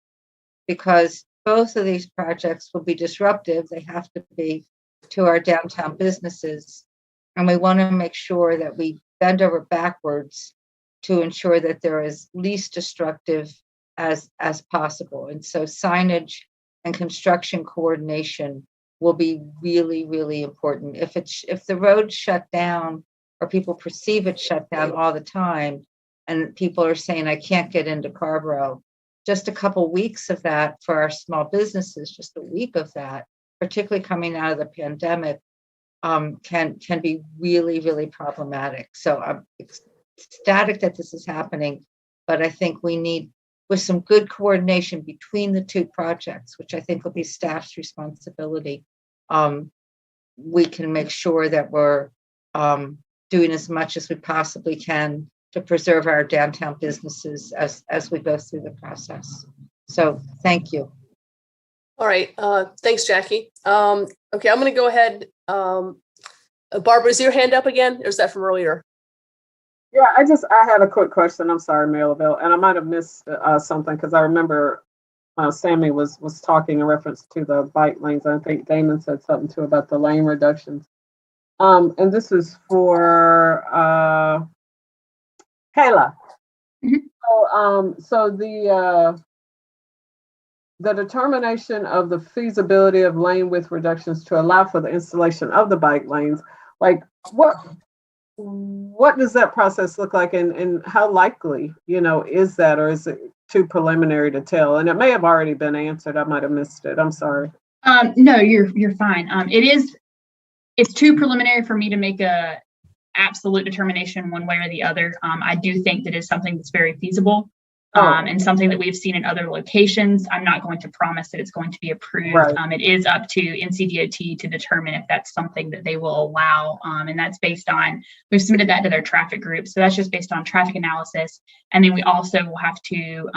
G: because both of these projects will be disruptive. They have to be to our downtown businesses. And we want to make sure that we bend over backwards to ensure that they're as least destructive as possible. And so signage and construction coordination will be really, really important. If the road's shut down, or people perceive it shut down all the time, and people are saying, I can't get into Carrboro, just a couple weeks of that for our small businesses, just a week of that, particularly coming out of the pandemic, can be really, really problematic. So I'm ecstatic that this is happening, but I think we need, with some good coordination between the two projects, which I think will be staff's responsibility, we can make sure that we're doing as much as we possibly can to preserve our downtown businesses as we go through the process. So thank you.
C: All right. Thanks, Jackie. Okay, I'm going to go ahead. Barbara, is your hand up again, or is that from earlier?
I: Yeah, I had a quick question. I'm sorry, Maribel, and I might have missed something because I remember Sammy was talking in reference to the bike lanes. I think Damon said something too about the lane reductions. And this is for Kayla. So the determination of the feasibility of lane width reductions to allow for the installation of the bike lanes, like what does that process look like, and how likely, is that, or is it too preliminary to tell? And it may have already been answered. I might have missed it. I'm sorry.
Q: No, you're fine. It's too preliminary for me to make a absolute determination one way or the other. I do think that is something that's very feasible. And something that we've seen in other locations. I'm not going to promise that it's going to be approved.
I: Right.
Q: It is up to NCDOT to determine if that's something that they will allow. And that's based on, we've submitted that to their traffic group. So that's just based on traffic analysis. And then we also will have to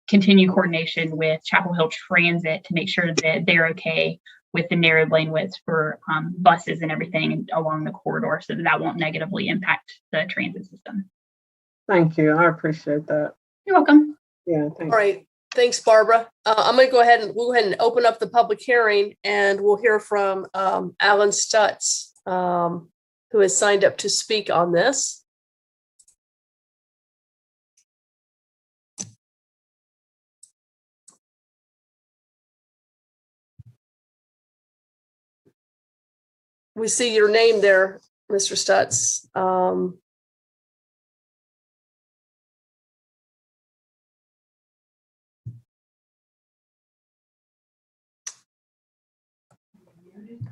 Q: continue coordination with Chapel Hill Transit to make sure that they're okay with the narrowed lane widths for buses and everything along the corridor, so that won't negatively impact the transit system.
I: Thank you. I appreciate that.
Q: You're welcome.
I: Yeah, thanks.
C: All right. Thanks, Barbara. I'm going to go ahead and open up the public hearing, and we'll hear from Alan Stutz, who has signed up to speak on this. We see your name there, Mr. Stutz.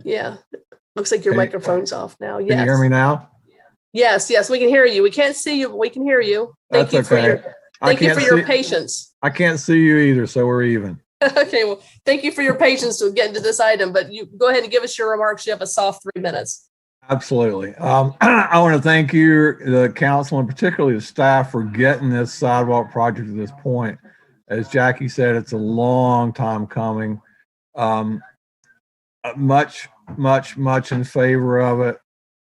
C: Yeah, looks like your microphone's off now. Yes.
R: Can you hear me now?
C: Yes, we can hear you. We can't see you, but we can hear you. Thank you for your patience.
R: I can't see you either, so we're even.
C: Okay, well, thank you for your patience to get into this item, but you go ahead and give us your remarks. You have a soft 3 minutes.
R: Absolutely. I want to thank you, the council, and particularly the staff, for getting this sidewalk project to this point. As Jackie said, it's a long time coming. Much in favor of it.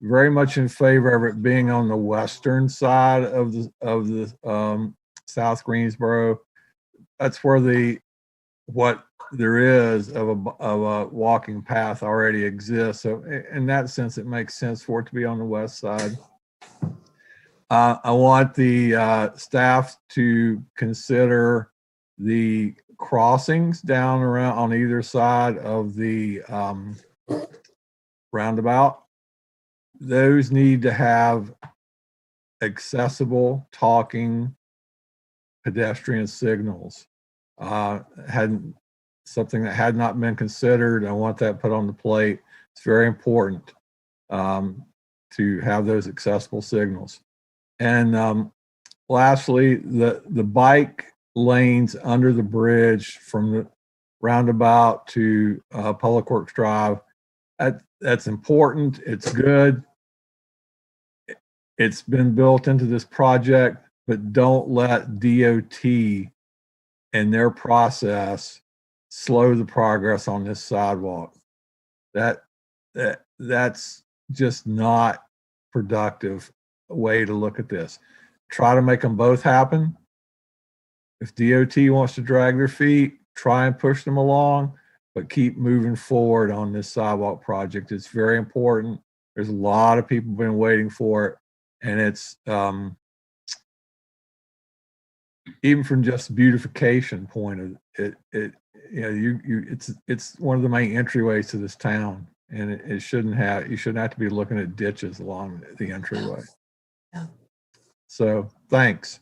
R: Very much in favor of it being on the western side of the South Greensboro. That's where what there is of a walking path already exists. So in that sense, it makes sense for it to be on the west side. I want the staff to consider the crossings down around on either side of the roundabout. Those need to have accessible talking pedestrian signals. Something that had not been considered. I want that put on the plate. It's very important to have those accessible signals. And lastly, the bike lanes under the bridge from the roundabout to Public Works Drive, that's important. It's good. It's been built into this project, but don't let DOT and their process slow the progress on this sidewalk. That's just not productive way to look at this. Try to make them both happen. If DOT wants to drag their feet, try and push them along, but keep moving forward on this sidewalk project. It's very important. There's a lot of people been waiting for it, and it's even from just beautification point of it, it's one of the main entryways to this town, and you shouldn't have to be looking at ditches along the entryway.
C: Yeah.
R: So thanks.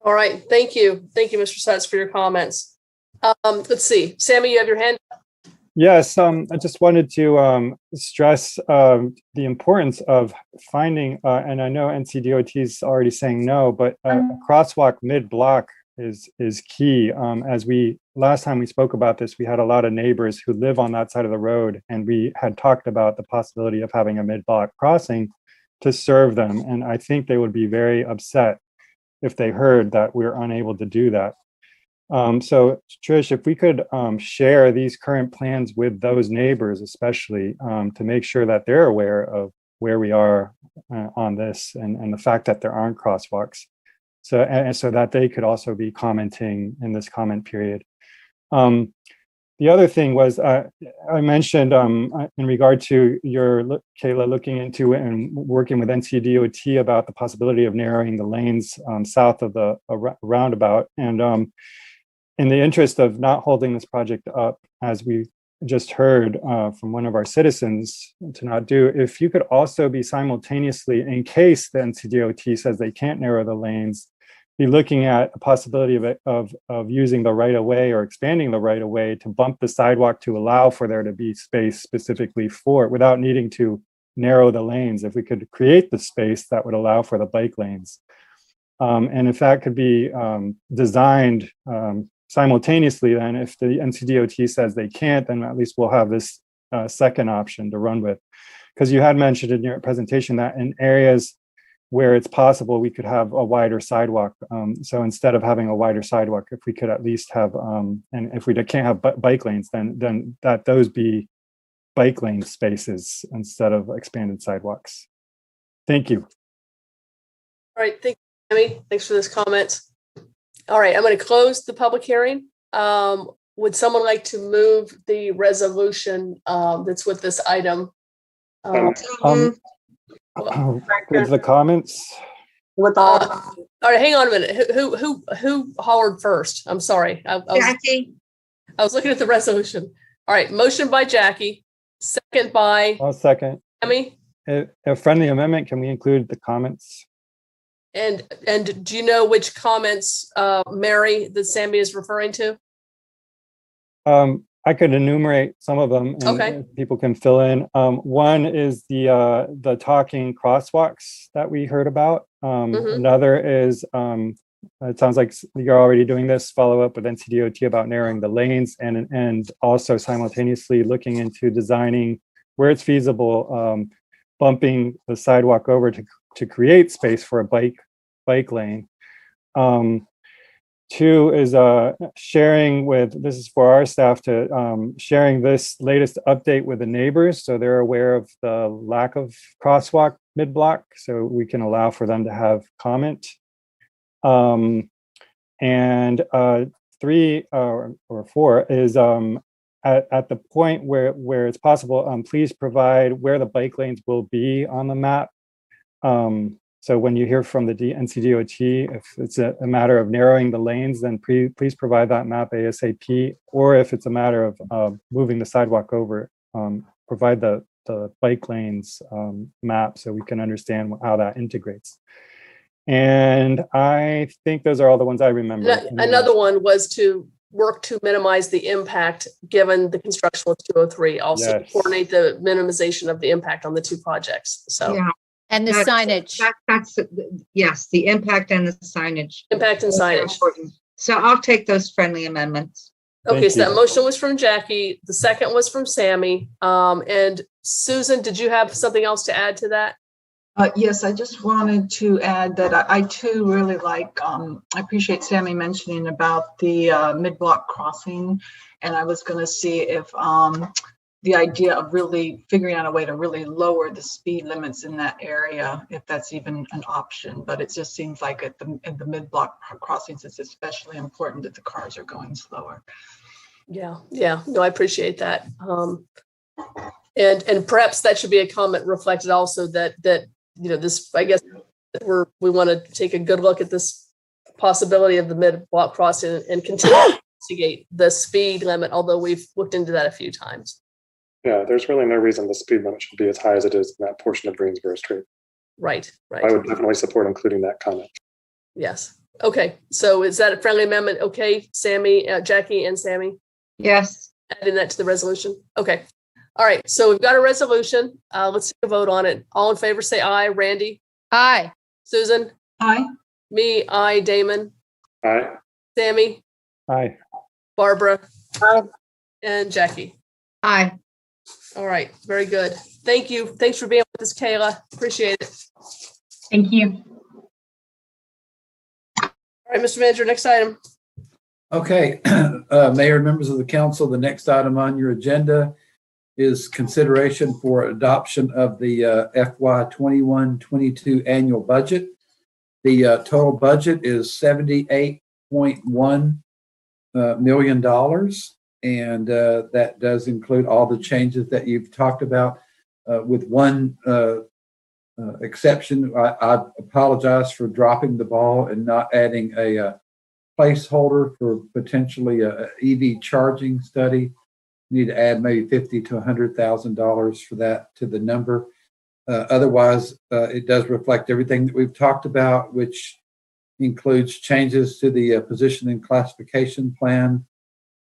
C: All right, thank you, Mr. Stutz, for your comments. Let's see, Sammy, you have your hand.
K: Yes, I just wanted to stress the importance of finding, and I know NCDOT is already saying no, but a crosswalk mid-block is key. As last time we spoke about this, we had a lot of neighbors who live on that side of the road, and we had talked about the possibility of having a mid-block crossing to serve them. And I think they would be very upset if they heard that we're unable to do that. So Trish, if we could share these current plans with those neighbors, especially to make sure that they're aware of where we are on this and the fact that there aren't crosswalks. So, and so that they could also be commenting in this comment period. The other thing was I mentioned in regard to Kayla, looking into and working with NCDOT about the possibility of narrowing the lanes south of the roundabout. And in the interest of not holding this project up, as we just heard from one of our citizens to not do, if you could also be simultaneously, in case the NCDOT says they can't narrow the lanes, be looking at a possibility of using the right of way or expanding the right of way to bump the sidewalk to allow for there to be space specifically for it without needing to narrow the lanes. If we could create the space that would allow for the bike lanes. And if that could be designed simultaneously, then if the NCDOT says they can't, then at least we'll have this second option to run with. Because you had mentioned in your presentation that in areas where it's possible, we could have a wider sidewalk. So instead of having a wider sidewalk, if we could at least have, and if we can't have bike lanes, then that those be bike lane spaces instead of expanded sidewalks. Thank you.
C: All right, thank you, Amy. Thanks for this comment. All right, I'm going to close the public hearing. Would someone like to move the resolution that's with this item?
K: With the comments.
C: With all right, hang on a minute. Who hollered first? I'm sorry. I was looking at the resolution. All right, motion by Jackie, second by.
K: I'll second.
C: Amy.
K: A friendly amendment. Can we include the comments?
C: And do you know which comments, Mary, that Sammy is referring to?
K: I could enumerate some of them, and people can fill in. One is the talking crosswalks that we heard about. Another is it sounds like you're already doing this, follow up with NCDOT about narrowing the lanes, and also simultaneously looking into designing where it's feasible, bumping the sidewalk over to create space for a bike lane. Two is sharing with, this is for our staff to sharing this latest update with the neighbors so they're aware of the lack of crosswalk mid-block, so we can allow for them to have comment. And three or four is at the point where it's possible, please provide where the bike lanes will be on the map. So when you hear from the NCDOT, if it's a matter of narrowing the lanes, then please provide that map ASAP. Or if it's a matter of moving the sidewalk over, provide the bike lanes map so we can understand how that integrates. And I think those are all the ones I remember.
C: Another one was to work to minimize the impact given the construction of 203, also to coordinate the minimization of the impact on the two projects. So.
G: Yeah.
D: And the signage.
G: That's yes, the impact and the signage.
C: Impact and signage.
G: So I'll take those friendly amendments.
C: Okay, so that motion was from Jackie. The second was from Sammy. And Susan, did you have something else to add to that?
J: Yes, I just wanted to add that I too really like, I appreciate Sammy mentioning about the mid-block crossing. And I was going to see if the idea of really figuring out a way to really lower the speed limits in that area, if that's even an option. But it just seems like at the mid-block crossings, it's especially important that the cars are going slower.
C: Yeah, no, I appreciate that. And perhaps that should be a comment reflected also that you know, this, I guess we want to take a good look at this possibility of the mid-block crossing and continue to investigate the speed limit, although we've looked into that a few times.
E: Yeah, there's really no reason the speed limit should be as high as it is in that portion of Greensboro Street.
C: Right.
E: I would definitely support including that comment.
C: Yes. Okay. So is that a friendly amendment? Okay, Sammy, Jackie and Sammy?
G: Yes.
C: Adding that to the resolution? Okay. All right. So we've got a resolution. Let's take a vote on it. All in favor, say aye. Randy?
D: Aye.
C: Susan?
J: Aye.
C: Me, aye. Damon?
E: Aye.
C: Sammy?
K: Aye.
C: Barbara? Aye. And Jackie?
G: Aye.
C: All right. Very good. Thank you. Thanks for being with us, Kayla. Appreciate it.
Q: Thank you.
C: All right, Mr. Manager, next item.
A: Okay, Mayor, members of the council, the next item on your agenda is consideration for adoption of the FY 21-22 annual budget. The total budget is $78.1 million. And that does include all the changes that you've talked about, with one exception. I apologize for dropping the ball and not adding a placeholder for potentially a EV charging study. Need to add maybe $50,000 to $100,000 for that to the number. Otherwise, it does reflect everything that we've talked about, which includes changes to the position and classification plan,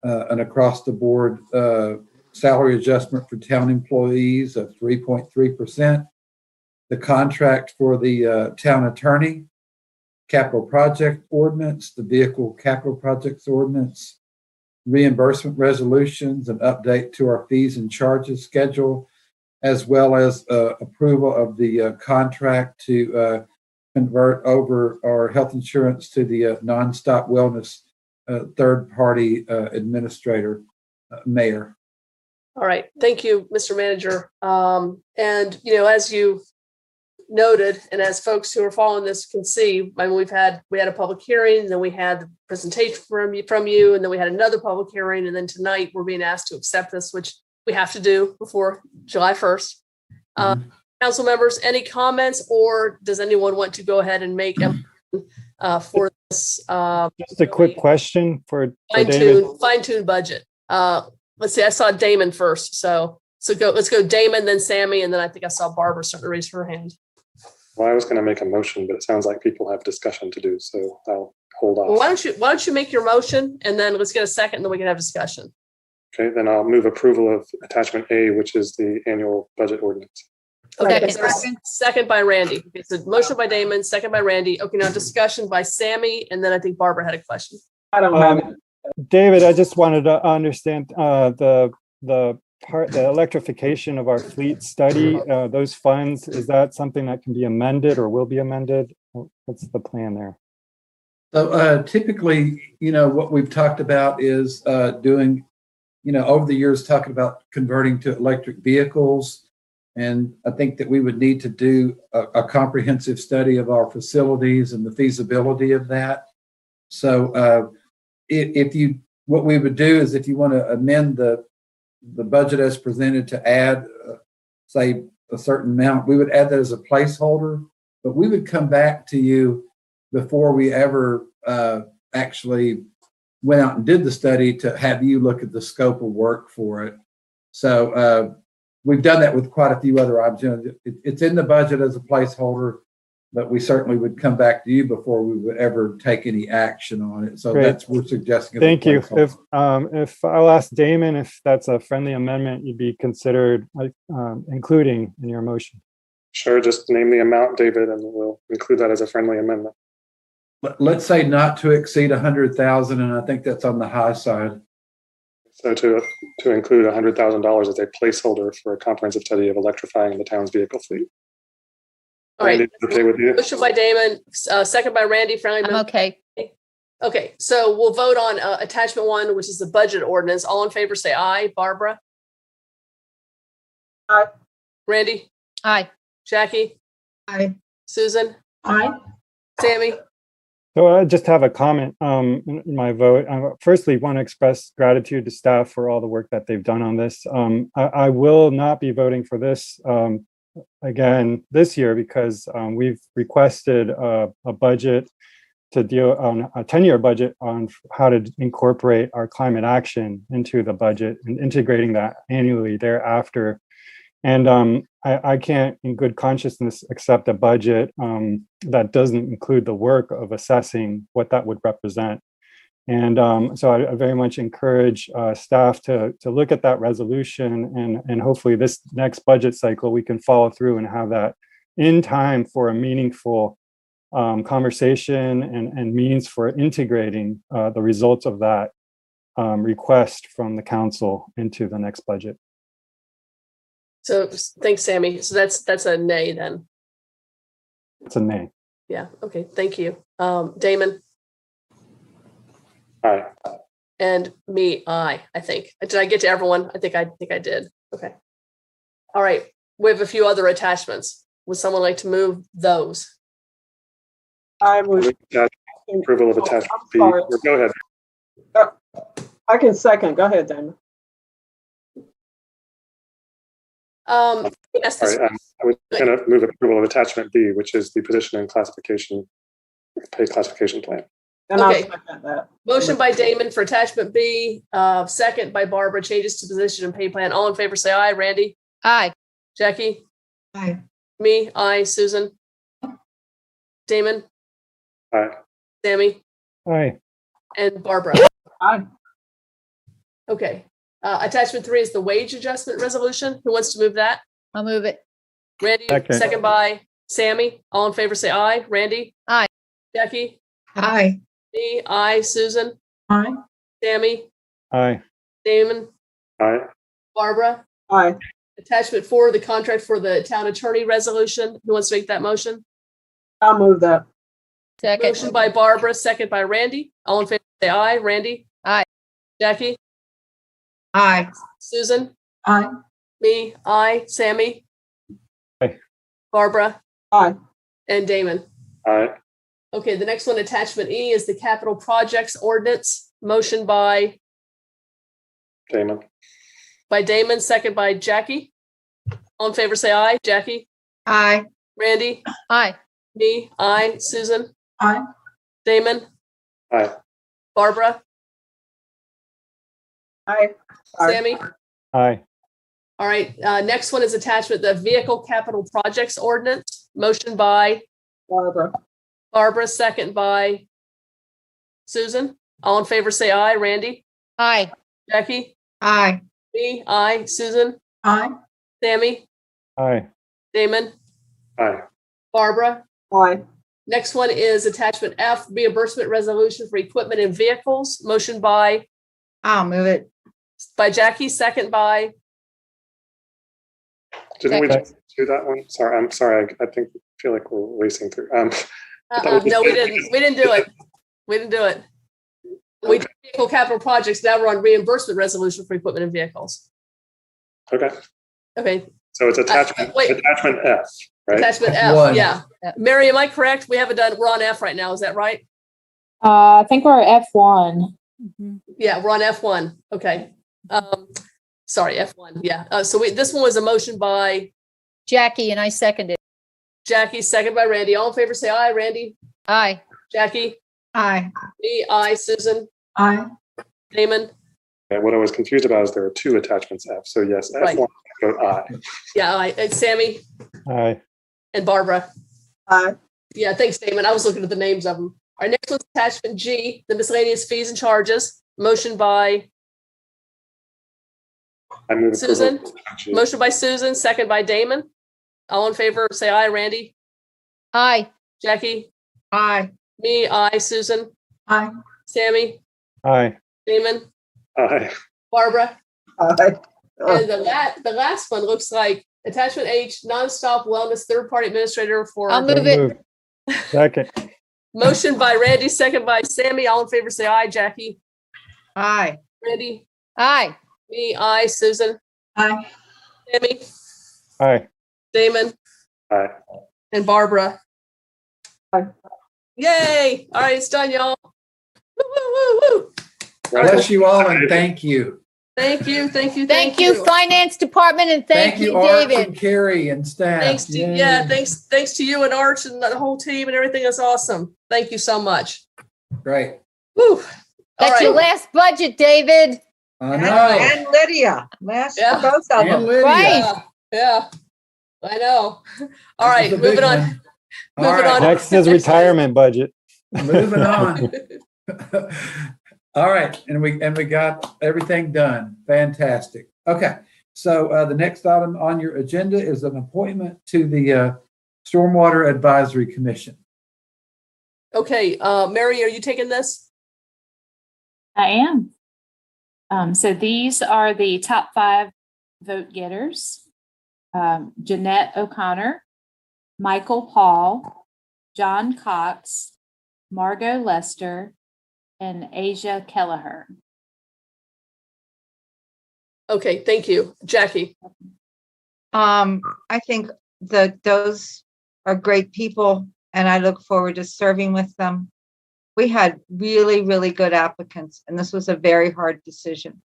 A: an across the board salary adjustment for town employees of 3.3%, the contract for the town attorney, capital project ordinance, the vehicle capital projects ordinance, reimbursement resolutions, an update to our fees and charges schedule, as well as approval of the contract to convert over our health insurance to the Nonstop Wellness third-party administrator, mayor.
C: All right. Thank you, Mr. Manager. And, you know, as you noted, and as folks who are following this can see, I mean, we had a public hearing, and then we had the presentation from you, and then we had another public hearing, and then tonight we're being asked to accept this, which we have to do before July 1st. Council members, any comments, or does anyone want to go ahead and make for this?
K: Just a quick question for David.
C: Fine-tune budget. Let's see, I saw Damon first. So let's go Damon, then Sammy, and then I think I saw Barbara starting to raise her hand.
E: Well, I was going to make a motion, but it sounds like people have discussion to do, so I'll hold off.
C: Well, why don't you make your motion, and then let's get a second, and then we can have discussion.
E: Okay, then I'll move approval of attachment A, which is the annual budget ordinance.
C: Okay, second by Randy. Okay, so motion by Damon, second by Randy. Okay, now discussion by Sammy, and then I think Barbara had a question.
I: I don't know.
K: David, I just wanted to understand the electrification of our fleet study, those funds, is that something that can be amended or will be amended? What's the plan there?
A: So typically, you know, what we've talked about is doing, you know, over the years, talking about converting to electric vehicles. And I think that we would need to do a comprehensive study of our facilities and the feasibility of that. So what we would do is, if you want to amend the budget as presented to add, say, a certain amount, we would add that as a placeholder, but we would come back to you before we ever actually went out and did the study to have you look at the scope of work for it. So we've done that with quite a few other options. It's in the budget as a placeholder, but we certainly would come back to you before we would ever take any action on it. So
K: Great.
A: we're suggesting.
K: Thank you. If I'll ask Damon if that's a friendly amendment you'd be considered including in your motion.
E: Sure, just name the amount, David, and we'll include that as a friendly amendment.
A: Let's say not to exceed 100,000, and I think that's on the high side.
E: So to include $100,000 as a placeholder for a comprehensive study of electrifying the town's vehicle fleet.
C: All right.
E: Randy, okay with you?
C: Motion by Damon, second by Randy. Friendly amendment.
D: Okay.
C: Okay, so we'll vote on attachment 1, which is the budget ordinance. All in favor, say aye. Barbara?
I: Aye.
C: Randy?
D: Aye.
C: Jackie?
G: Aye.
C: Susan?
J: Aye.
C: Sammy?
K: So I just have a comment in my vote. I firstly want to express gratitude to staff for all the work that they've done on this. I will not be voting for this again this year because we've requested a budget to deal on a 10-year budget on how to incorporate our climate action into the budget and integrating that annually thereafter. And I can't in good consciousness accept a budget that doesn't include the work of assessing what that would represent. And so I very much encourage staff to look at that resolution, and hopefully this next budget cycle, we can follow through and have that in time for a meaningful conversation and means for integrating the results of that request from the council into the next budget.
C: So thanks, Sammy. So that's a nay then.
K: It's a nay.
C: Yeah. Okay. Thank you. Damon?
E: Aye.
C: And me, aye, I think. Did I get to everyone? I think I did. Okay. All right, we have a few other attachments. Would someone like to move those?
I: I would.
E: Approval of
I: Oh,
E: attachment
I: I'm
E: B.
I: sorry.
E: Go ahead.
I: I can second. Go ahead, Damon.
C: Yes,
E: Sorry, I was going to move approval of attachment B, which is the position and classification, pay classification plan.
I: And I'll
C: Okay.
I: second that.
C: Motion by Damon for attachment B, second by Barbara, changes to position and pay plan. All in favor, say aye. Randy?
D: Aye.
C: Jackie?
G: Aye.
C: Me? Aye. Susan? Damon?
E: Aye.
C: Sammy?
K: Aye.
C: And Barbara?
I: Aye.
C: Okay. Attachment 3 is the wage adjustment resolution. Who wants to move that?
D: I'll move it.
C: Randy,
K: Second.
C: second by Sammy. All in favor, say aye. Randy?
D: Aye.
C: Jackie?
G: Aye.
C: Me? Aye. Susan?
J: Aye.
C: Sammy?
K: Aye.
C: Damon?
E: Aye.
C: Barbara?
I: Aye.
C: Attachment 4, the contract for the town attorney resolution. Who wants to make that motion?
I: I'll move that.
D: Second.
C: Motion by Barbara, second by Randy. All in favor, say aye. Randy?
D: Aye.
C: Jackie?
G: Aye.
C: Susan?
J: Aye.
C: Me? Aye. Sammy?
K: Aye.
C: Barbara?
I: Aye.
C: And Damon?
E: Aye.
C: Okay, the next one, attachment E, is the capital projects ordinance. Motion by
E: Damon.
C: Damon, second by Jackie. All in favor, say aye. Jackie?
G: Aye.
C: Randy?
D: Aye.
C: Me? Aye. Susan?
J: Aye.
C: Damon?
E: Aye.
C: Barbara?
I: Aye. Aye.
C: Sammy?
K: Aye.
C: All right, next one is attachment, the vehicle capital projects ordinance. Motion by
I: Barbara.
C: Barbara, second by Susan. All in favor, say aye. Randy?
D: Aye.
C: Jackie?
G: Aye.
C: Me? Aye. Susan?
J: Aye.
C: Sammy?
K: Aye.
C: Damon?
E: Aye.
C: Barbara?
I: Aye.
C: Next one is attachment F, reimbursement resolution for equipment and vehicles. Motion by
G: I'll move it.
C: Jackie, second by,
E: Didn't we
K: Second.
E: just do that one? Sorry, I'm sorry. I feel like we're racing through. I thought
C: no, we didn't. We didn't do it. We didn't do it. We did vehicle capital projects. Now we're on reimbursement resolution for equipment and vehicles.
E: Okay.
C: Okay,
E: So it's attachment
C: wait.
E: attachment F, right?
C: attachment F,
A: One.
C: yeah. Mary, am I correct? We haven't done, we're on F right now. Is that right?
B: I think we're at F1.
C: Yeah, we're on F1. Okay. Sorry, F1. Yeah. So this one was a motion by
D: Jackie and I seconded.
C: Jackie, second by Randy. All in favor, say aye. Randy?
D: Aye.
C: Jackie?
G: Aye.
C: Me? Aye. Susan?
J: Aye.
C: Damon?
E: And what I was confused about is there are two attachments F. So yes,
C: Right.
E: F1, vote aye.
C: Yeah, aye. And Sammy
K: Aye.
C: and Barbara.
I: Aye.
C: Yeah, thanks, Damon. I was looking at the names of them. Our next one's attachment G, the miscellaneous fees and charges. Motion by
E: I move approval.
C: Susan. Motion by Susan, second by Damon. All in favor, say aye. Randy?
D: Aye.
C: Jackie?
G: Aye.
C: Me? Aye. Susan?
J: Aye.
C: Sammy?
K: Aye.
C: Damon?
E: Aye.
C: Barbara?
I: Aye.
C: And the last one looks like attachment H, nonstop wellness third-party administrator for
D: I'll move it.
K: Moved. Second.
C: motion by Randy, second by Sammy. All in favor, say aye. Jackie?
G: Aye.
C: Randy?
D: Aye.
C: Me? Aye. Susan?
J: Aye.
C: Sammy?
K: Aye.
C: Damon?
E: Aye.
C: And Barbara?
I: Aye.
C: Yay! All right, it's done, y'all. Woo, woo, woo, woo.
A: Bless you all and thank you.
C: Thank you, thank you,
D: Thank you, Finance Department, and thank you,
A: Art
D: David.
A: and Carrie and staff.
C: Thanks to
A: Yay.
C: thanks to you and Arch and the whole team and everything. That's awesome. Thank you so much.
A: Great.
C: Woo. All
D: That's your
C: right.
D: last budget, David.
A: I know.
G: And Lydia. Last
C: Yeah.
G: for both of
A: And
G: them.
A: Lydia.
D: Right.
C: Yeah. I know. All right,
A: This is the
C: moving
A: big
C: on.
A: one. All
C: Moving
A: right.
C: on.
K: Next is retirement budget.
A: Moving on. All right, and we got everything done. Fantastic. Okay, so the next item on your agenda is an appointment to the Stormwater Advisory Commission.
C: Okay, Mary, are you taking this?
B: I am. So these are the top 5 vote getters. Jeanette O'Connor, Michael Paul, John Cox, Margot Lester, and Asia Kelleher.
C: Okay, thank you. Jackie.
G: I think that those are great people, and I look forward to serving with them. We had really, really good applicants, and this was a very hard decision.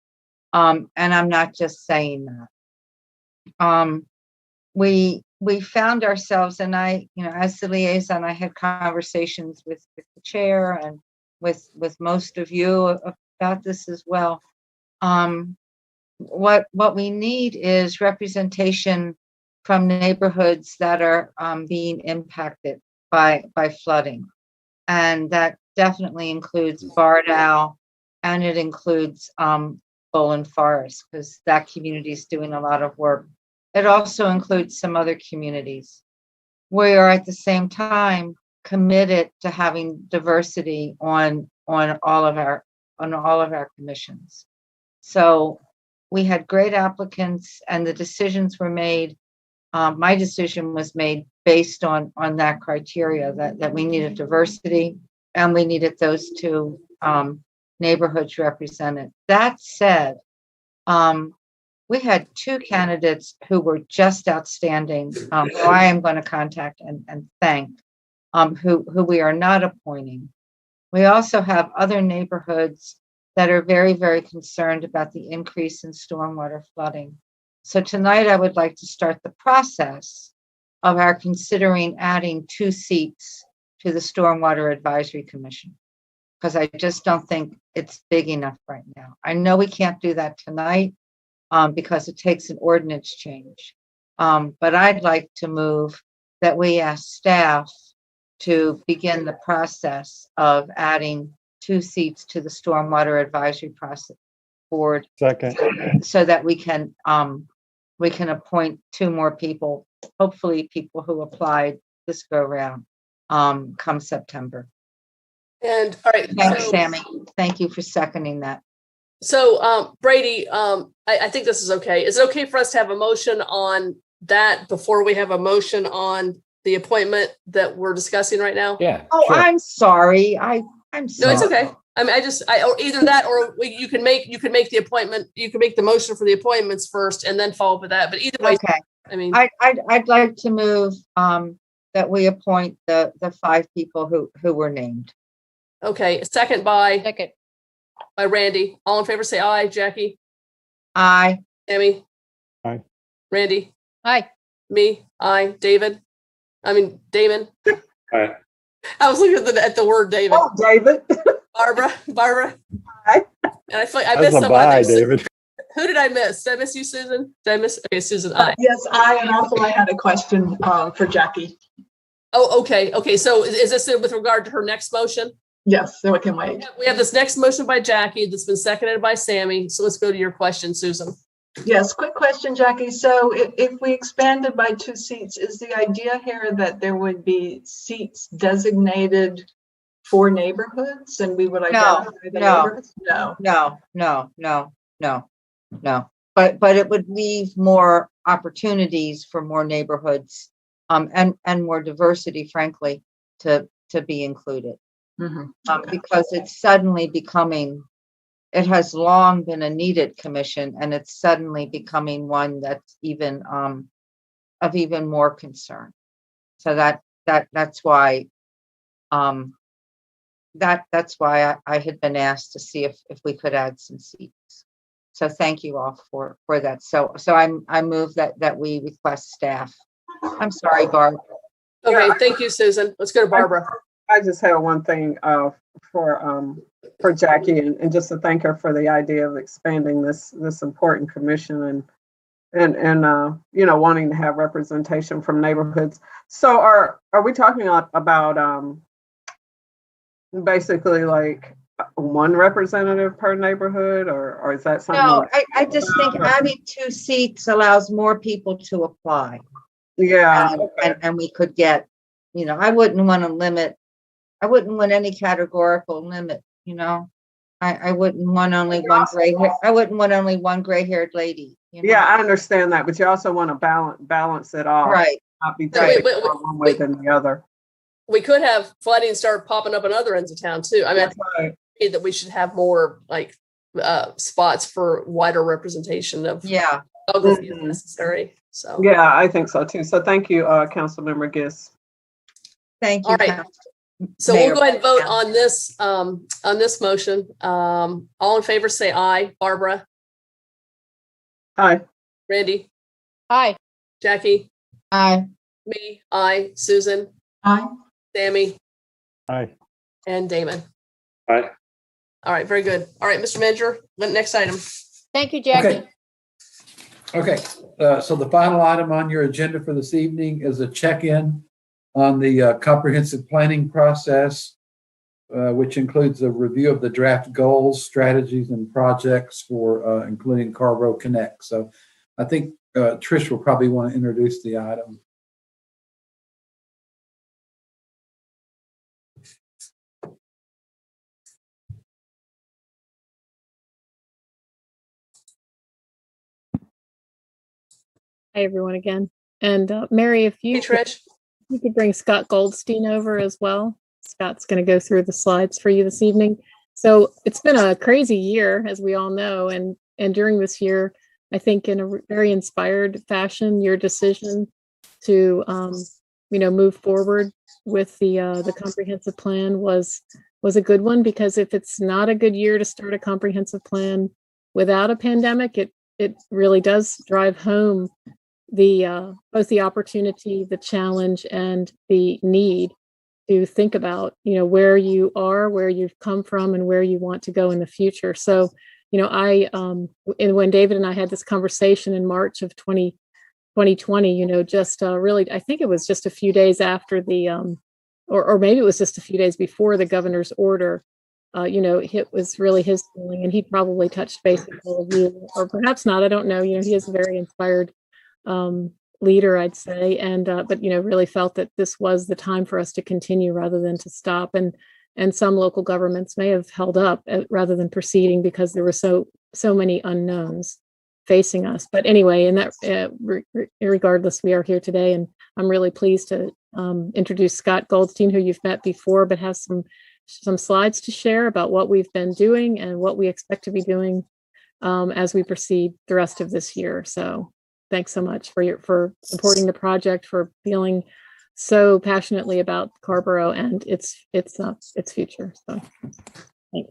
G: And I'm not just saying that. We found ourselves, and I, as the liaison, I had conversations with the chair and with most of you about this as well. What we need is representation from neighborhoods that are being impacted by flooding, and that definitely includes Bardal, and it includes Bolin Forest, because that community is doing a lot of work. It also includes some other communities. We are at the same time committed to having diversity on all of our commissions. So we had great applicants, and the decisions were made. My decision was made based on that criteria, that we needed diversity and we needed those two neighborhoods represented. That said, we had two candidates who were just outstanding, who I am going to contact and thank, who we are not appointing. We also have other neighborhoods that are very, very concerned about the increase in stormwater flooding. So tonight I would like to start the process of our considering adding 2 seats to the Stormwater Advisory Commission, because I just don't think it's big enough right now. I know we can't do that tonight because it takes an ordinance change. But I'd like to move that we ask staff to begin the process of adding 2 seats to the Stormwater Advisory Board.
K: Second.
G: So that we can appoint 2 more people, hopefully people who applied this go round, come September.
C: And all right.
G: Thanks, Sammy. Thank you for seconding that.
C: So Brady, I think this is okay. Is it okay for us to have a motion on that before we have a motion on the appointment that we're discussing right now?
L: Yeah.
G: Oh,
L: sure.
G: I'm sorry. I'm sorry.
C: No, it's okay. I mean, or either that, or you can make the appointment. You can make the motion for the appointments first, and then follow up with that. But either way,
G: Okay.
C: I mean,
G: I'd like to move that we appoint the 5 people who were named.
C: okay. Second by Randy. All in favor, say aye. Jackie,
G: Aye.
C: Amy,
K: Aye.
C: Randy,
D: Aye.
C: me, aye. Damon.
E: Aye.
C: I was looking at the word David.
I: Oh, David.
C: Barbara.
I: Aye.
C: And I feel like I
K: That's
C: missed
K: a bye,
C: somebody.
K: David.
C: Who did I miss? Did I miss you, Susan? Okay, Susan, aye.
J: Yes, and also I had a question for Jackie.
C: Oh, okay. Okay. So is this with regard to her next motion?
J: Yes, so it can wait.
C: We have this next motion by Jackie that's been seconded by Sammy. So let's go to your question, Susan.
J: Yes, quick question, Jackie. So if we expanded by 2 seats, is the idea here that there would be seats designated for neighborhoods and we would identify the neighborhoods?
G: No. But it would leave more opportunities for more neighborhoods and more diversity, frankly, to be included. Because it's suddenly becoming, it has long been a needed commission, and it's suddenly becoming one that's even of even more concern. So that's why that's why I had been asked to see if we could add some seats. So thank you all for that. So I move that we request staff. I'm sorry, Barb.
C: Okay, thank you, Susan. Let's go to Barbara.
I: I just have one thing for Jackie, and just to thank her for the idea of expanding this important commission and wanting to have representation from neighborhoods. So are we talking about basically like one representative per neighborhood, or is that something?
G: No, I just think adding 2 seats allows more people to apply.
I: Yeah.
G: And we could get, I wouldn't want any categorical limit, I wouldn't want only one gray-haired lady.
I: Yeah, I understand that, but you also want to balance it off.
G: Right.
I: Not be taken one way than the other.
C: We could have flooding start popping up in other ends of town too. I mean, I think that we should have more spots for wider representation of geography if necessary. So
I: Yeah, I think so too. So thank you, Councilmember Gis.
G: Thank
C: all
G: you.
C: right. So we'll go ahead and vote on this motion. All in favor, say aye. Barbara.
I: Aye.
C: Randy.
D: Aye.
C: Jackie.
G: Aye.
C: Me. Aye. Susan.
J: Aye.
C: Sammy.
K: Aye.
C: And Damon.
E: Aye.
C: All right, very good. All right, Mr. Manager, the next item.
D: Thank you, Jackie.
A: Okay. So the final item on your agenda for this evening is a check-in on the comprehensive planning process, which includes a review of the draft goals, strategies, and projects for including Carrboro Connect. So I think Trish will probably want to introduce the item.
N: Hi, everyone again. And Mary, if you,
C: Trish.
N: You could bring Scott Goldstein over as well. Scott's going to go through the slides for you this evening. So it's been a crazy year, as we all know. And during this year, I think in a very inspired fashion, your decision to, move forward with the comprehensive plan was a good one, because if it's not a good year to start a comprehensive plan without a pandemic, it really does drive home both the opportunity, the challenge, and the need to think about, where you are, where you've come from, and where you want to go in the future. So, and when David and I had this conversation in March of 2020, just really, I think it was just a few days after or maybe it was just a few days before the governor's order. It was really his feeling, and he probably touched base with all of you, or perhaps not. I don't know. He is a very inspired leader, I'd say, and but really felt that this was the time for us to continue rather than to stop. And some local governments may have held up rather than proceeding because there were so many unknowns facing us. But anyway, in that regardless, we are here today, and I'm really pleased to introduce Scott Goldstein, who you've met before, but has some slides to share about what we've been doing and what we expect to be doing as we proceed the rest of this year. So thanks so much for supporting the project, for feeling so passionately about Carrboro and its future. So thanks.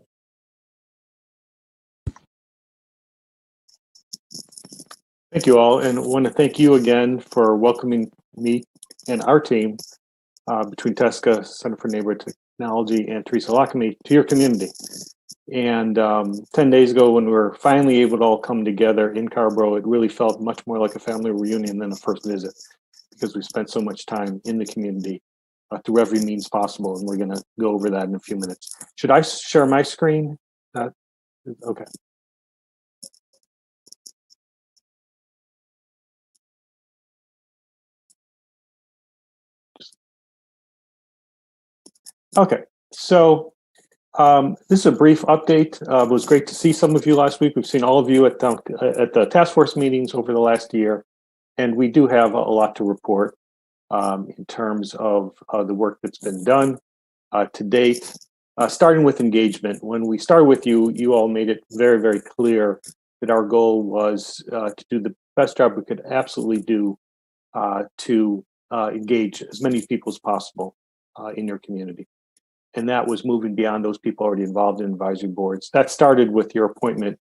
S: Thank you all, and I want to thank you again for welcoming me and our team between TESCA, Center for Neighborhood Technology, and Teresa Lockamy to your community. And 10 days ago, when we were finally able to all come together in Carrboro, it really felt much more like a family reunion than a first visit, because we spent so much time in the community through every means possible, and we're going to go over that in a few minutes. Should I share my screen? Okay. Okay, so this is a brief update. It was great to see some of you last week. We've seen all of you at the task force meetings over the last year, and we do have a lot to report in terms of the work that's been done to date. Starting with engagement, when we started with you, you all made it very, very clear that our goal was to do the best job we could absolutely do to engage as many people as possible in your community. And that was moving beyond those people already involved in advisory boards. That started with your appointment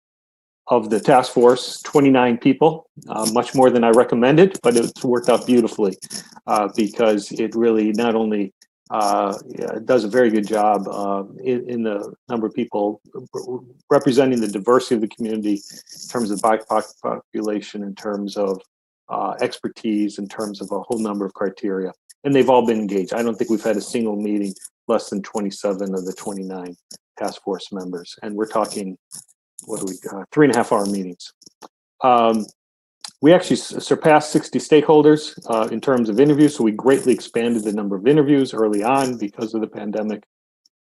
S: of the task force, 29 people, much more than I recommended, but it's worked out beautifully because it really not only does a very good job in the number of people representing the diversity of the community in terms of BIPOC population, in terms of expertise, in terms of a whole number of criteria. And they've all been engaged. I don't think we've had a single meeting less than 27 of the 29 task force members. And we're talking, 3.5 hour meetings. We actually surpassed 60 stakeholders in terms of interviews. So we greatly expanded the number of interviews early on because of the pandemic.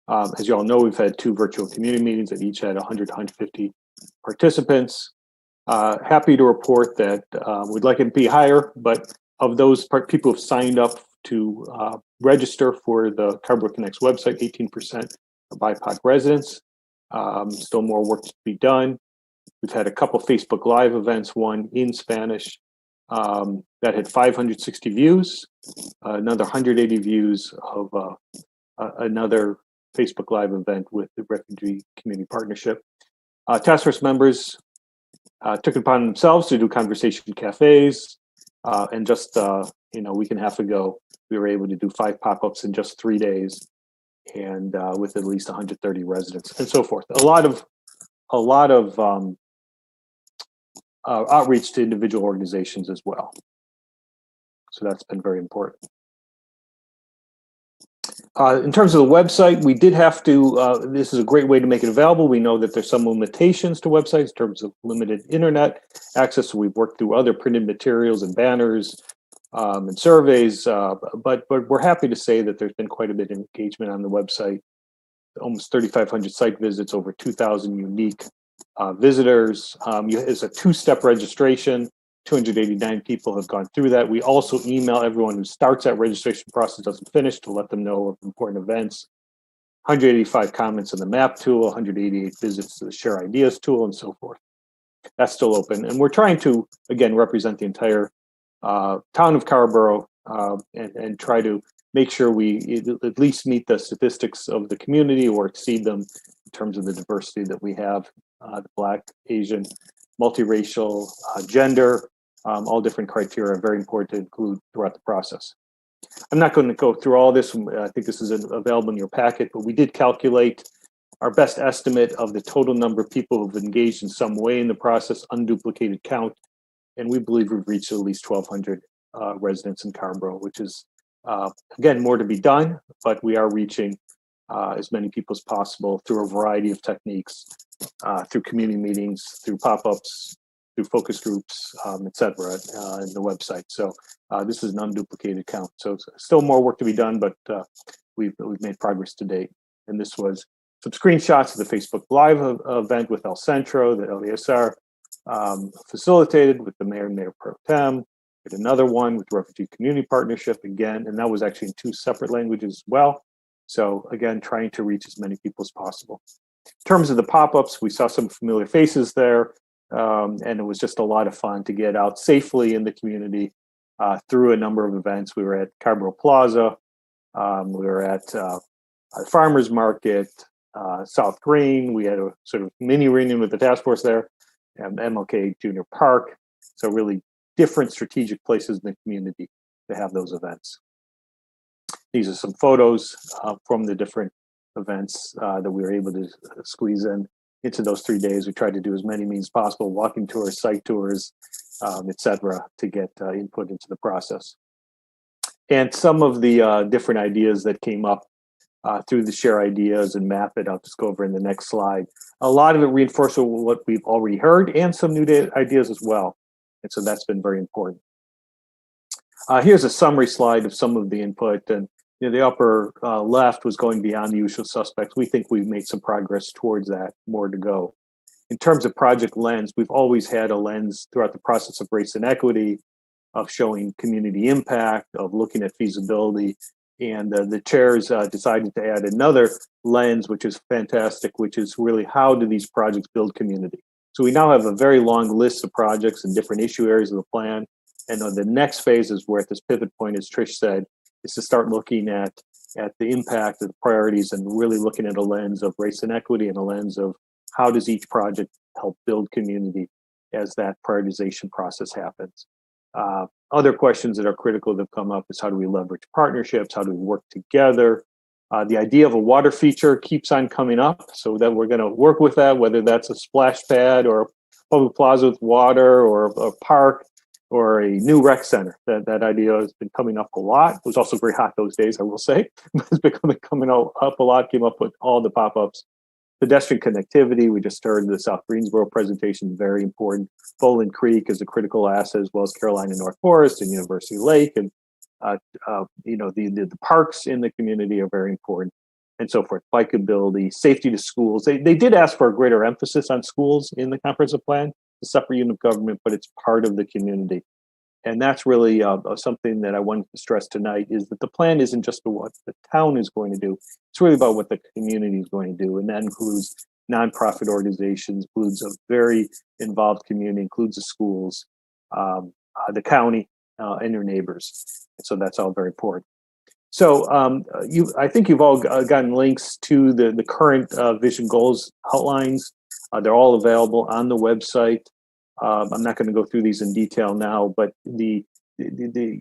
S: As you all know, we've had 2 virtual community meetings that each had 100 to 150 participants. Happy to report that we'd like it to be higher, but of those people who've signed up to register for the Carrboro Connect's website, 18% are BIPOC residents. Still more work to be done. We've had a couple Facebook Live events, one in Spanish that had 560 views, another 180 views of another Facebook Live event with the Refugee Community Partnership. Task force members took it upon themselves to do conversation cafes, and just a week and a half ago, we were able to do 5 pop-ups in just 3 days, and with at least 130 residents and so forth. A lot of outreach to individual organizations as well. So that's been very important. In terms of the website, we did have to, this is a great way to make it available. We know that there's some limitations to websites in terms of limited internet access. So we've worked through other printed materials and banners and surveys, but we're happy to say that there's been quite a bit of engagement on the website. Almost 3,500 site visits, over 2,000 unique visitors. It's a 2-step registration. 289 people have gone through that. We also email everyone who starts that registration process, doesn't finish, to let them know of important events. 185 comments in the map tool, 188 visits to the share ideas tool, and so forth. That's still open. And we're trying to, again, represent the entire town of Carrboro and try to make sure we at least meet the statistics of the community or exceed them in terms of the diversity that we have, the Black, Asian, multiracial, gender, all different criteria are very important to include throughout the process. I'm not going to go through all this. I think this is available in your packet, but we did calculate our best estimate of the total number of people who've engaged in some way in the process, unduplicated count, and we believe we've reached at least 1,200 residents in Carrboro, which is, again, more to be done, but we are reaching as many people as possible through a variety of techniques, through community meetings, through pop-ups, through focus groups, et cetera, in the website. So this is an unduplicated count. So still more work to be done, but we've made progress to date. And this was some screenshots of the Facebook Live event with El Centro that LESR facilitated with the mayor and mayor pro tem. We had another one with the Refugee Community Partnership again, and that was actually in 2 separate languages as well. So again, trying to reach as many people as possible. In terms of the pop-ups, we saw some familiar faces there. And it was just a lot of fun to get out safely in the community through a number of events. We were at Carrboro Plaza, we were at the Farmers Market, South Green. We had a sort of mini reunion with the task force there, and MLK Junior Park. So really different strategic places in the community to have those events. These are some photos from the different events that we were able to squeeze in into those 3 days. We tried to do as many means possible, walking tours, site tours, et cetera, to get input into the process. And some of the different ideas that came up through the share ideas and map it, I'll just go over in the next slide. A lot of it reinforced what we've already heard and some new ideas as well. And so that's been very important. Here's a summary slide of some of the input. And the upper left was going beyond the usual suspects. We think we've made some progress towards that, more to go. In terms of project lens, we've always had a lens throughout the process of race and equity, of showing community impact, of looking at feasibility. And the chairs decided to add another lens, which is fantastic, which is really how do these projects build community? So we now have a very long list of projects in different issue areas of the plan. And the next phase is where at this pivot point, as Trish said, is to start looking at the impact of the priorities and really looking at a lens of race and equity and a lens of how does each project help build community as that prioritization process happens. Other questions that are critical that have come up is how do we leverage partnerships? How do we work together? The idea of a water feature keeps on coming up, so that we're going to work with that, whether that's a splash pad or a public plaza with water or a park or a new rec center. That idea has been coming up a lot. It was also very hot those days, I will say. It's been coming up a lot, came up with all the pop-ups. Pedestrian connectivity, we just heard the South Greensboro presentation, very important. Bowling Creek is a critical asset, as well as Carolina North Forest and University Lake. And the parks in the community are very important, and so forth. Bikeability, safety to schools. They did ask for a greater emphasis on schools in the comprehensive plan, a separate unit of government, but it's part of the community. And that's really something that I wanted to stress tonight, is that the plan isn't just what the town is going to do. It's really about what the community is going to do. And that includes nonprofit organizations, includes a very involved community, includes the schools. the county, and your neighbors. So that's all very important. So I think you've all gotten links to the current vision goals outlines. They're all available on the website. I'm not going to go through these in detail now, but the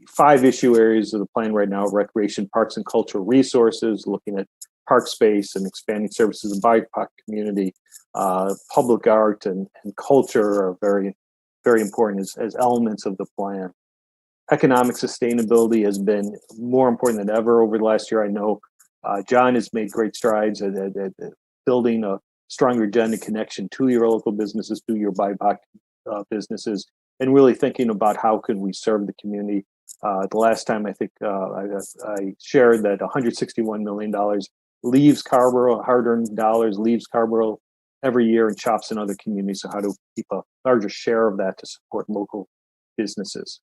S: 5 issue areas of the plan right now: recreation, parks, and cultural resources, looking at park space and expanding services in the BIPOC community. Public art and culture are very, very important as elements of the plan. Economic sustainability has been more important than ever over the last year. I know John has made great strides at building a stronger agenda connection to your local businesses, to your BIPOC businesses, and really thinking about how can we serve the community. The last time I think I shared that $161 million leaves Carrboro, hard-earned dollars leaves Carrboro every year and shops in other communities. So how to keep a larger share of that to support local businesses.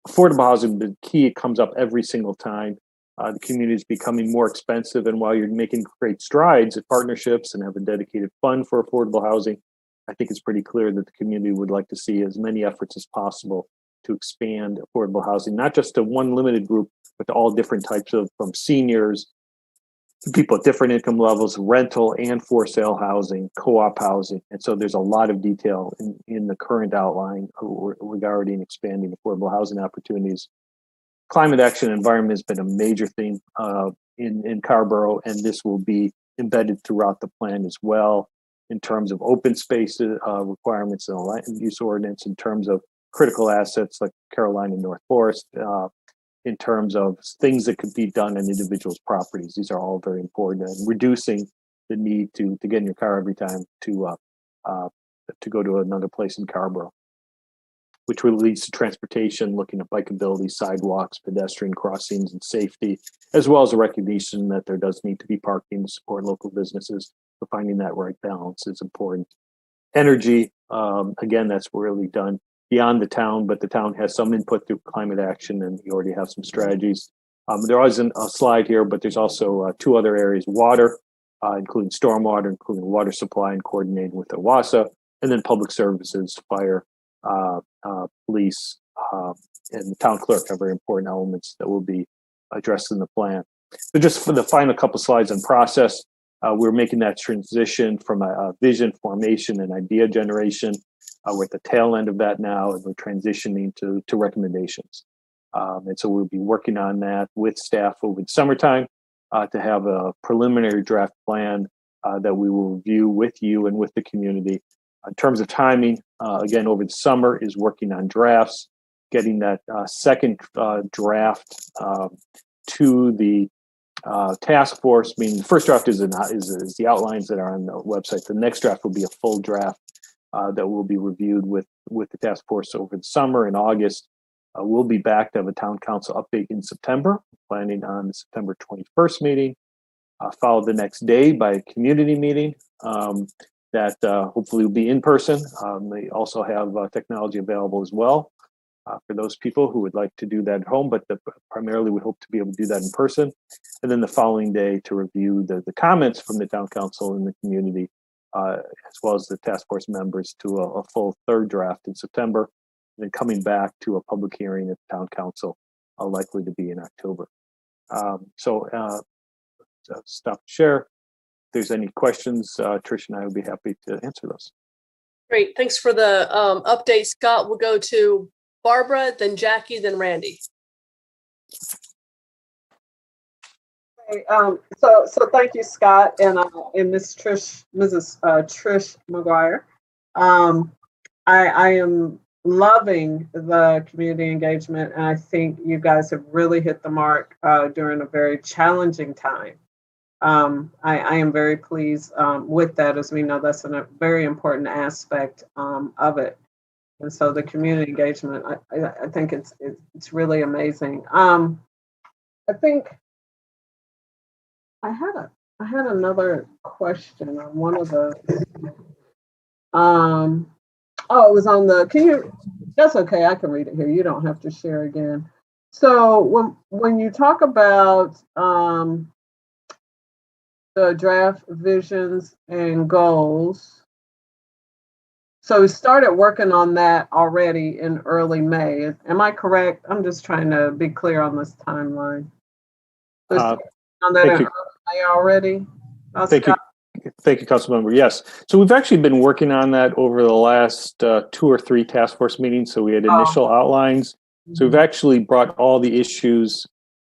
S: Affordable housing, the key, it comes up every single time. The community is becoming more expensive, and while you're making great strides at partnerships and have a dedicated fund for affordable housing, I think it's pretty clear that the community would like to see as many efforts as possible to expand affordable housing, not just to one limited group, but to all different types of, from seniors to people at different income levels, rental and for sale housing, co-op housing. And so there's a lot of detail in the current outline regarding expanding affordable housing opportunities. Climate action and environment has been a major theme in Carrboro, and this will be embedded throughout the plan as well, in terms of open space requirements in the land use ordinance, in terms of critical assets like Carolina North Forest, in terms of things that could be done on individuals' properties. These are all very important, and reducing the need to get in your car every time to go to another place in Carrboro, which will lead to transportation, looking at bikeability, sidewalks, pedestrian crossings, and safety, as well as a recognition that there does need to be parking to support local businesses. So finding that right balance is important. Energy, again, that's really done beyond the town, but the town has some input through climate action, and we already have some strategies. There isn't a slide here, but there's also 2 other areas: water, including stormwater, including water supply and coordinating with OWASA, and then public services, fire, police, and the town clerk are very important elements that will be addressed in the plan. So just for the final couple slides on process, we're making that transition from a vision formation and idea generation. We're at the tail end of that now, and we're transitioning to recommendations. And so we'll be working on that with staff over the summertime to have a preliminary draft plan that we will review with you and with the community. In terms of timing, again, over the summer is working on drafts, getting that second draft to the task force. Meaning the first draft is the outlines that are on the website. The next draft will be a full draft that will be reviewed with the task force over the summer. In August, we'll be back to have a town council update in September, planning on the September 21st meeting, followed the next day by a community meeting that hopefully will be in person. They also have technology available as well for those people who would like to do that at home, but primarily we hope to be able to do that in person. And then the following day to review the comments from the town council and the community, as well as the task force members, to a full third draft in September, and then coming back to a public hearing at the town council, likely to be in October. So stop share. If there's any questions, Trish and I would be happy to answer those.
C: Great, thanks for the update, Scott. We'll go to Barbara, then Jackie, then Randy.
I: Okay, so thank you, Scott, and Mrs. Trish McGuire. I am loving the community engagement, and I think you guys have really hit the mark during a very challenging time. I am very pleased with that, as we know that's a very important aspect of it. And so the community engagement, I think it's really amazing. I think I had another question on one of the. It was on the. That's okay. I can read it here. You don't have to share again. So when you talk about the draft visions and goals, So we started working on that already in early May. Am I correct? I'm just trying to be clear on this timeline. So we started on that
S: Thank
I: in
S: you.
I: early May already?
S: Thank you. Thank you, Councilmember. Yes. So we've actually been working on that over the last 2 or 3 task force meetings. So we had initial outlines. So we've actually brought all the issues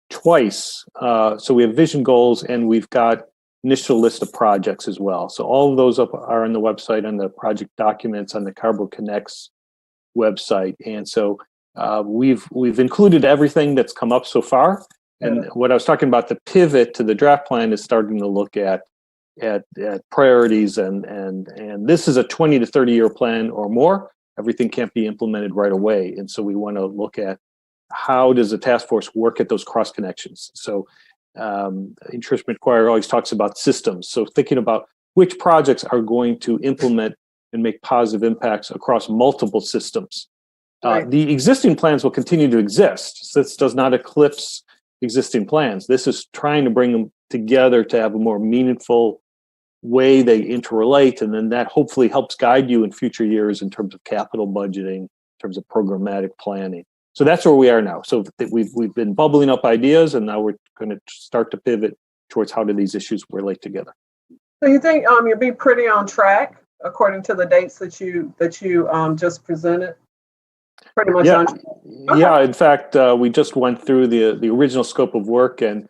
S: twice. So we have vision goals and we've got initial list of projects as well. So all of those are on the website, on the project documents, on the Carrboro Connects website. And so we've included everything that's come up so far. And what I was talking about, the pivot to the draft plan, is starting to look at priorities, and this is a 20 to 30 year plan or more. Everything can't be implemented right away. And so we want to look at how does the task force work at those cross connections. So Trish McGuire always talks about systems. So thinking about which projects are going to implement and make positive impacts across multiple systems. The existing plans will continue to exist. So this does not eclipse existing plans. This is trying to bring them together to have a more meaningful way they interrelate, and then that hopefully helps guide you in future years in terms of capital budgeting, in terms of programmatic planning. So that's where we are now. So we've been bubbling up ideas, and now we're going to start to pivot towards how do these issues relate together.
I: So you think you'll be pretty on track according to the dates that you just presented? Pretty much on track. Okay.
S: Yeah. In fact, we just went through the original scope of work, and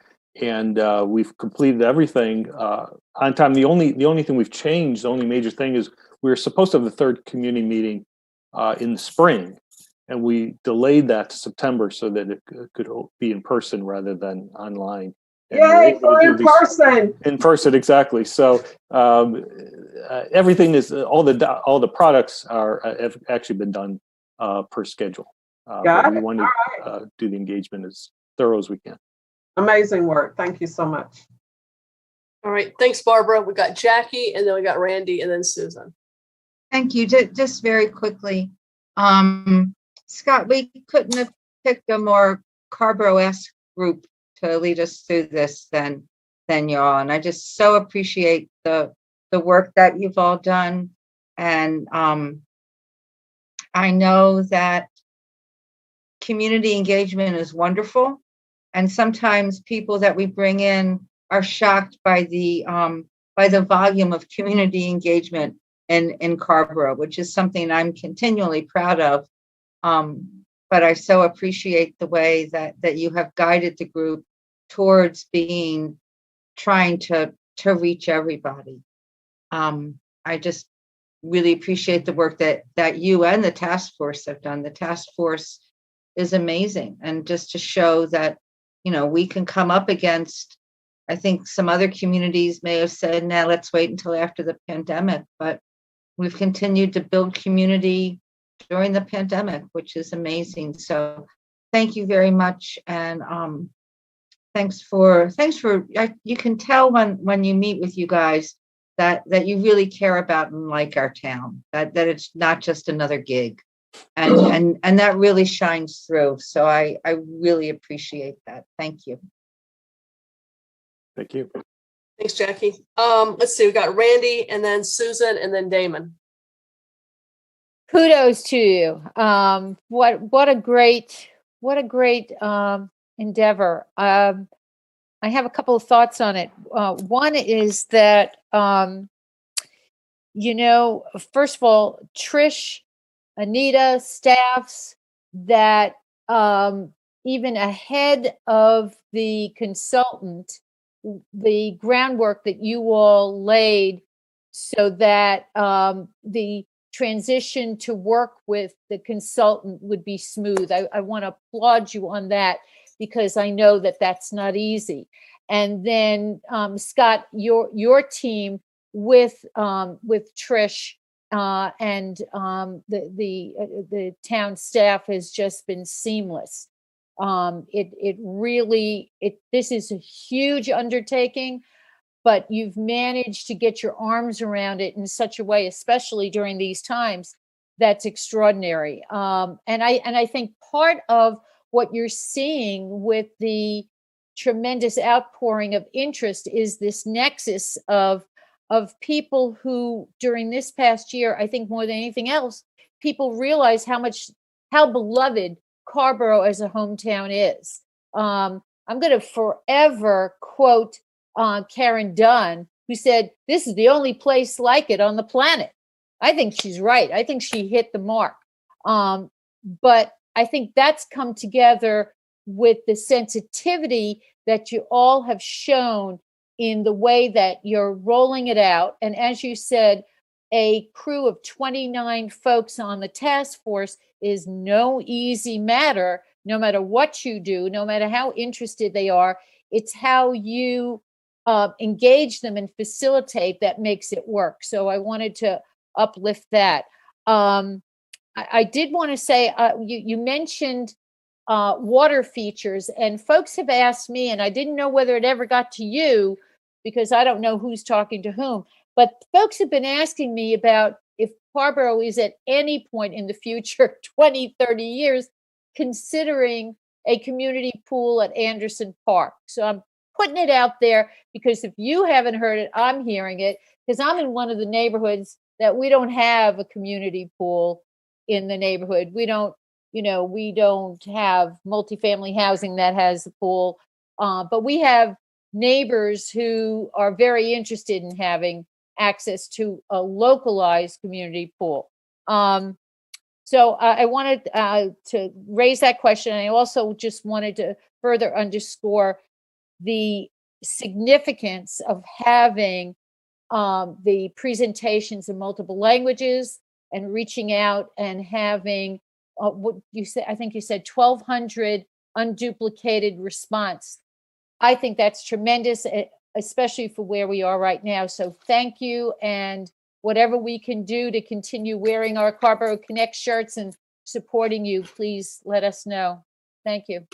S: we've completed everything on time. The only thing we've changed, the only major thing, is we were supposed to have the third community meeting in the spring, and we delayed that to September so that it could be in person rather than online.
I: Yay, for in person.
S: In person, exactly. So everything is all the products have actually been done per schedule. But we want to do the engagement as thorough as we can.
I: Amazing work. Thank you so much.
C: All right. Thanks, Barbara. We got Jackie, and then we got Randy, and then Susan.
G: Thank you. Just very quickly, Scott, we couldn't have picked a more Carrboro-esque group to lead us through this than y'all. And I just so appreciate the work that you've all done. And I know that community engagement is wonderful. And sometimes people that we bring in are shocked by the volume of community engagement in Carrboro, which is something I'm continually proud of. But I so appreciate the way that you have guided the group towards trying to reach everybody. I just really appreciate the work that you and the task force have done. The task force is amazing. And just to show that, we can come up against, I think some other communities may have said, now let's wait until after the pandemic, but we've continued to build community during the pandemic, which is amazing. So thank you very much. And thanks for you can tell when you meet with you guys that you really care about and like our town, that it's not just another gig. And that really shines through. So I really appreciate that. Thank you.
S: Thank you.
C: Thanks, Jackie. Let's see, we got Randy, and then Susan, and then Damon.
D: Kudos to you. What a great endeavor. I have a couple of thoughts on it. One is that first of all, Trish, Anita, staffs that even ahead of the consultant, the groundwork that you all laid so that the transition to work with the consultant would be smooth. I want to applaud you on that, because I know that that's not easy. And then Scott, your team with Trish and the town staff has just been seamless. This is a huge undertaking, but you've managed to get your arms around it in such a way, especially during these times, that's extraordinary. And I think part of what you're seeing with the tremendous outpouring of interest is this nexus of of people who during this past year, I think more than anything else, people realize how beloved Carrboro as a hometown is. I'm going to forever quote Karen Dunn, who said, "This is the only place like it on the planet." I think she's right. I think she hit the mark. But I think that's come together with the sensitivity that you all have shown in the way that you're rolling it out. And as you said, a crew of 29 folks on the task force is no easy matter, no matter what you do, no matter how interested they are. It's how you engage them and facilitate that makes it work. So I wanted to uplift that. I did want to say, you mentioned water features, and folks have asked me, and I didn't know whether it ever got to you because I don't know who's talking to whom, but folks have been asking me about if Carrboro is at any point in the future, 20, 30 years, considering a community pool at Anderson Park. So I'm putting it out there because if you haven't heard it, I'm hearing it because I'm in one of the neighborhoods that we don't have a community pool in the neighborhood. We don't have multifamily housing that has a pool, but we have neighbors who are very interested in having access to a localized community pool. So I wanted to raise that question. I also just wanted to further underscore the significance of having the presentations in multiple languages and reaching out and having what you said, I think you said 1,200 unduplicated response. I think that's tremendous, especially for where we are right now. So thank you. And whatever we can do to continue wearing our Carrboro Connect shirts and supporting you, please let us know. Thank you.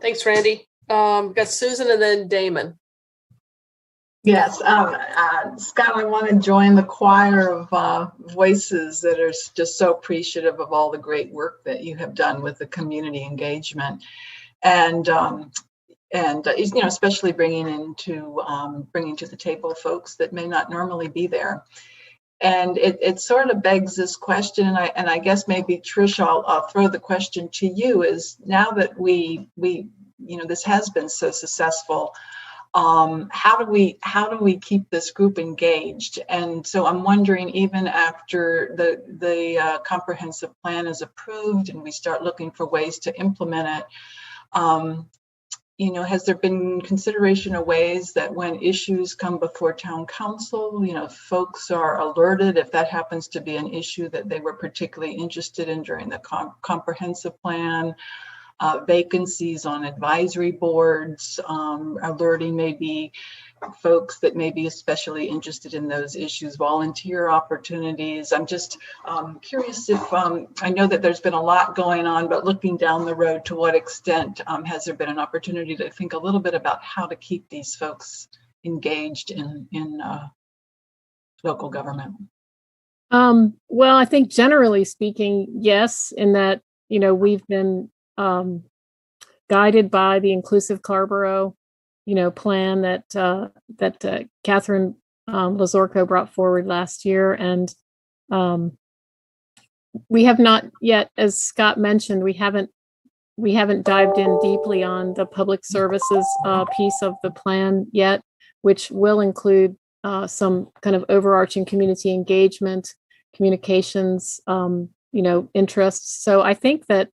C: Thanks, Randy. We've got Susan and then Damon.
J: Yes, Scott, I want to join the choir of voices that are just so appreciative of all the great work that you have done with the community engagement, and especially bringing to the table folks that may not normally be there. And it sort of begs this question, and I guess maybe Trish, I'll throw the question to you: is now that we this has been so successful. How do we keep this group engaged? And so I'm wondering, even after the comprehensive plan is approved and we start looking for ways to implement it, has there been consideration of ways that when issues come before town council, folks are alerted if that happens to be an issue that they were particularly interested in during the comprehensive plan? Vacancies on advisory boards, alerting maybe folks that may be especially interested in those issues, volunteer opportunities. I'm just curious if, I know that there's been a lot going on, but looking down the road, to what extent has there been an opportunity to think a little bit about how to keep these folks engaged in local government?
N: Well, I think generally speaking, yes, in that, we've been guided by the Inclusive Carrboro, plan that Catherine Lazorko brought forward last year. And we have not yet, as Scott mentioned, we haven't dived in deeply on the public services piece of the plan yet, which will include some kind of overarching community engagement, communications, interests. So I think that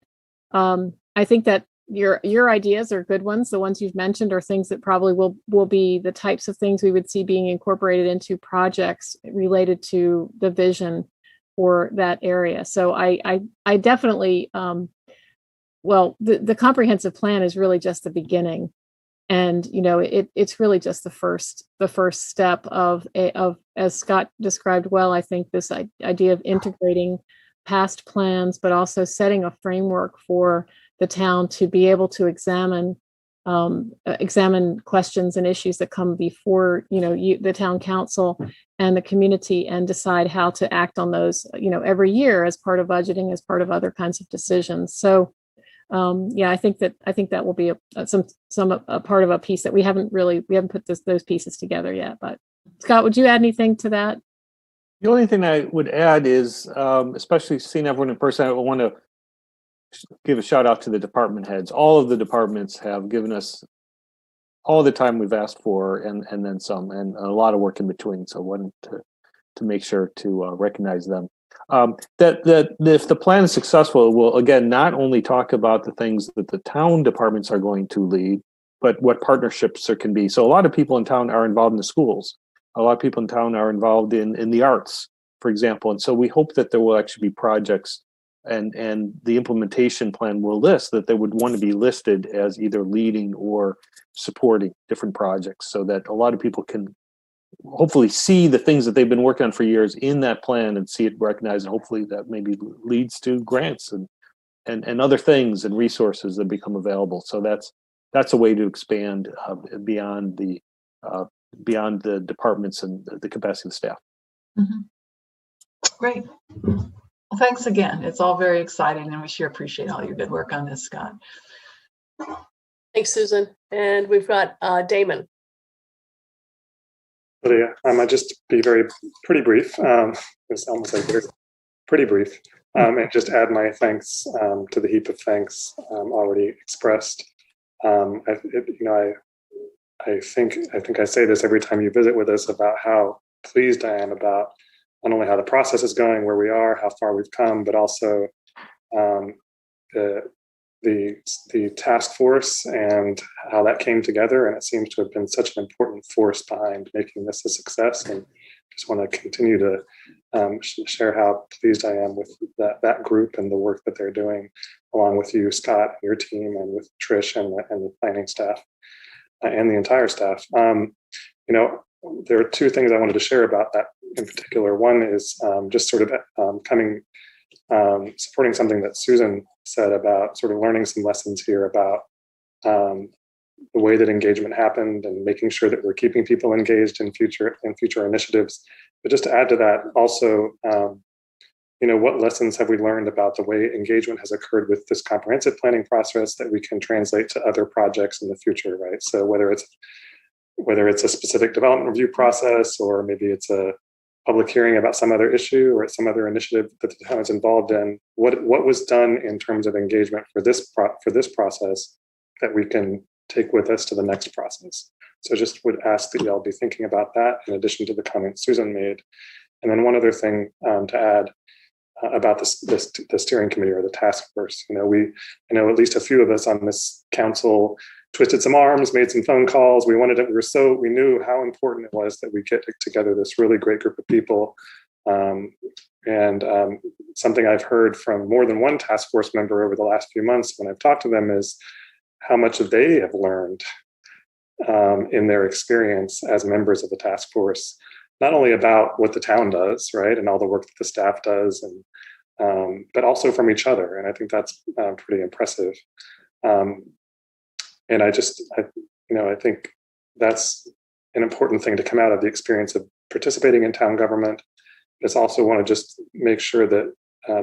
N: your ideas are good ones. The ones you've mentioned are things that probably will be the types of things we would see being incorporated into projects related to the vision for that area. So I definitely, the comprehensive plan is really just the beginning, and it's really just the first step of as Scott described well. I think this idea of integrating past plans, but also setting a framework for the town to be able to examine questions and issues that come before the town council and the community, and decide how to act on those every year as part of budgeting, as part of other kinds of decisions. So yeah, I think that will be a part of a piece that we haven't put those pieces together yet. But Scott, would you add anything to that?
S: The only thing I would add is, especially seeing everyone in person, I want to give a shout out to the department heads. All of the departments have given us all the time we've asked for, and then some, and a lot of work in between. So I wanted to make sure to recognize them. That if the plan is successful, we'll again not only talk about the things that the town departments are going to lead, but what partnerships there can be. So a lot of people in town are involved in the schools. A lot of people in town are involved in the arts, for example. And so we hope that there will actually be projects, and the implementation plan will list that they would want to be listed as either leading or supporting different projects, so that a lot of people can hopefully see the things that they've been working on for years in that plan and see it recognized, and hopefully that maybe leads to grants and other things and resources that become available. So that's a way to expand beyond the departments and the capacity of the staff.
J: Mm-hmm. Great. Well, thanks again. It's all very exciting, and we sure appreciate all your good work on this, Scott.
C: Thanks, Susan. And we've got Damon.
E: Yeah, I might just be pretty brief. It's almost like pretty brief, and just add my thanks to the heap of thanks already expressed. I think I say this every time you visit with us about how pleased I am about not only how the process is going, where we are, how far we've come, but also the task force and how that came together. And it seems to have been such an important force behind making this a success. And just want to continue to share how pleased I am with that group and the work that they're doing, along with you, Scott, and your team, and with Trish and the planning staff and the entire staff. There are two things I wanted to share about that in particular. One is just sort of supporting something that Susan said about sort of learning some lessons here about the way that engagement happened and making sure that we're keeping people engaged in future initiatives. But just to add to that, also, what lessons have we learned about the way engagement has occurred with this comprehensive planning process that we can translate to other projects in the future, right? So whether it's a specific development review process, or maybe it's a public hearing about some other issue or some other initiative that the town is involved in, what was done in terms of engagement for this process that we can take with us to the next process. So just would ask that y'all be thinking about that in addition to the comments Susan made. And then one other thing to add about the steering committee or the task force. I know at least a few of us on this council twisted some arms, made some phone calls. We knew how important it was that we get together this really great group of people. And something I've heard from more than one task force member over the last few months when I've talked to them is how much they have learned in their experience as members of the task force, not only about what the town does, right, and all the work that the staff does, and but also from each other. And I think that's pretty impressive. And I think that's an important thing to come out of the experience of participating in town government. It's also want to just make sure that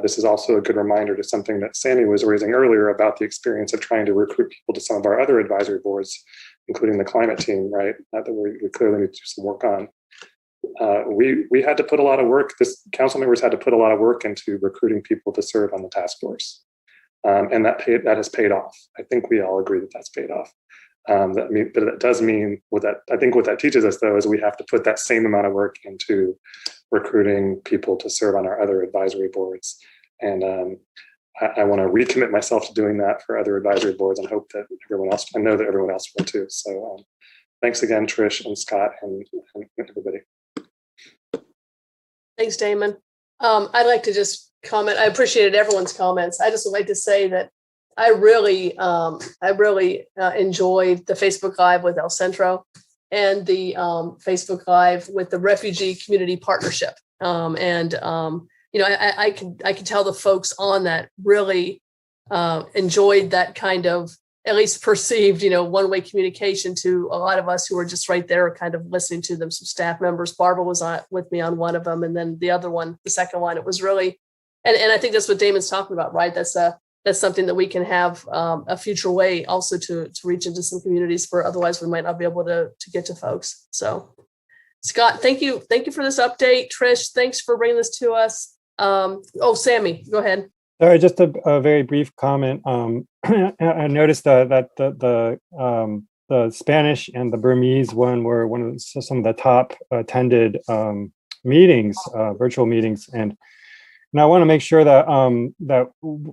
E: this is also a good reminder to something that Sammy was raising earlier about the experience of trying to recruit people to some of our other advisory boards, including the climate team, right? That we clearly need to do some work on. We had to put a lot of work, council members had to put a lot of work into recruiting people to serve on the task force. And that has paid off. I think we all agree that that's paid off. But that does mean I think what that teaches us, though, is we have to put that same amount of work into recruiting people to serve on our other advisory boards. And I want to recommit myself to doing that for other advisory boards, and hope that I know that everyone else will too. So thanks again, Trish and Scott and everybody.
C: Thanks, Damon. I'd like to just comment. I appreciated everyone's comments. I just would like to say that I really enjoyed the Facebook Live with El Centro and the Facebook Live with the Refugee Community Partnership. I can tell the folks on that really enjoyed that kind of, at least perceived, one-way communication to a lot of us who were just right there kind of listening to them. Some staff members, Barbara was with me on one of them, and then the other one, the second one, it was really, and I think that's what Damon's talking about, right? That's that's something that we can have a future way also to reach into some communities where otherwise we might not be able to get to folks. So Scott, thank you for this update. Trish, thanks for bringing this to us. Sammy, go ahead.
K: Sorry, just a very brief comment. I noticed that the Spanish and the Burmese one were some of the top attended meetings, virtual meetings, and I want to make sure that that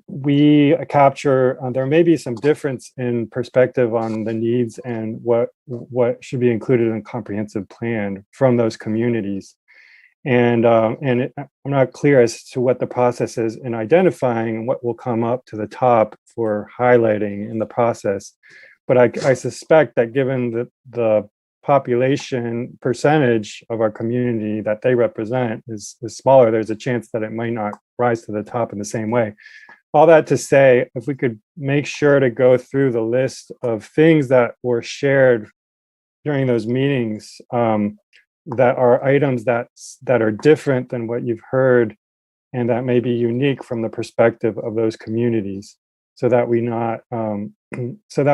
K: we capture. There may be some difference in perspective on the needs and what should be included in a comprehensive plan from those communities. And I'm not clear as to what the process is in identifying what will come up to the top for highlighting in the process. But I suspect that given the population percentage of our community that they represent is smaller, there's a chance that it might not rise to the top in the same way. All that to say, if we could make sure to go through the list of things that were shared during those meetings, that are items that are different than what you've heard and that may be unique from the perspective of those communities, so that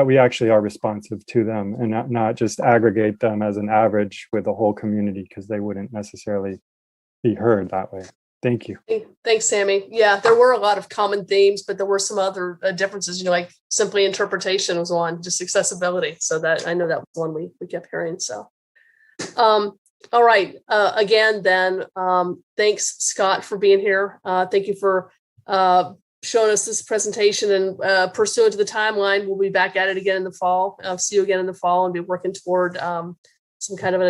K: we actually are responsive to them and not just aggregate them as an average with the whole community, because they wouldn't necessarily be heard that way. Thank you.
C: Thanks, Sammy. Yeah, there were a lot of common themes, but there were some other differences, like simply interpretation was one, just accessibility. So that I know that was one we kept hearing. So all right. Again, then, thanks, Scott, for being here. Thank you for showing us this presentation, and pursuant to the timeline, we'll be back at it again in the fall. I'll see you again in the fall and be working toward some kind of an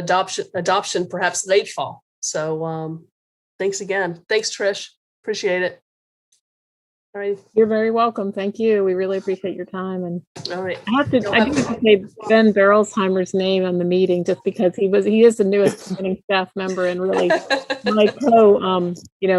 C: adoption, perhaps late fall. So thanks again. Thanks, Trish. Appreciate it. All right.
N: You're very welcome. Thank you. We really appreciate your time. And
C: all right.
N: I do have to say Ben Berelsheimer's name on the meeting, just because he is the newest beginning staff member and really my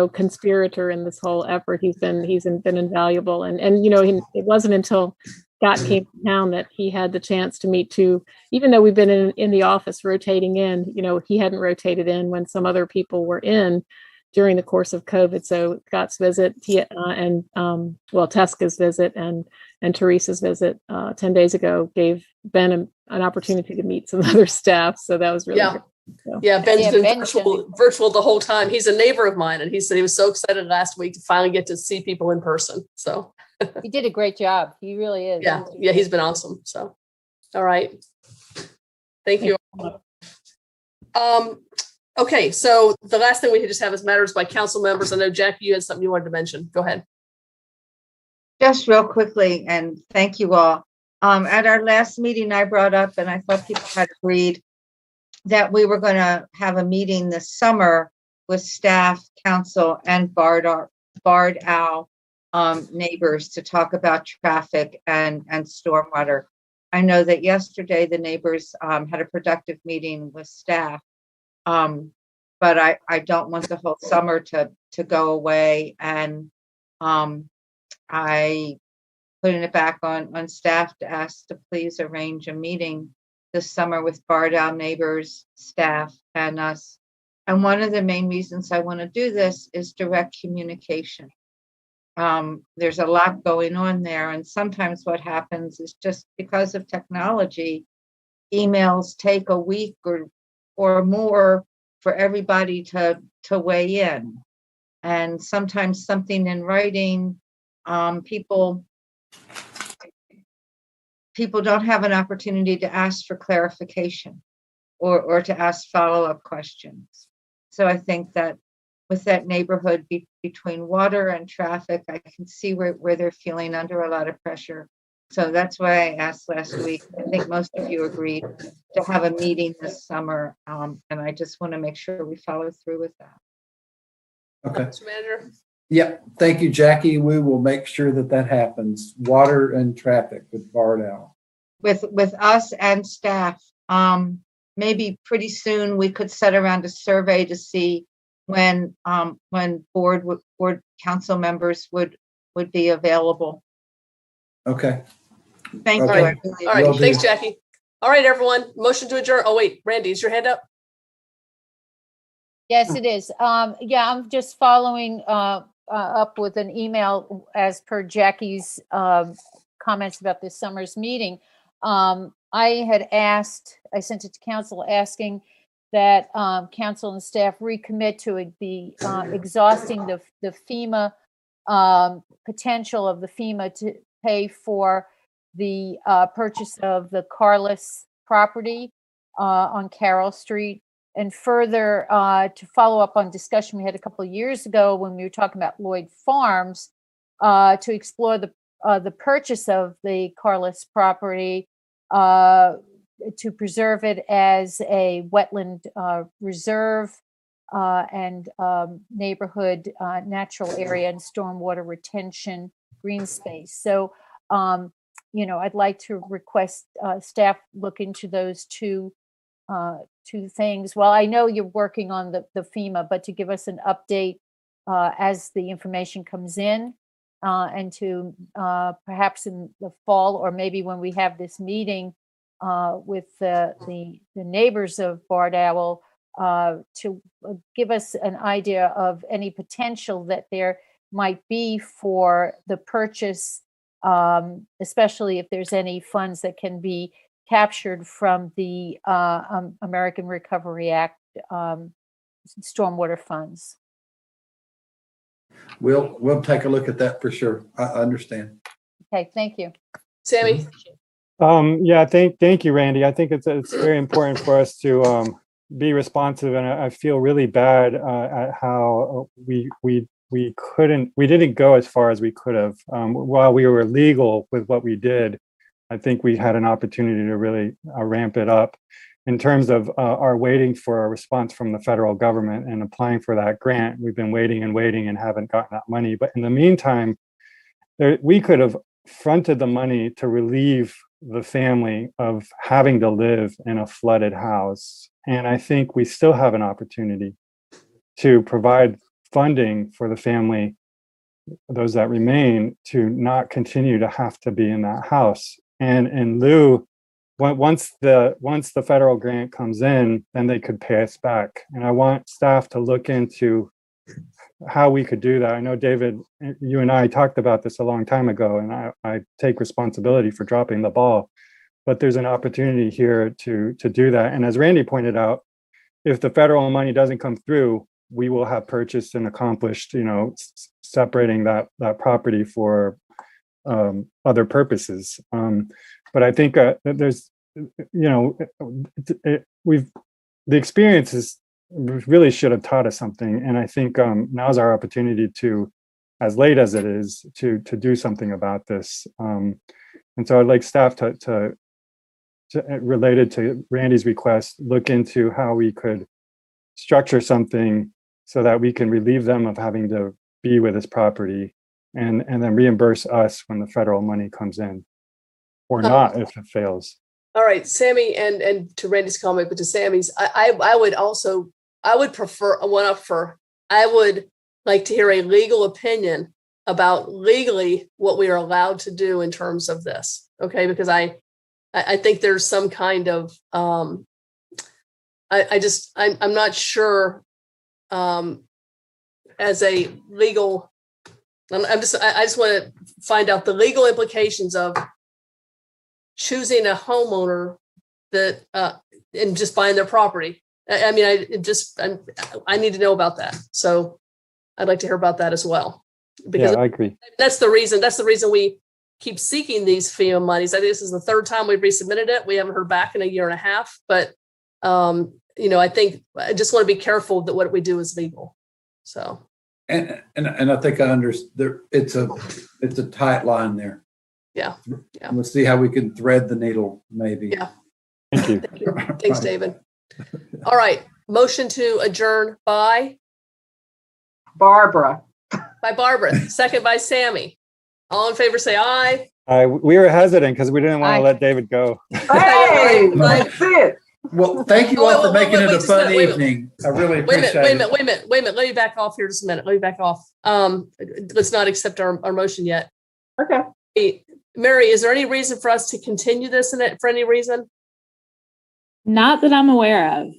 N: conspirator in this whole effort. He's been invaluable. And it wasn't until Scott came to town that he had the chance to meet two, even though we've been in the office rotating in, he hadn't rotated in when some other people were in during the course of COVID. So Scott's visit and Teska's visit and Teresa's visit 10 days ago gave Ben an opportunity to meet some other staff. So that was really good. So.
C: Yeah, Ben's been virtual the whole time. He's a neighbor of mine, and he said he was so excited last week to finally get to see people in person. So
D: he did a great job. He really is.
C: Yeah, he's been awesome. So, all right. Thank you. Okay, so the last thing we could just have is matters by council members. I know, Jackie, you had something you wanted to mention. Go ahead.
G: Just real quickly, and thank you all. At our last meeting, I brought up, and I thought people had agreed, that we were going to have a meeting this summer with staff, council, and Bard Owl neighbors to talk about traffic and stormwater. I know that yesterday the neighbors had a productive meeting with staff. But I don't want the whole summer to go away, and I putting it back on staff to ask to please arrange a meeting this summer with Bard Owl neighbors, staff, and us. And one of the main reasons I want to do this is direct communication. There's a lot going on there, and sometimes what happens is just because of technology, emails take a week or more for everybody to weigh in. And sometimes something in writing, people don't have an opportunity to ask for clarification or to ask follow-up questions. So I think that with that neighborhood between water and traffic, I can see where they're feeling under a lot of pressure. So that's why I asked last week. I think most of you agreed to have a meeting this summer, and I just want to make sure we follow through with that.
A: Okay.
C: Mr. Manager.
A: Yep. Thank you, Jackie. We will make sure that happens. Water and traffic with Bard Owl.
G: With us and staff. Maybe pretty soon we could set around a survey to see when board council members would be available.
A: Okay.
G: Thank you.
C: All right. Thanks, Jackie. All right, everyone. Motion to adjourn. Oh, wait, Randy, is your hand up?
D: Yes, it is. Yeah, I'm just following up with an email as per Jackie's comments about this summer's meeting. I sent it to council asking that council and staff recommit to the exhausting the FEMA potential of the FEMA to pay for the purchase of the Carless property on Carroll Street. And further, to follow up on discussion we had a couple of years ago when we were talking about Lloyd Farms, to explore the purchase of the Carless property to preserve it as a wetland reserve and neighborhood natural area and stormwater retention green space. So, I'd like to request staff look into those two things. Well, I know you're working on the FEMA, but to give us an update as the information comes in, and to perhaps in the fall, or maybe when we have this meeting with the neighbors of Barred Owl, to give us an idea of any potential that there might be for the purchase, especially if there's any funds that can be captured from the American Recovery Act stormwater funds.
A: We'll take a look at that for sure. I understand.
D: Okay, thank you.
C: Sammy?
K: Yeah, thank you, Randy. I think it's very important for us to be responsive, and I feel really bad at how we didn't go as far as we could have. While we were legal with what we did, I think we had an opportunity to really ramp it up. In terms of our waiting for a response from the federal government and applying for that grant, we've been waiting and waiting and haven't gotten that money. But in the meantime, we could have fronted the money to relieve the family of having to live in a flooded house. And I think we still have an opportunity to provide funding for the family, those that remain, to not continue to have to be in that house. And in lieu, once the federal grant comes in, then they could pay us back. And I want staff to look into how we could do that. I know, David, you and I talked about this a long time ago, and I take responsibility for dropping the ball. But there's an opportunity here to do that. And as Randy pointed out, if the federal money doesn't come through, we will have purchased and accomplished, separating that property for other purposes. But I think there's, the experiences really should have taught us something. And I think now's our opportunity to, as late as it is, to do something about this. And so I'd like staff to related to Randy's request, look into how we could structure something so that we can relieve them of having to be with this property, and then reimburse us when the federal money comes in, or not if it fails.
C: All right, Sammy, and to Randy's comment, but to Sammy's, I would like to hear a legal opinion about legally what we are allowed to do in terms of this. Okay, because I think there's some kind of I'm not sure as a legal. I just want to find out the legal implications of choosing a homeowner that and just buying their property. I need to know about that. So I'd like to hear about that as well. Because
K: yeah, I agree.
C: That's the reason we keep seeking these FEMA monies. I think this is the third time we've resubmitted it. We haven't heard back in a year and a half, but I think I just want to be careful that what we do is legal. So.
A: And I think I understand. It's a tight line there.
C: Yeah.
A: We'll see how we can thread the needle, maybe.
C: Yeah.
K: Thank you.
C: Thank you. Thanks, David. All right. Motion to adjourn by
I: Barbara.
C: By Barbara. Second by Sammy. All in favor, say aye.
K: We were hesitant because we didn't want to let David go.
I: Hey, that's it.
A: Well, thank you all for making it a fun evening. I really appreciate it.
C: Wait a minute. Let me back off here just a minute. Let me back off. Let's not accept our motion yet.
I: Okay.
C: Hey, Mary, is there any reason for us to continue this for any reason?
B: Not that I'm aware of.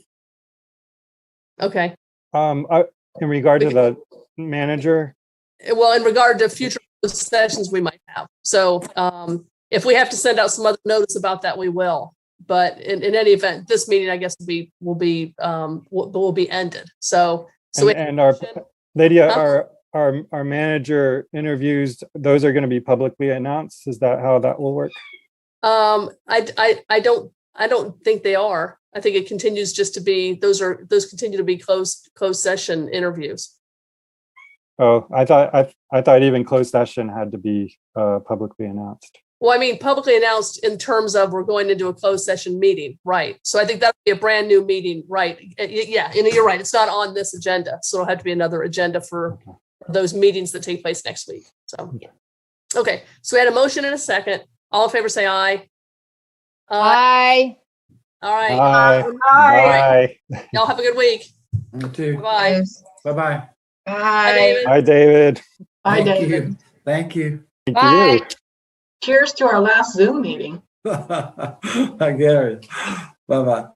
C: Okay.
K: In regard to the manager,
C: well, in regard to future sessions we might have. So if we have to send out some other notice about that, we will. But in any event, this meeting, I guess, will be ended. So
K: And our Lydia, our manager interviews, those are going to be publicly announced. Is that how that will work?
C: I don't think they are. I think it continues just to be those continue to be closed session interviews.
K: Oh, I thought even closed session had to be publicly announced.
C: Well, I mean, publicly announced in terms of we're going into a closed session meeting, right? So I think that'll be a brand new meeting, right? Yeah, and you're right. It's not on this agenda, so it'll have to be another agenda for those meetings that take place next week. So, okay. So we had a motion and a second. All in favor, say aye.
D: Aye.
C: All right.
K: Bye.
C: Y'all have a good week.
A: You too.
C: Bye.
A: Bye-bye.
G: Bye.
K: Hi, David.
J: Bye,
A: Thank
J: David.
A: you. Thank you.
K: Thank
D: Bye.
K: you.
J: Cheers to our last Zoom meeting.
A: I get it. Bye-bye.